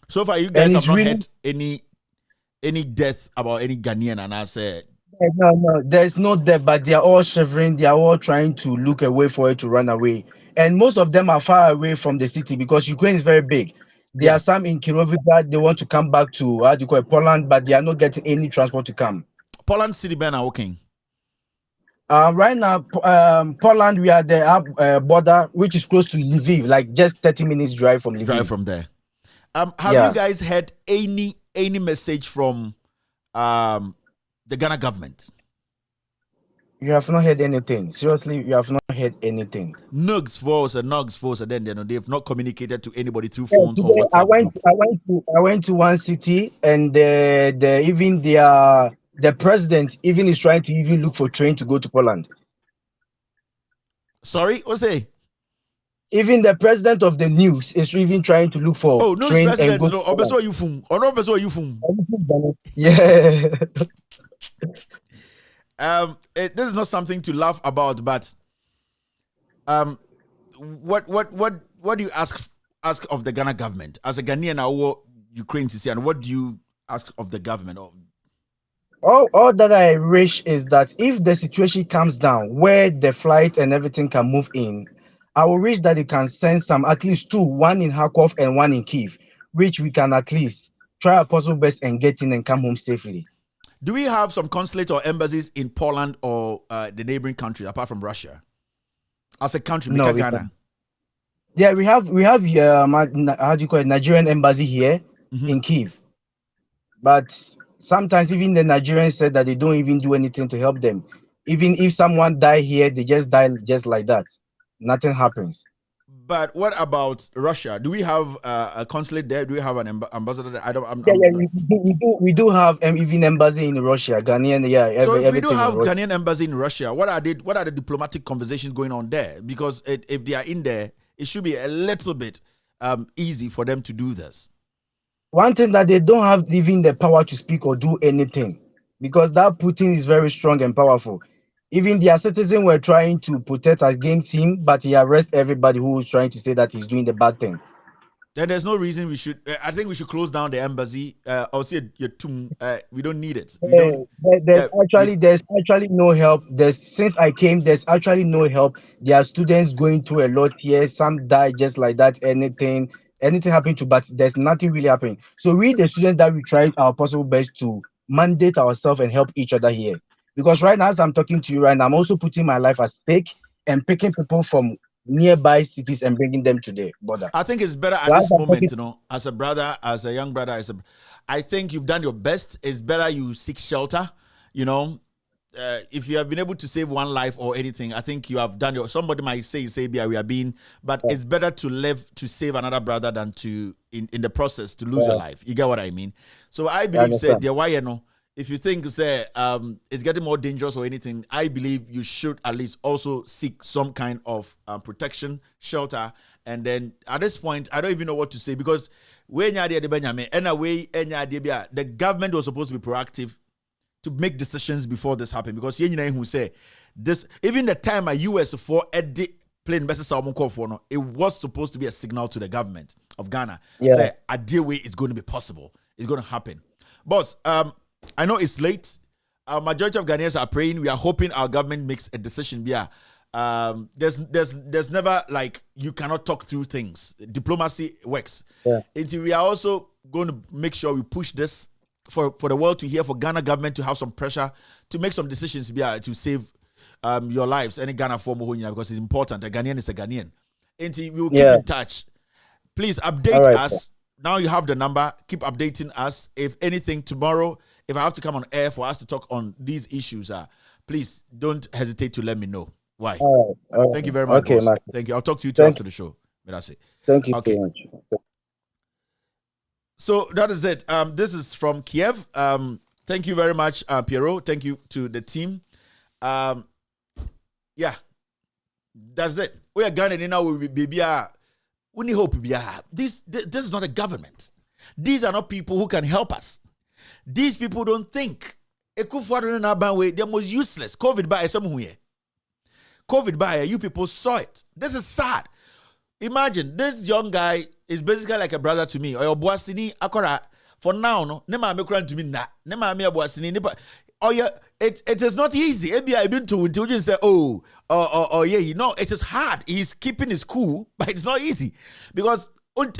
So far, you guys have not had any death about any Ghanaian, and I said, no, there's no death, but they are all shivering, they are all trying to look away for it to run away. And most of them are far away from the city because Ukraine is very big. There are some in Kirovka, they want to come back to Poland, but they are not getting any transport to come. Poland city ben are working. Right now, Poland, we are the border, which is close to Lviv, like just 30 minutes drive from Lviv. Drive from there. Have you guys had any message from the Ghana government? You have not heard anything. Seriously, you have not heard anything. Nugs force, and then they've not communicated to anybody through phones or WhatsApp. I went to one city, and even the president even is trying to even look for train to go to Poland. Sorry, what's that? Even the president of the news is even trying to look for train and go. Yeah. This is not something to laugh about, but what do you ask of the Ghana government as a Ghanaian or Ukraine to say, and what do you ask of the government? All that I wish is that if the situation comes down where the flight and everything can move in, I will wish that you can send some, at least two, one in Kharkov and one in Kyiv, which we can at least try our possible best and get in and come home safely. Do we have some consulate or embassies in Poland or the neighboring countries apart from Russia? As a country, No, Ghana. Yeah, we have how do you call it, Nigerian embassy here in Kyiv, but sometimes even the Nigerians said that they don't even do anything to help them. Even if someone die here, they just die just like that. Nothing happens. But what about Russia? Do we have a consulate there? Do we have an ambassador there? We do have even embassy in Russia, Ghanaian. Yeah. So if we do have Ghanaian embassy in Russia, what are the diplomatic conversations going on there? Because if they are in there, it should be a little bit easy for them to do this. One thing that they don't have even the power to speak or do anything, because that Putin is very strong and powerful. Even their citizens were trying to protest against him, but he arrested everybody who was trying to say that he's doing the bad thing. Then there's no reason we should. I think we should close down the embassy. Or say we don't need it. There's actually no help. Since I came, there's actually no help. There are students going through a lot here. Some die just like that. Anything happened to, but there's nothing really happening. So we, the students, that we tried our possible best to mandate ourselves and help each other here. Because right now, as I'm talking to you right now, I'm also putting my life at stake and picking people from nearby cities and bringing them to the border. I think it's better at this moment, as a brother, as a young brother, I think you've done your best. It's better you seek shelter, if you have been able to save one life or anything, I think you have done somebody might say, we are being, but it's better to live to save another brother than to, in the process, to lose your life. You get what I mean? So I believe, if you think, it's getting more dangerous or anything, I believe you should at least also seek some kind of protection, shelter. And then at this point, I don't even know what to say, because the government was supposed to be proactive to make decisions before this happened, because who say this, even the time a US for edit plane versus it was supposed to be a signal to the government of Ghana. Say a deal way is going to be possible. It's going to happen. Boss, I know it's late. Majority of Ghanaians are praying. We are hoping our government makes a decision. Yeah. There's never like you cannot talk through things. Diplomacy works. Yeah. Until we are also going to make sure we push this for the world to hear, for Ghana government to have some pressure to make some decisions to save your lives. Any Ghana form because it's important. A Ghanaian is a Ghanaian. Until we will keep in touch. Please update us. Now you have the number. Keep updating us. If anything tomorrow, if I have to come on air for us to talk on these issues, please don't hesitate to let me know. Why? All right. Thank you very much. Okay, Mark. Thank you. I'll talk to you after the show. Thank you so much. So that is it. This is from Kiev. Thank you very much, Pierrot. Thank you to the team. Yeah, that's it. We are Ghanaian now. We be we need hope. This is not a government. These are not people who can help us. These people don't think. They're most useless. COVID by somewhere. COVID by you people saw it. This is sad. Imagine this young guy is basically like a brother to me. Or your boasini akora. For now, no. Nema me kran to me na. Nema me boasini. Oh yeah, it is not easy. Maybe I've been to until you say, yeah, it is hard. He's keeping his cool, but it's not easy because what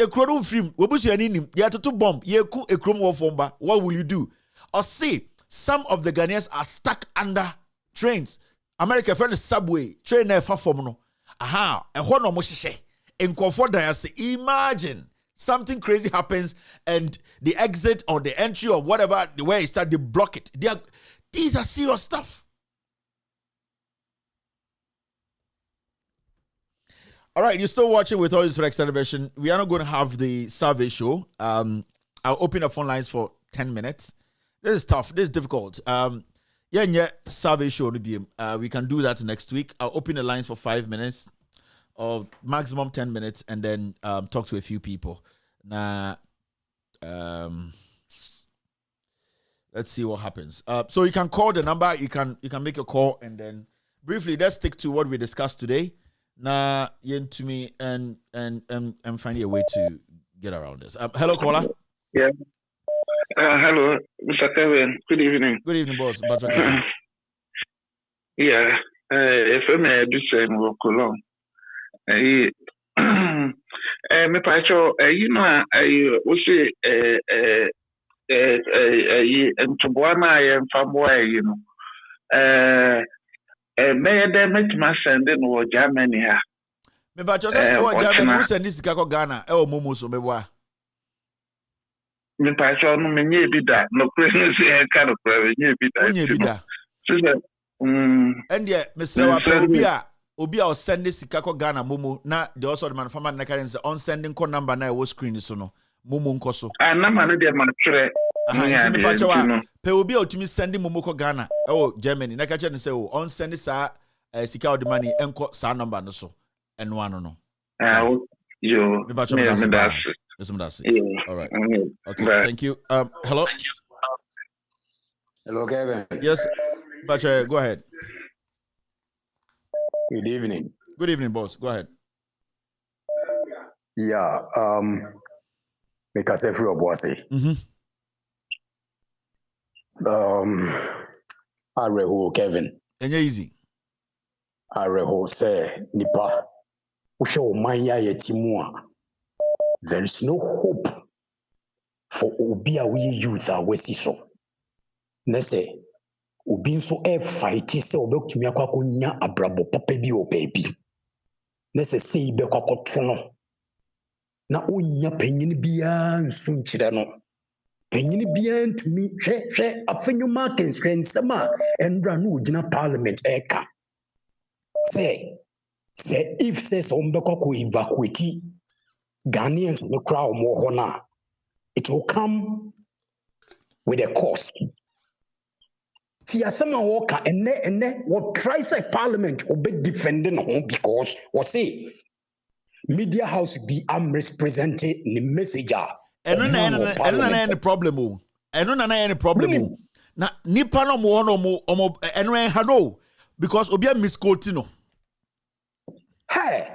will you do? Or see, some of the Ghanaians are stuck under trains. America friend subway train there far from no. Aha, a hono moshishe. In comfort diase. Imagine something crazy happens and the exit or the entry or whatever the way it start, they block it. These are serious stuff. All right, you're still watching with all this for extended version. We are not going to have the survey show. I'll open the phone lines for 10 minutes. This is tough. This is difficult. Survey show. We can do that next week. I'll open the lines for 5 minutes or maximum 10 minutes and then talk to a few people. Now, let's see what happens. So you can call the number. You can make a call and then briefly let's stick to what we discussed today. Na yen to me and find a way to get around this. Hello, caller. Yeah. Hello, Mr. Kevin. Good evening. Good evening, boss. Yeah. If I may do same work along. Me pacho, you know, we say to Buana and Famboy, you know. May they make my sending or Germany here. Me pacho say, oh, Germany, who send this Kako Ghana? Oh, Momo, so me wa. Me pacho no me nye bida. No presence here kind of private nye bida. Nye bida. So that. And yeah, Mr. Wapa, Obia or send this Kako Ghana Momo. Na the also the man farmer na can say on sending call number na was screen so no. Momo nkoso. Na man dey match. Me pacho wa. Pe Obia ultimi sending Momo ko Ghana. Oh, Germany. Na ka che say oh on send sa sika of the money enko sa number no so. And one no. Yo. Me pacho that's it. All right. Okay, thank you. Hello. Hello, Kevin. Yes. But go ahead. Good evening. Good evening, boss. Go ahead. Yeah. Make us every obwase. Areho Kevin. And easy. Areho say nipa. Usho manya yetimua. There is no hope for Obia we youth are wesiso. Nese. Obi nso fight se obetumi akwakonya abrabo papa bi o baby na se sei be kwakoto no na onya panyin bia nso nkyire no panyin bia ntumi hwe afanyuma kensensema endra no ogina parliament eka say if says ombekwa evacuate Ghanaians no crowd mo ho na it will come with a cost. See, as someone walker and what tries a parliament will be defending home because what say media house be misrepresented the messenger. And no any problem. And no any problem. Na nipa no mo and when hano because obia misquoting. Hey,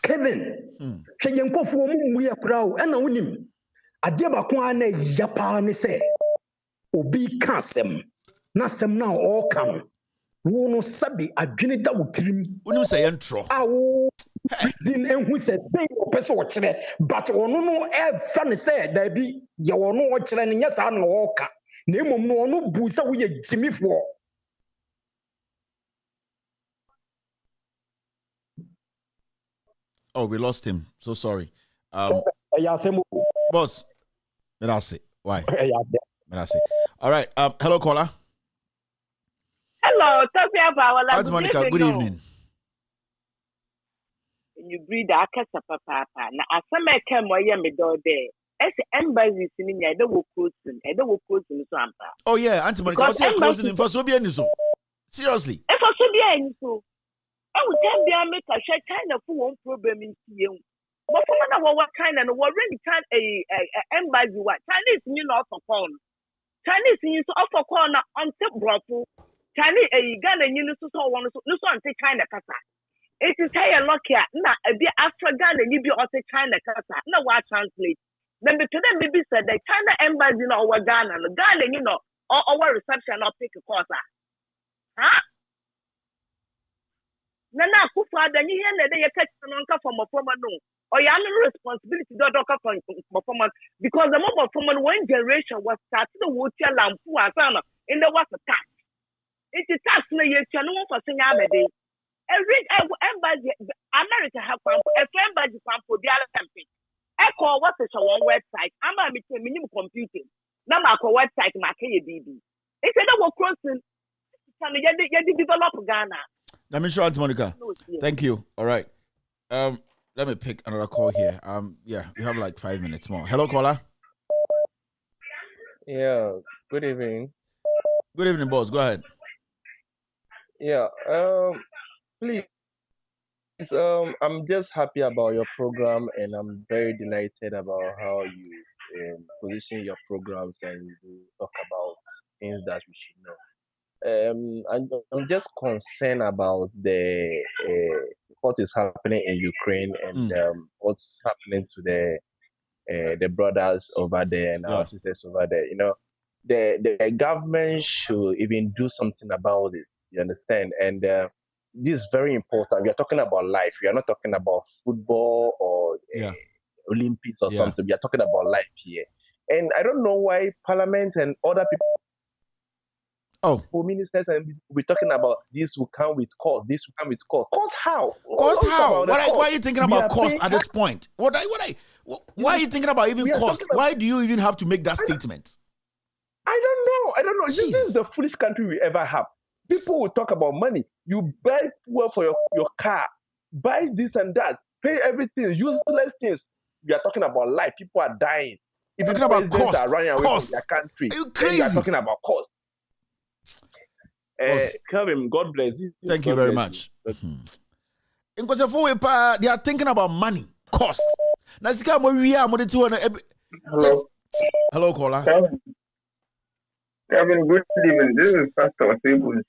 Kevin, say yenkofu mu ya crowd and unim. Ade ba ko ana yapa ne say obi kasem. Na sem na all come. Wo no sabi adwene da wotrim. Unim say entro. Awo. Din enhu say dey person wo kire but ono no e fa ne say da bi ye ono wo kire ne nya sa na wo ka. Na emom no ono bu say wo ye jimifo. Oh, we lost him. So sorry. Boss. That's it. Why? That's it. All right. Hello, caller. Hello, Aunt Monica, good evening. You breed a casa papa. Now, as some came where me door there. As embassies in the other will closing, and the will closing Sampa. Oh, yeah, Aunt Monica, I was closing in for Sobian. Seriously. If I should be so, I would tell the America share kind of one problem in you. But for what kind of what really can a embassy what Chinese you know for corner. Chinese you so offer corner on tip brothel. Chinese Ghanaian you know so one so take China casa. It is a lock here. Now a bit after Ghana you be also China casa. Now what translate. Then to them maybe said the China embassy in our Ghana, you know, or our reception or pick a course. Huh? Nana Kufa, then you hear that you catch an uncle from a former no. Or you have no responsibility to doctor from performance because the mobile from one generation was started the water lamp in the water tax. It is tax no you can no for sing day. Every embassy America have a embassy for the other campaign. Echo what is your website? I'm a minimum computing. Now my website my KBB. It's a work crossing. Can you develop Ghana? Let me show Aunt Monica. Thank you. All right. Let me pick another call here. Yeah, we have like 5 minutes more. Hello, caller. Yeah. Good evening. Good evening, boss. Go ahead. Yeah. Please. I'm just happy about your program, and I'm very delighted about how you position your programs and you talk about things that we should know. I'm just concerned about the what is happening in Ukraine and what's happening to the brothers over there and our sisters over there. The government should even do something about it. You understand? And this is very important. We are talking about life. We are not talking about football or Olympics or something. We are talking about life here. And I don't know why Parliament and other people, ministers, and we're talking about this will come with cost. This will come with cost. Cost how? Cost how? Why are you thinking about cost at this point? Why are you thinking about even cost? Why do you even have to make that statement? I don't know. This is the foolish country we ever have. People will talk about money. You buy fuel for your car, buy this and that, pay everything, useless things. We are talking about life. People are dying. Even talking about cost. Are running away from their country. Are you crazy? You are talking about cost. Kevin, God bless you. Thank you very much. They are thinking about money, cost. Hello, caller. Kevin, good evening. This is Pastor Osebus.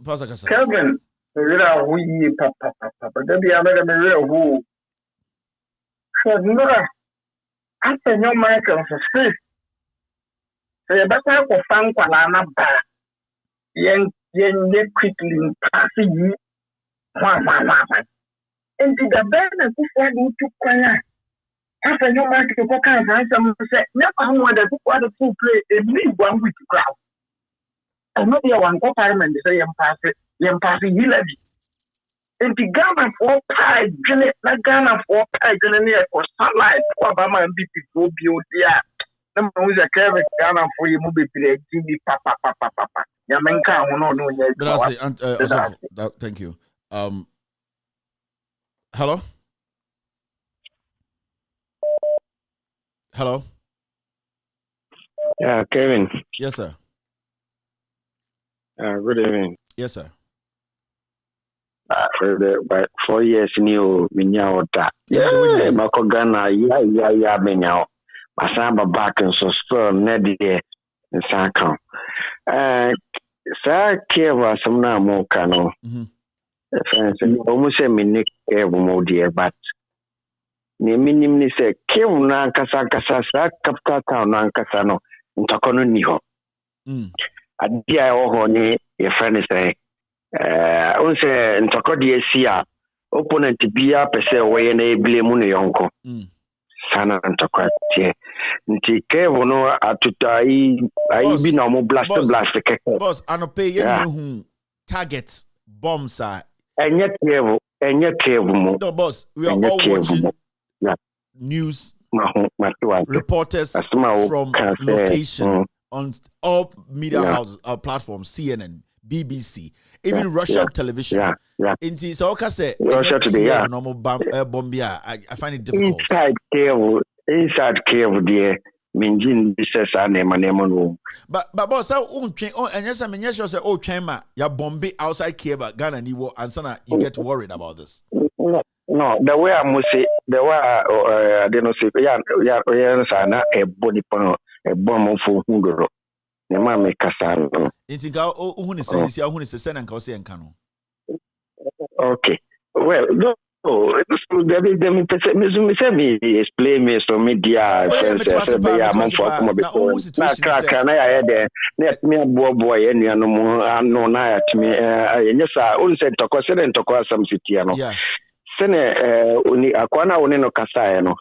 Pastor Kasa. Kevin, papa. Debbie, I'm a real who. After your Michael for free. So you better go find Kualana Bar. Yen quickly passing you. And the banner before you to Kuala. After your market to go and some say, never want to put the full play a big 1 week crowd. And not the one Postponement, they say, I'm passing E-Levy. And the Ghana for pie, not Ghana for pie, Ghanaian for sunlight, Obama and BP for beauty. Number was a Kevin Ghana for you, movie play, TV, papa. Yamenka, no. Thank you. Hello? Hello? Yeah, Kevin. Yes, sir. Good evening. Yes, sir. For the 4 years new Minyauta. Yeah, Makogana, yeah, Minyao. Masamba back and so still Neddy in Sankan. Sa Keva, some now more cano. Almost a minute, more dear, but. Ni minimum say Kev na kasa capital town na kasa no ntakono ni ho adia e ho ni your friend say on say ntako de asia opponent bia pese we na ebile mu no yonko sana ntako tie nti Kev no atuta ai bi na mo blast keke boss anope ye hu target bombs are enye Kev mo no boss we are all watching news reporters from location on all media houses, platforms, CNN, BBC, even Russian television. Inti so okay say Russia today, normal bombia. I find it difficult. Inside Kiev, dear. Minjin business and name. But boss, and yes, I mean, yes, you say, oh, Chema, ya bomb outside Kiev, Ghana, and sana, you get worried about this. No, the way I must say, the way I don't say, yeah, a body panel, a bomb for Hungaro. The man make a sound. It's who is send and cause and cano. Okay, well, no. Oh, me explain me so media boy any no na at me nyesa on said to consider to call some city no sene oni akwana oni no kasa no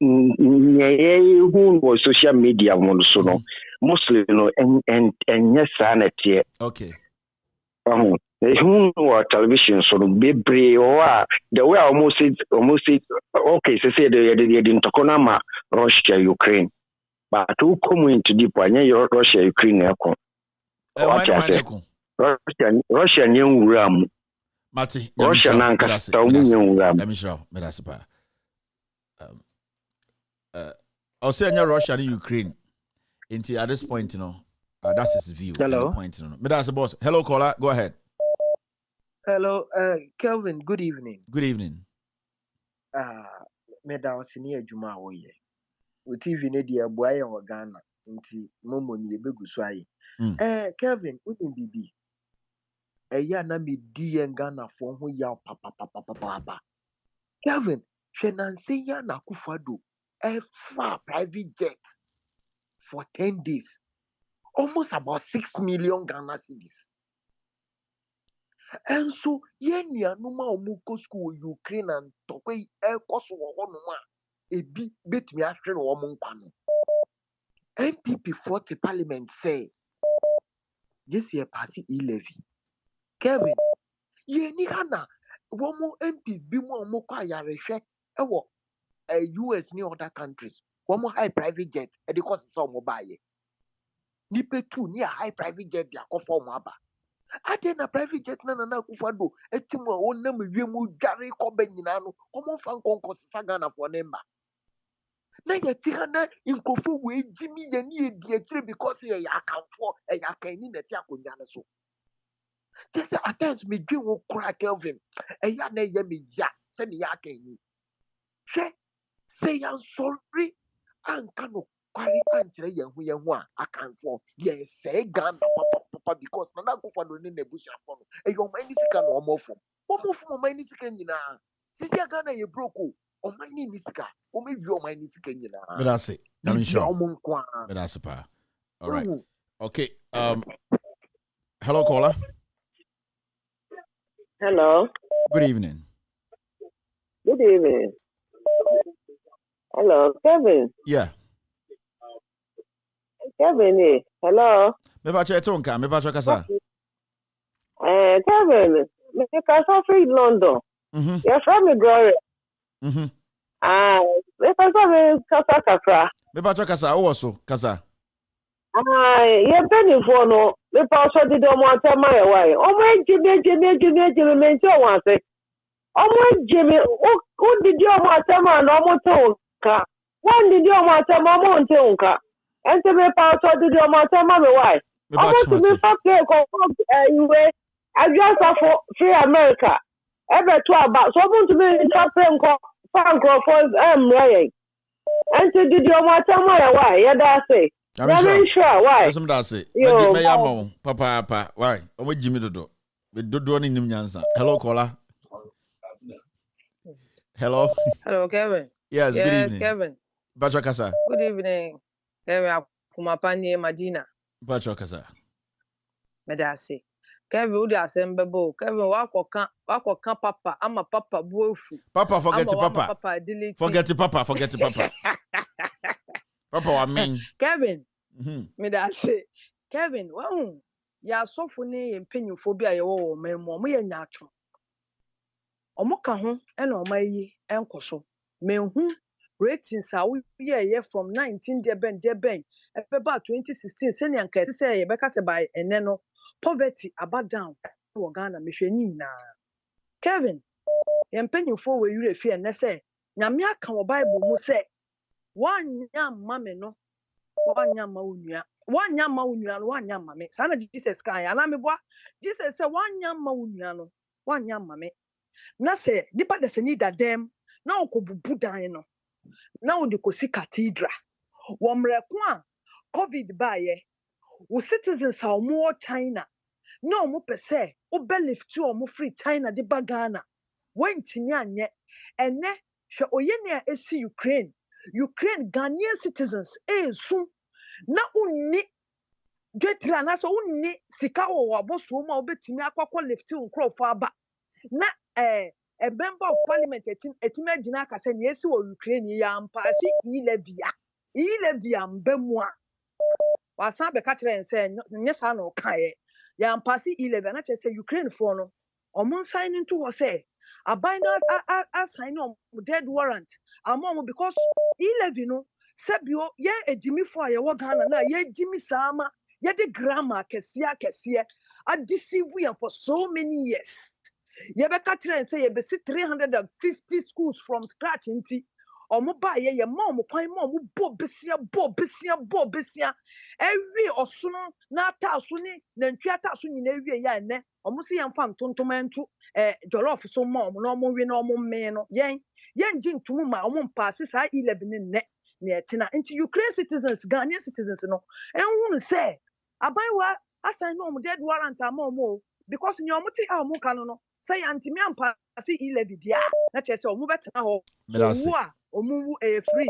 who was social media mo so no mostly no and nyesa na tie okay who were television so be or the way almost okay so say they didn't talk on Russia Ukraine but who come into deep one your Russia Ukraine Russia new ram Mati Russia nanka let me show me that's I'll say Russia and Ukraine into at this point that's his view. Hello point but that's the boss. Hello caller, go ahead. Hello, Kelvin. Good evening. Good evening. Madam Senior Juma Woye. With TV Nedia Boy or Ghana, Inti Momo Nebeguswai. Kelvin, wouldn't be. ɛyɛ na me di yɛn Ghanafoɔ ho yaw papapapapapa. Kevin, hwɛ nansi ya na Akufo-Addo ɛfa private jet for 10 days, almost about 6 million Ghana cedis. And so, yɛn nuanom a wɔn kɔ school wɔ Ukraine and ntɔkwa yi ɛrekɔ so wɔ hɔnom a ebi betumi ahwere wɔn nkwa no. NPP 40 parliament say, this year pass E-Levy. Kevin, yɛni ha na wɔn MPs bi mu a wɔn kɔ ayarehwɛ ɛwɔ US ne other countries. Wɔn high private jet ɛde kɔ sisa wɔn baayɛ. Nipa tu ne a high private jet de akɔfa wɔn aba. Ade na private jet na Nana Akufo-Addo eti mu a wɔnam wiem dware kɔbɛ nyinaa no wɔn fa nkɔnkɔ sisa Ghanafoɔ ne mba. Na yɛte ha na nkurɔfoɔ wɔ egyimi yɛ ne yɛdi akyire because yɛyɛ akanfoɔ ɛyɛ akanni na ɛte akonnwa no so. Kyerɛ sɛ at times medwe wo koraa Kelvin ɛyɛ na ɛyɛ me ya sɛ ne yɛ akanni. Hwɛ sɛ yɛansɔre anka no kware ankyerɛ yɛn ho a akanfoɔ yɛsɛe Ghana papa because Nana Akufo-Addo ne n'abusuafoɔ no ɛyɛ ɔman ne sika na wɔn fom ɔman ne sika nyinaa sisi Ghana yɛ broke o ɔman ne sika wɔn ewie ɔman ne sika nyinaa. But that's it. I'm sure. But that's pa. All right. Okay. Hello, caller. Hello. Good evening. Good evening. Hello, Kevin. Yeah. Kevin, hello. Me ba che tonka, me ba che kasa. Kevin, me kasa free London. You're from the glory. Me kasa me kasa kasa. Me ba che kasa, o so kasa. Ye penny for no. Me pa so di do mo atama ye why. O mo jimi me nti o wan se. O mo jimi o di di o mo atama na o mo to ka. Wan di di o mo atama mo nti nka. Ente me pa so di di o mo atama me why. O mo to me fa play ko iwe ajuasa for free America. Ebe to aba so mo to me fa play nko fa nko for right. Ente di di o mo atama ye why. Ye da say. I'm sure. Why? That's what I say. Papa. Why? I'm with Jimmy Dodo. With Dodo in Nyanza. Hello, caller. Hello. Hello, Kevin. Yes, good evening. Kevin. Bacho Kasa. Good evening. Kevin, Kumapani Madina. Bacho Kasa. Medasi. Kevin, who the assemble? Kevin, wako kan papa. I'm a papa bofu. Papa, forget it, Papa. Forget it, Papa. Papa, I mean. Kevin. Medasi. Kevin, well, ya so funny and penyophobia, your memo, me and natural. Omoka ho e na omayi enkoso menhu ratings a we ye from 19 deben about 2016 senior nka say ye beka se by ene no poverty about down wo Ghana mehwani nyina. Kevin ye mpanyimfo we yure fie ne say nyame aka wo Bible mu say wanya mame no wanya ma onua no wanya mame sana Jesus kan ya na meboa Jesus say wanya ma onua no wanya mame. Na se nipa de se need dem na okobubu dan no na odi kosi Cathedral wo mreko a COVID baye wo citizens a omo China na omo pese o be lift to omo free China de ba Ghana wentimi anye ene hwe oyene a esi Ukraine Ghanaian citizens esu na unni dwetra na so unni sika wo aboso ma obetimi akwakọ lift nkrofo aba na a member of parliament etima gina aka say na esi wo Ukraine ya mpasi E-Levy ambemu a wasan be ka kire nse nyesa na okaye ya mpasi E-Levy na che say Ukraine for no omo sign into ho say abandon assign on dead warrant among because E-Levy no sebio ye ejimi for ye wo Ghana na ye ejimi sama ye de grammar kese a deceive we for so many years. Ye be ka kire say ye be see 350 schools from scratch nti omo ba ye mom kwan mom bo besia ewi osono na ataso ni na ntwi ataso nyina ewi ya ene omo se ye mfa ntontomantu jollof so mom na omo wi na omo me no yen ngi ntumu ma omo mpaase sa E-Levy ne na etina nti Ukraine citizens Ghanaian citizens no enhunu say abai wa assign no dead warrant ama omo because in your muti no say antimi ampa see E-Levy dia na che say omu betena ho so wo a omu free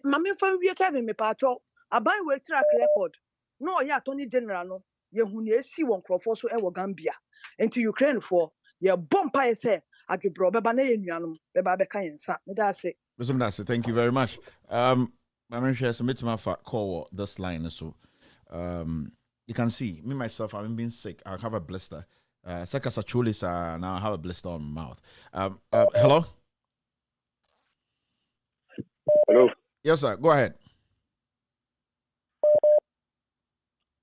mame fa wie Kevin me pacho aban we track record no ya Attorney General no ye hu ne esi won krofo so e wo Gambia enti Ukraine for ye bompa ye say adwebro beba na ye nuanom beba be kan yensa me da say thank you very much. I'm share some bit my call this line so you can see me myself I've been sick. I have a blister. Chulis now I have a blister on my mouth. Hello? Hello. Yes, sir. Go ahead.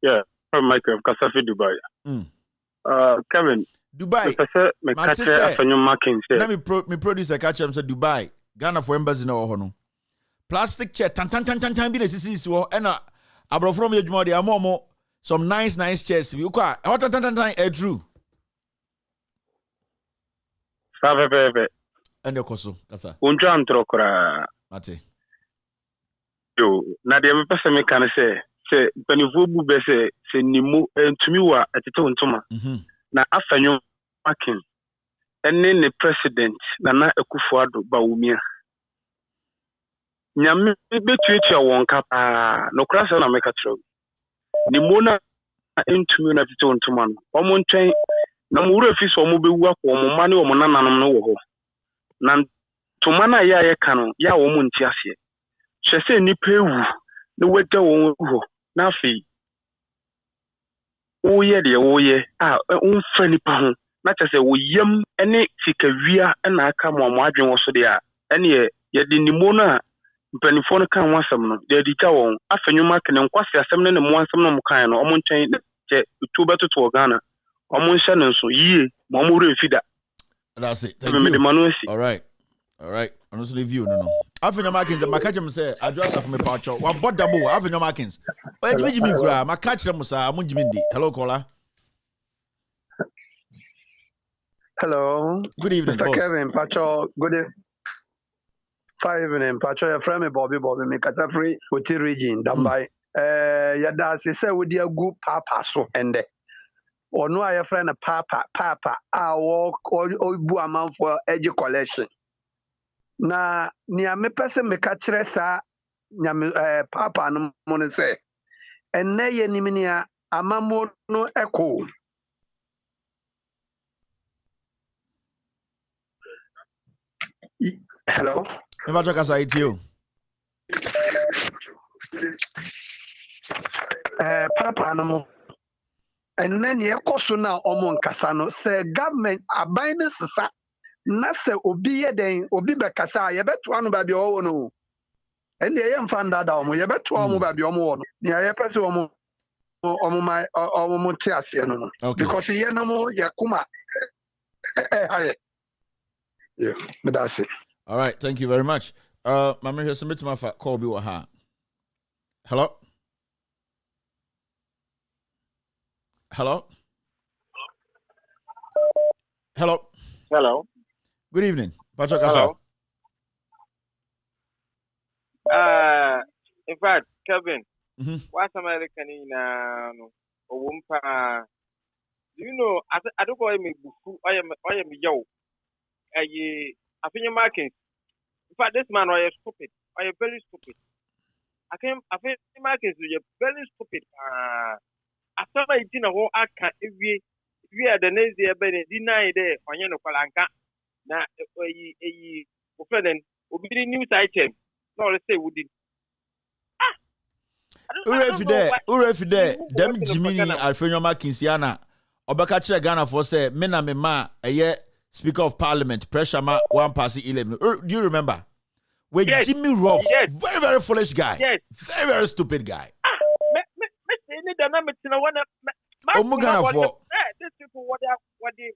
Yeah, from Michael Kasafi, Dubai. Kevin. Dubai. Let me produce a catch him say Dubai. Ghana for embassy no hono. Plastic chair tan be the sisi so and abro from your jumodi amomo some nice chairs. You kwa tan true. Sabe. And your koso kasa. Unja antrokra. Mate. Yo, na de me pese me kan say panivu bu be say nimu entumi wa etete ontoma. Na afanyo makin. Ene ne president na Akufo-Addo Bawumia. Nyame betuetua won kapa no krasa na meka tro. Nimu na entumi na etete ontoma no. Omo ntwen na mo wura fi so mo bewu akọ mo mane o mo nananom no wo ho. Na toma na ya kanu ya wo mo nti ase. Hwese nipa ewu na wada wo ho na afi wo ye de wo ye unfa nipa ho na chese wo yam ene sikawia na aka mo adwen wo so de a ene ye de nimo na mpanifo no kan wasam no de di ta won afanyuma kene nkwase asem ne mo ansem no mo kan no omo ntwen che tubeto to Ghana omo nhyɛ no so yie mo mo refida. That's it. Thank you. All right. I'm just review no. Afenya Markins, my catch him say address of me pacho. Wa bodamo Afenya Markins. O Jimmy gra, my catch him say amun Jimindi. Hello caller. Hello. Good evening, Mr. boss. Kevin Pacho. Fine evening, Pacho. Your friend Bobby me Kasafri Uti region Dambai. Yada say we dia good papa so ende. Ono aye friend papa walk or bu amount for edge collection. Na nia me pese me ka kire sa papa no mo ne se enne ye nimnia amamo no echo. Hello. Me ba talk say you. Papa no mo enne ne ekoso na omo nkasa no se government aban ne sesa na se obi ye den obi be kasa ye beto anu ba bi owo no enne ye mfa ndada omo ye beto omo ba bi omo wo no ne ye pese omo mo ti ase no because ye no mo ye kuma yeah but that's it. All right, thank you very much. Mama here submit my call be what ha. Hello. Good evening. Pacho Kasa. In fact, Kevin, what's American in Owumpa? Do you know, I don't call me Bufu, I am yo. I think you're marking. In fact, this man is stupid. I am very stupid. I think markings you're very stupid. After I didn't know I can't if we are the next year, but deny there on your Palanca. Now, a friend will be the news item. No, let's say we did. Ure there. Them Jimmy Alfredo Markinsiana. Obakachi Ghana for say, Mena Mema, a year Speaker of Parliament, pressure ma one pass E-Levy. Do you remember? With Jimmy Ruff, very, very foolish guy. Very, very stupid guy. Omugana for these people what they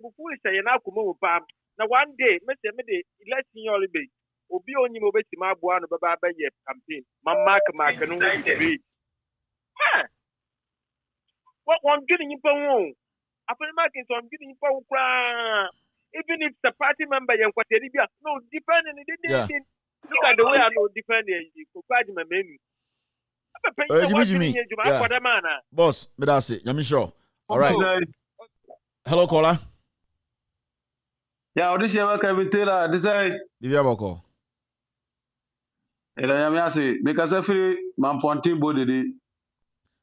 foolish say now come now one day, Mr. Mede, election your be. Obi only mobile to my boy baba campaign. My mark and only what one getting in Pong? After marking so I'm getting in Pong. Even if the party member and what no depending look at the way I know defending my menu. Jimmy. Yeah. Boss, but that's it. I'm sure. All right. Hello, caller. Yeah, this year Kevin Taylor. This is. Bibia Boko. Ela yami ase because every man ponting body dey.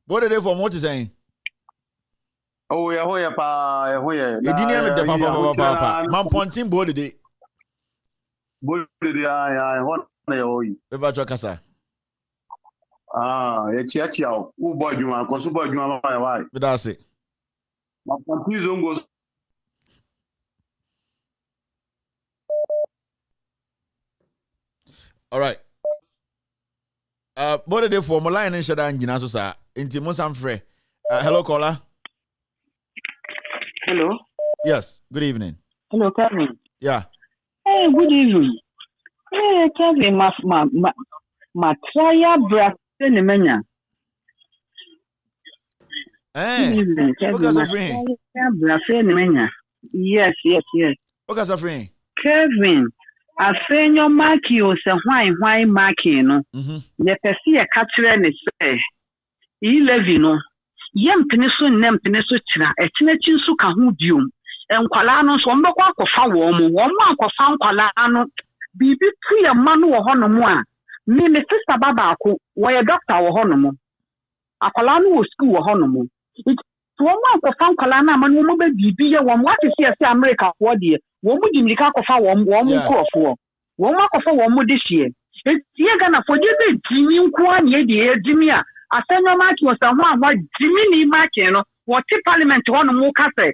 Body dey from what you saying? Oh yeah, hoya pa, hoya. Edini me de papa. Man ponting body dey. Body dey ya hon na hoyi. Be ba cho kasa. Ah, chia o. U boy juma, ko su boy juma why. Be da say. Man ponting zongo. All right. Body dey for my line in shada ngina so sa. Inti mo sam frɛ. Hello, caller. Hello. Yes. Good evening. Hello, Kevin. Yeah. Hey, good evening. Hey, Kevin, ma try bra ne menya. Eh. Good evening, Kevin. What's free? Bra ne menya. Yes. What's free? Kevin, afenyo maki o se hwan maki no. Ye pese ye ka kire ne se. E-Levy no. Yem piniso nem piniso tira. Etinechi nso ka ho diom. Enkwala no so mbekwa akọfa wo mo akọfa nkwala no bibi tuye manu wo hono mo a me sister baba ako wo ye doctor wo hono mo akwala no wo school wo hono mo wo akọfa nkwala na manu mo be bibi ye wo what is here say America wo de wo mu di mlika akọfa wo nkrofo wo akọfa wo mo de hie ye Ghana for je be jimi nko an ye de jimi a asenyo maki wo sa ho a jimi ni maki no wo ti parliament hono mo ka say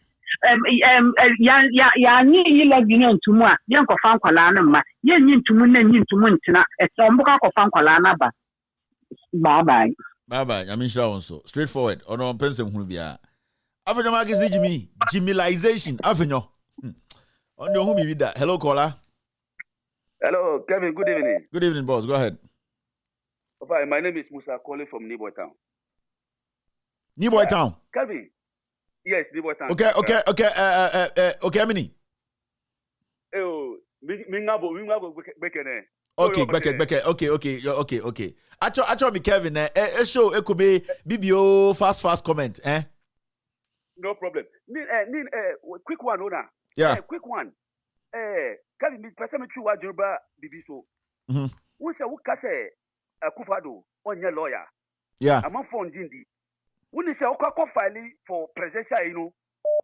ya ni E-Levy no ntumu a ye nkofa nkwala no ma ye nyi ntumu na nyi ntumu ntina mbuka kofa nkwala na ba bye I mean sure so straightforward ono pense hunu bia afenyo ma kisi jimilization afenyo onde hu bi da. Hello, caller. Hello, Kevin, good evening. Good evening, boss. Go ahead. Okay, my name is Musa calling from Niboy Town. Niboy Town. Kevin. Yes, Niboy Town. Okay, Amini. Mingabo bekene. Okay, beke. Okay. Acho me Kevin show e could be BBO fast comment, eh? No problem. Quick one, Ona. Yeah. Quick one. Kevin, me person me chuwa joba bibi so. Who say who kase Kufado on your lawyer? Yeah. I'm on phone Jindi. When you say okay, filing for presidential,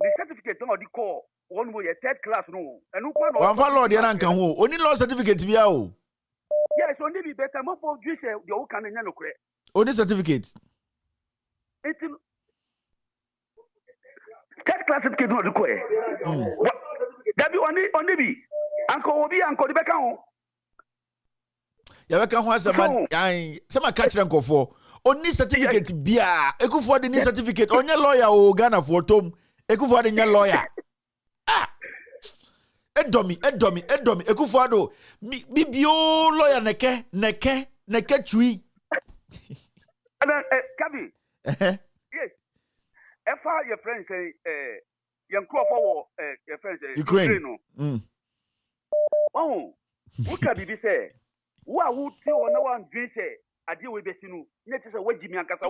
the certificate don't the call one way third class no. And who one for law there can who only law certificate be out. Yes, only be better. More for you say the who can no correct. Only certificate. It's third class certificate no the correct. That be only be uncle the back on. Ya beka ho asema sema catch them for only certificate bia ekufo de ni certificate onye lawyer o Ghana for tom ekufo de nya lawyer edomi ekufo do bibio lawyer neke tui Kabi yes efa your friend say yan crop your friend say Ukraine oh who can be say who tell no one dream say ade we be sinu na tese wajimi ankasa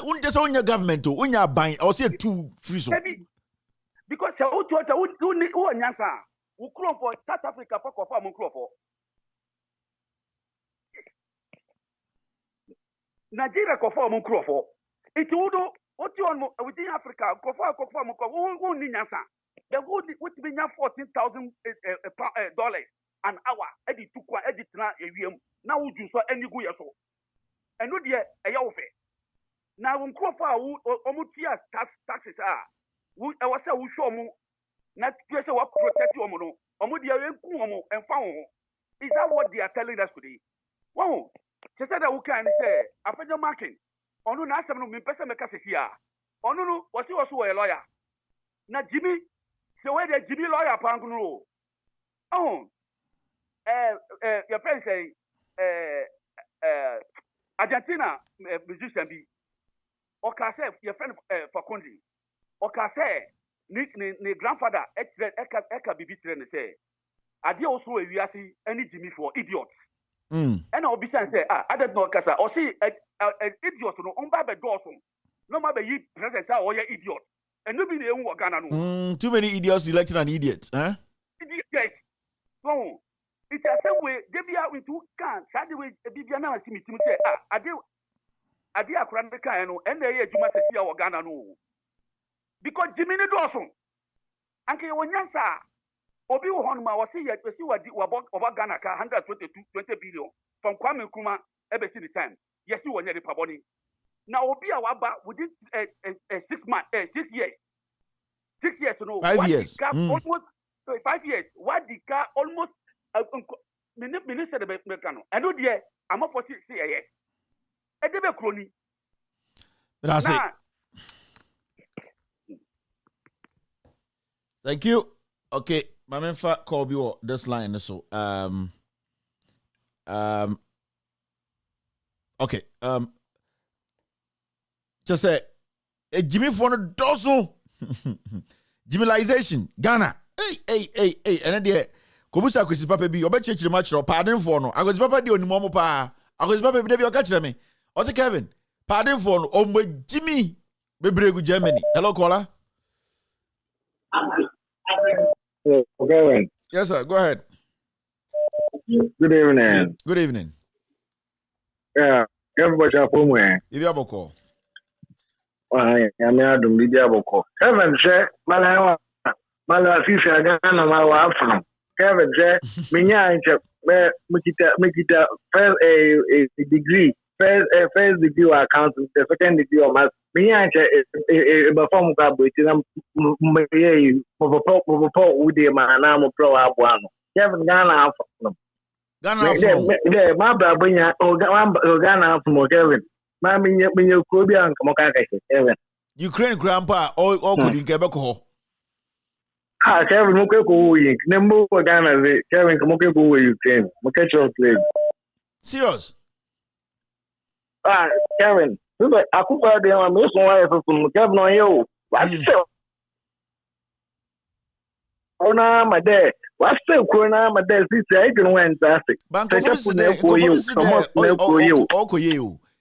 unje say unya government o unya ban or say two free so because who nyansa who crop for South Africa for confirm crop for Nigeria confirm crop for it would what you on within Africa confirm who ni nyansa the would be $14,000 an hour edi tukwa edi tena ewiem na wuju so eni gu yeso eno de eya wo fe na wo nkrofa wo omutia taxes wo e wo se wo hwo mu na tue se wo protect wo mu no omu de enku wo mu emfa wo is that what they are telling us today wow se said that we can say afejo marking onu na asem no me pese me ka se hia onu no wo se wo so wo lawyer na Jimmy se we de Jimmy lawyer pankunu oh your friend say Argentina musician be okay say your friend for country okay say ni grandfather eka bibi tire say ade also e wiase any Jimmy for idiots and obi say I don't know kasa o see idiot no on ba be do so no ma be yi president o ye idiot And no be the one Ghana no. Too many idiots electing an idiot, huh? Yes. So it's the same way they be out into can. Sadly, we be now see me say I did a crime no and they you must see our Ghana no. Because Jimmy Dawson, Uncle Wanyansa, Obi Honma was see what about Ghana 120 billion from Kwame Nkrumah every single time. Yes, you were near the Paboni. Now Obi Awaba within 6 months, 6 years. 6 years, no. 5 years. Almost 5 years. What the car almost Minister of Mecano. I know dear, I'm up for 6 years. I never crony. But I say, thank you. Okay, my man call you this line so okay just say Jimmy for dozen Jimmyization Ghana hey and there Kobusa kwesi papa bi obechechire match ro pardon for no agozi papa di onimo pa agozi papa bi dey o ka kire me o say Kevin pardon for no o Jimmy bebregu Germany. Hello caller. Okay. Yes sir, go ahead. Good evening. Good evening. Yeah, everybody are from where? Ibi aboko. I am Adam Bibi aboko. Kevin say Malawa sisi Ghana ma from. Kevin say minya nche mekita first a degree, first degree accounting, the second degree of math. Minya nche perform ka boitina meye mo ude ma na mo pro abuano. Kevin Ghana from. Ghana from. Yeah, my babunya Ghana from Kevin. Ma minya kobi an kamoka Kevin. Ukraine grandpa all could in Quebec ho. Kevin Mokeko yin. Nembo Ghana Kevin Mokeko Ukraine. Mokeko play. Serious? Kevin. Look, Akuba de am so why from Kevin on you. What say? Ona my dad. What's the corona my dad say can went fantastic.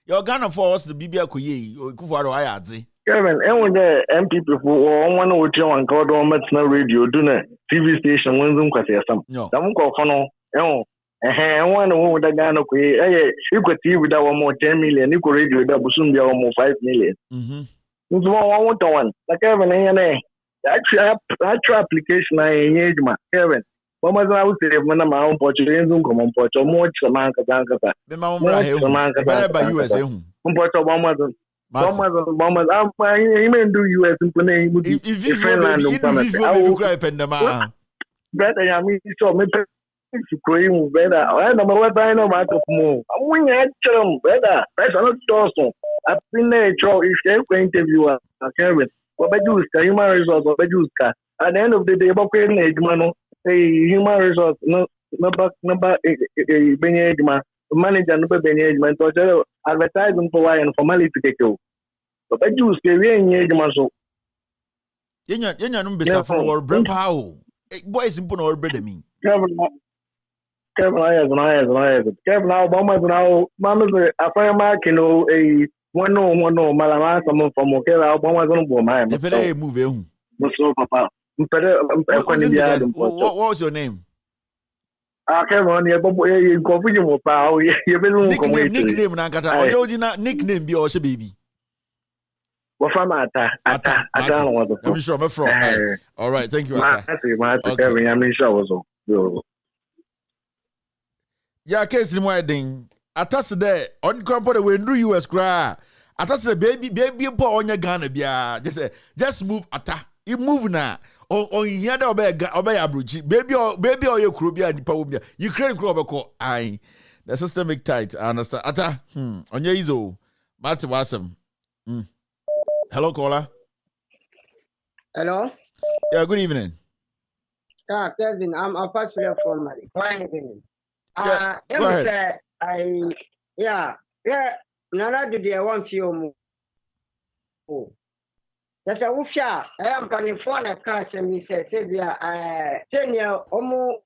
Your Ghana force the Bibia Koye or Kufaro Ayadzi. Kevin, and when the MP for one or two and called on Metzner Radio, do not TV station wins them because some. No, some call funnel. And one with the Ghana Koye, you could see with our more 10 million, you could radio that will soon be almost 5 million. It's one. Like Kevin, actually, actual application I engage my Kevin. What was I would say when I'm on Portuguese, come on Portugal, more Samanka Danka. The Mamma by USA. Bombers, I may do US in Pune. If you cry, Pendama. Better, I mean, so me to cream better. I know what I know about more. I'm winning at them better. That's not awesome. I've been there, if you interviewer, Kevin. What I do is human resource, what I do is at the end of the day, about creating a man, human resource, no, manager, no management, or advertising for why and formality to take you. But I do is engagement. So, you're not from our brain power. Boys in Puno or bread me. Kevin, Kevin, now, Bombers now, Mamma, a fire mark, you know, a one no, Malama, someone from Okela, Bombers on Boma. The Pele move. Papa. What was your name? Kevin, you're confusing with power. Nickname, Nankata, nickname, be also baby. What from Atta? I'm sure I'm from. All right, thank you. Kevin, I'm sure also. Yeah, case in wedding. Attach there on Crampo when do US cry. Attach the baby on your Ghana. Just move atta. You move now. On here, obey Abruchi. Baby or your Krubia and Pawumia. You can't grow up. Aye. The systemic tight. I understand. Atta. On your iso. Matty Wassam. Hello, caller. Hello. Yeah, good evening. Kevin, I'm a pastor from Mali. Fine evening. Go ahead. Nana do the one few more. That's a woofia. I am coming for a car, and me say, Sabia, 10 year omo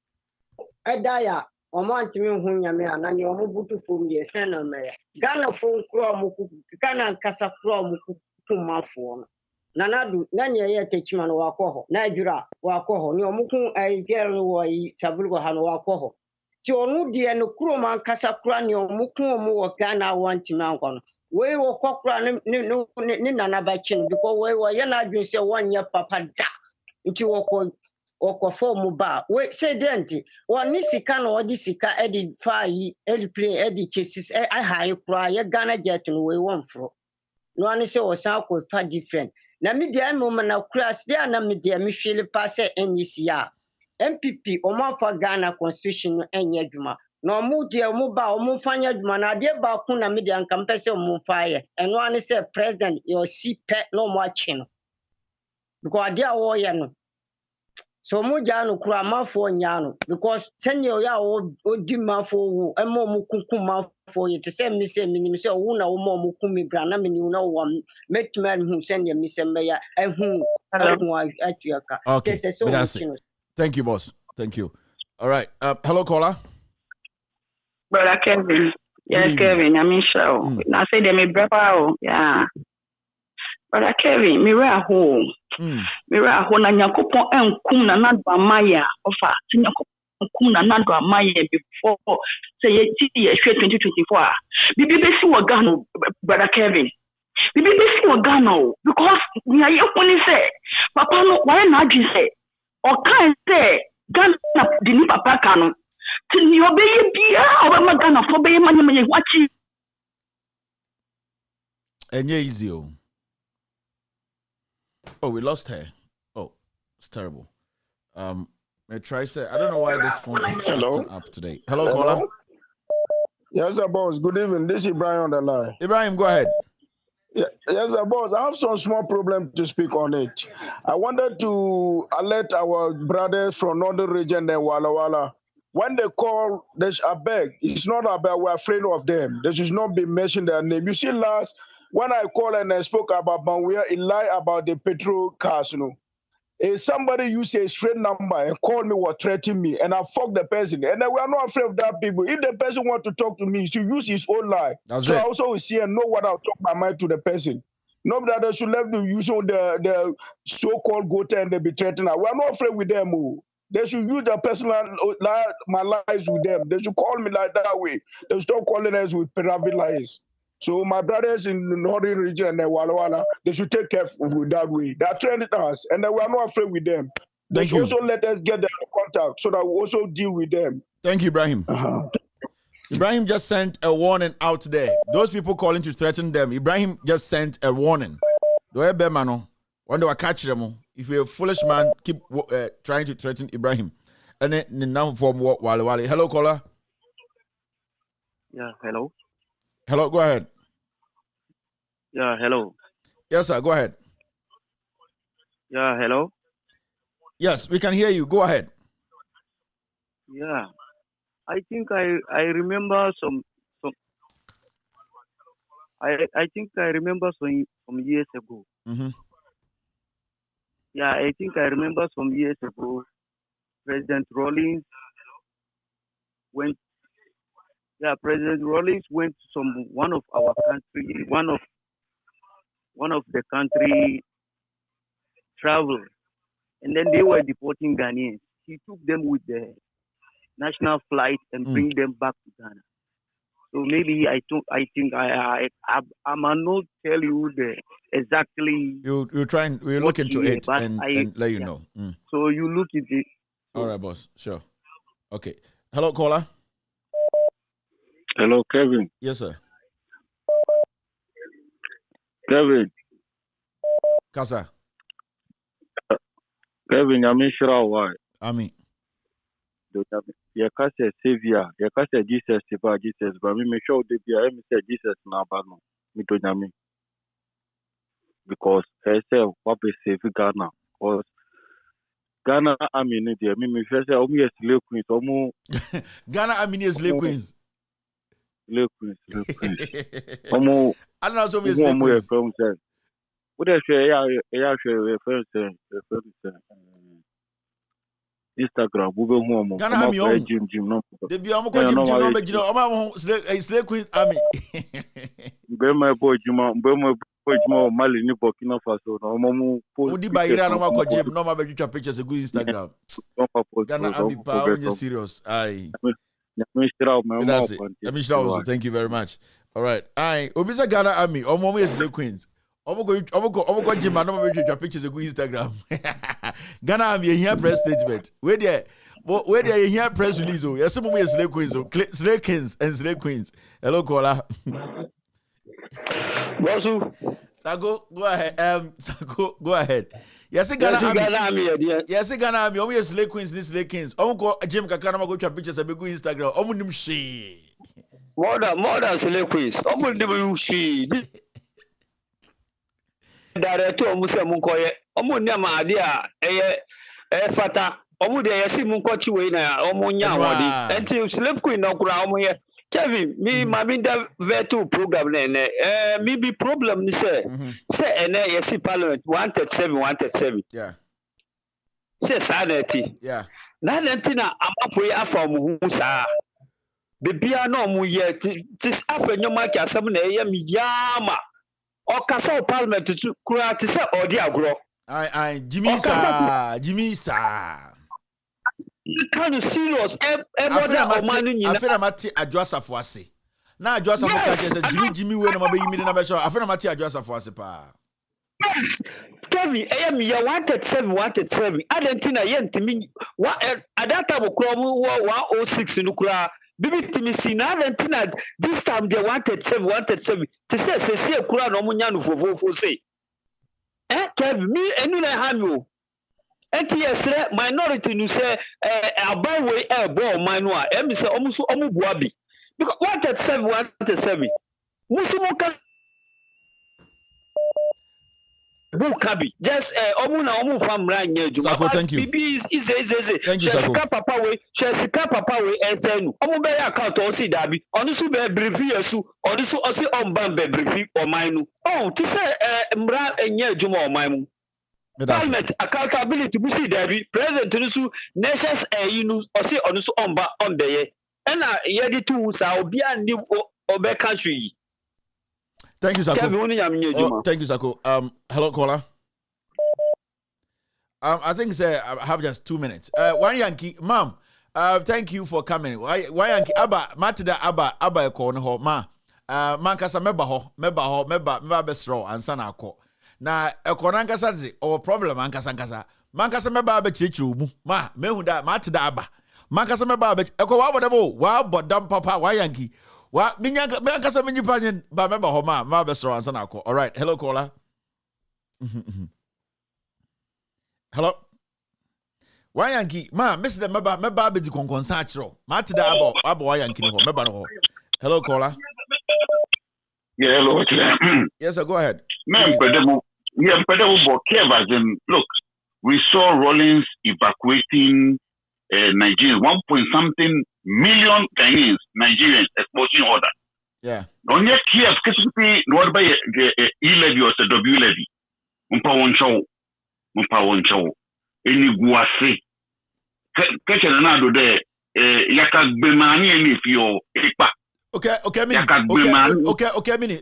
a dia, or want to me whom you may, and your mubutu from the Senna Mayor. Ghana phone crow, Ghana Casa from to my phone. nanadu na ne ye techima no wakoho na adwura wakoho ne omuku girl no wo yi sabulgo ha no wakoho ti onu de no kuroma kasa kura ne omuku omu wo Ghana want me anko we wo kokura ne nana ba chin because we wo ye na adwun se wonye papa da nti wo form ba we say denti woni sika no odi sika edi fa yi edi play edi chesis high kura ye Ghana jet no we won fro no ani se wo san ko fa different na me dia mo na kura dia na me dia me hwele pass NCA MPP o ma fa Ghana constitution no enye adwuma no mu dia mu ba o mu fanya adwuma na de ba ku na me dia nka mpese o mu fa ye eno ani se president your CP no mo achi no because dia wo ye no so mu ja no kura mafo nya no because senior ya o di mafo wu emo mu kunkum mafo ye te se mi se minim se wo na wo mu kumi bra na mi na wo metman hu senior mi se me ya ehu atuaka okay thank you boss thank you all right hello caller brother Kevin Kevin I'm sure na say dem me brother yeah brother Kevin me ra ho na Nyakopon enkum na nado amaya ofa Nyakopon na nado amaya before say ye 2024 bibi be si wo Ghana brother Kevin bibi be si wo Ghana because we are here say papa no why na adwi say o kan say Ghana di ni papa kanu ti ni obeye bia o ma Ghana fo be manye wachi enye easy Oh, we lost her. Oh, it's terrible. I try say I don't know why this phone is acting up today. Hello, caller. Yes, sir, boss. Good evening. This is Ibrahim on the line. Ibrahim, go ahead. Yeah, yes, sir, boss. I have some small problem to speak on it. I wanted to alert our brothers from northern region and Walla Walla. When they call, they I beg. It's not about we're afraid of them. They should not be mentioning their name. You see, last. When I called and I spoke about Banwea, it lied about the petrol cars, If somebody used a straight number and called me or threatened me, and I fucked the person, and we are not afraid of that people. If the person want to talk to me, he should use his own lie. I also will see and know what I'll talk my mind to the person. Not that they should let them use the so-called goater and they be threatened. We are not afraid with them. They should use their personal my lives with them. They should call me like that way. They should stop calling us with private lies. So my brothers in the northern region and Walla Walla, they should take care of that way. They are training us, and we are not afraid with them. They should also let us get their contact so that we also deal with them. Thank you, Ibrahim. Ibrahim just sent a warning out there. Those people calling to threaten them, Ibrahim just sent a warning. When they catch them, if you're a foolish man, keep trying to threaten Ibrahim. And then now from Walla Walla. Hello, caller. Yeah, hello. Hello, go ahead. Yeah, hello. Yes, sir, go ahead. Yeah, hello. Yes, we can hear you. Go ahead. Yeah, I think I remember some. I think I remember some years ago. Mm-hmm. Yeah, I think I remember some years ago, President Rawlings went. Yeah, President Rawlings went to one of our country, one of the country travel, and then they were deporting Ghanaians. He took them with the national flight and bring them back to Ghana. So maybe I think I might not tell you the exactly. We'll look into it and let you know. So you look into it. All right, boss. Sure. Okay. Hello, caller. Hello, Kevin. Yes, sir. Kevin. Kasa. Kevin, I'm sure why. Ami. You can say Savior. You can say Jesus, but me sure they be. I say Jesus na bano. Me to nyami. Because I say what be save Ghana. Because Ghana army ni there. Me say omu yes slave queens. Omu. Ghana army is slave queens. Slave queens. Omu. I don't know so many slave queens. What they say? Yeah, refer to Instagram. Ghana army gym no. They be amu gym no be jino. Omu slave queens army. Be my boy Pojmo Mali ni Burkina Faso no mo Udi bagira no ma gym no ma be twa pictures go Instagram. Ghana Army pa onye serious. Aye. Thank you very much. All right. Aye. Obisa Ghana Army omo mo Slay Queens. Omo go gym no ma be twa pictures go Instagram. Ghana Army here press statement. Where there here press release oh. Yes mo Slay Queens oh. Slay Kings and Slay Queens. Hello caller. Bosu. Sago, go ahead. Sago, go ahead. Yes, Ghana Army. Yes, Ghana Army. Omo Slay Queens, this Slay Kings. Omo go gym kakana go twa pictures abi go Instagram. Omo nim she. More than Slay Queens. Omo nim she. Director omo se mun koye. Omo nya ma ade a fata. Omo de yesi mun ko chiwe na omo nya wodi. Enti Slay Queen no kura omo ye. Kevin, me maminda veto program me be problem ni say yes parliament 137. Yeah. Say sanity. Yeah. Na lentina amapoye afa mu hu sa. Bebia no mu ye tis afa nyoma ki asem na ye mi yama. O kasa parliament tu kura ti say odi agro. Ai Jimmy sa. Kind of serious. Afena mati adwasafo ase. Na adwasafo ka say Jimmy we no mabe yimi na be so. Afena mati adwasafo ase pa. Yes. Kevin, am ya 137. Argentina yentimi at that time okro 106 no kura. Bibi timi si na Argentina this time they 137. To say kura no munya no fofofo say. Kevin, me enu na ha mi o. NTS minority nu say abawe ebo manu a em say omuso omubuabi because 137 musumo kan bukabi just omu na omu famra nya ejuma thank you. Bibi is thank you Sako. Papa we entenu omu be account o si dabi onu su be brief yesu onu su o si on be brief o manu ti say mra nya ejuma o manu. Parliament accountability be there president nusu nations or say onusu on beye and yedi tu sa obi ani obe country. Thank you Sako. Thank you Sako. Hello caller. I think I have just 2 minutes. One Yankee ma'am, thank you for coming. Why Yankee aba matida aba e ko no ho ma man kasa meba besro ansa na akọ. Na ekona nkasa dze o problem ankasa mankasa meba ba chichiru mu ma mehu da mate da aba mankasa meba ba ekọ wa bodabo wa bodam papa wa Yankee wa mankasa menyipa nyen ba meba ho ma be sro ansa na akọ. All right, hello caller. Hello wa Yankee ma miss the meba be di konkonsa achiro mate da aba wa Yankee no ho meba no ho. Hello caller. Yeah, hello. Yes sir, go ahead. Look, we saw Rawlings evacuating Nigeria, 1.something million Ghanaians, Nigerians, exporting order. Yeah. On your key of specifically, what by E-Levy or the W-Levy? Mpa woncho. Any guase. Catch another day. Yaka Bemani and if you Okay, mini. Okay, mini.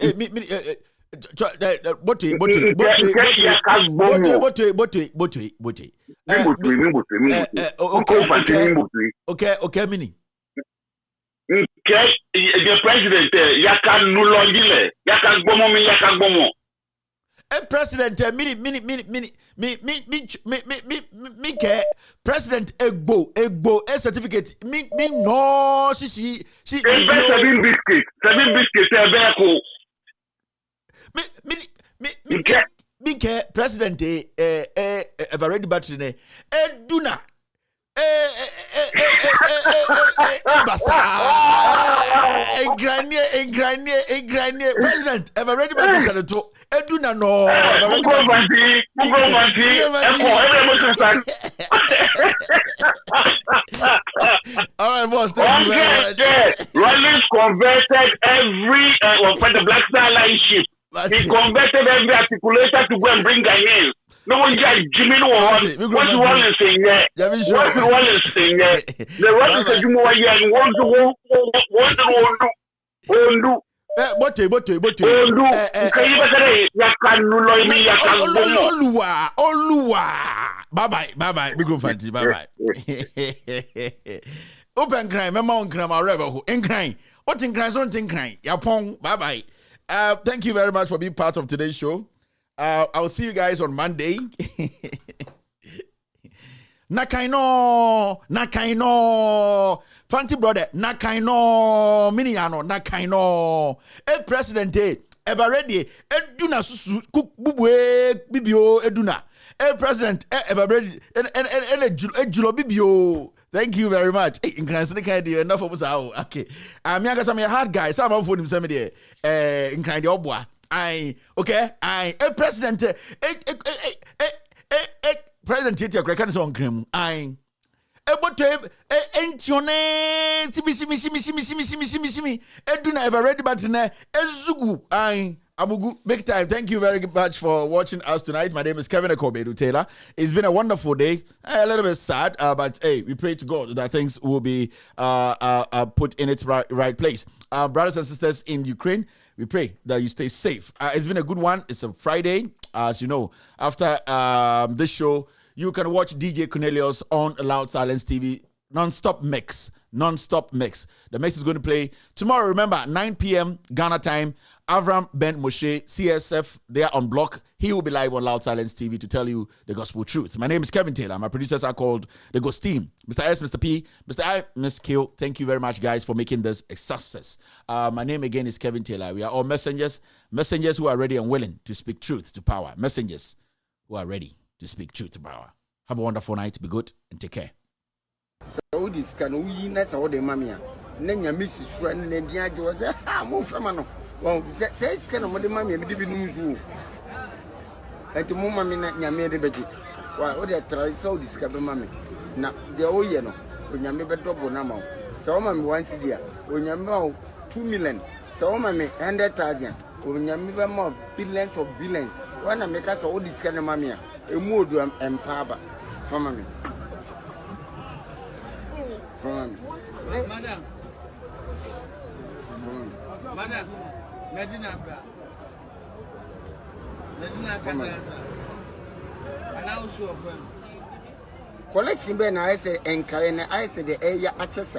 The president, yaka nulongile, yaka gbomo. President, President Egbo, a certificate, no, she. 7 biscuits, President, ever ready battery, Duna. President, ever ready battery to Eduna no. All right, boss. Thank you very much. Rawlings converted every for the Black Star Line ship. He converted every articulator to go and bring Ghanaians. No one just Jimmy no one. What's Rawlings saying there? What's Rawlings saying there? The Rawlings say you more and want to Bote. Oluwa. Bye. Big go fancy. Bye. Open crime, my mount crime, my rebel. In crime. What in crime? Something crime. Yapong. Bye. Thank you very much for being part of today's show. I'll see you guys on Monday. Nakaino. Fanti brother, Nakaino. Miniano, Nakaino. President, ever ready. Eduna susu, cook bubwe, bibio, eduna. President, ever ready. Julo bibio. Thank you very much. Hey, in Cranston, enough of us out. Okay. I'm a hard guy. Some of them send me there. In Cranston, President, President Titia Kraken is on Grim. Entione, simi. Eduna ever ready button. Ezugu. Amugu, big time. Thank you very much for watching us tonight. My name is Kevin Ekobedu Taylor. It's been a wonderful day. A little bit sad, but hey, we pray to God that things will be put in its right place. Brothers and sisters in Ukraine, we pray that you stay safe. It's been a good one. It's a Friday. As you know, after this show, you can watch DJ Cornelius on Loud Silence TV. Non-stop mix. The mix is going to play tomorrow. Remember, 9 p.m. Ghana time. Avram Ben Moshe, CSF, they are on block. He will be live on Loud Silence TV to tell you the gospel truth. My name is Kevin Taylor. My producers are called The Ghost Team. Mr. S, Mr. P, Mr. I, Ms. Q. Thank you very much, guys, for making this a success. My name again is Kevin Taylor. We are all messengers who are ready and willing to speak truth to power. Messengers who are ready to speak truth to power. Have a wonderful night. Be good and take care. So this can we not all the mamma. Nenya Mrs. Friend and the George. Move from no. Well, that's kind of what the mammy didn't move. At the moment, I made a baby. Why, what I try so discover mammy. Now, the old yellow, when you make a double number. So, mammy once a year, when you know 2 million. So, mammy, 100,000. When you move more billions of billions. When I make us all this kind of mammy, a mood and papa for mammy. Madam, Medina and also collection ben I say and carrying I say the area access.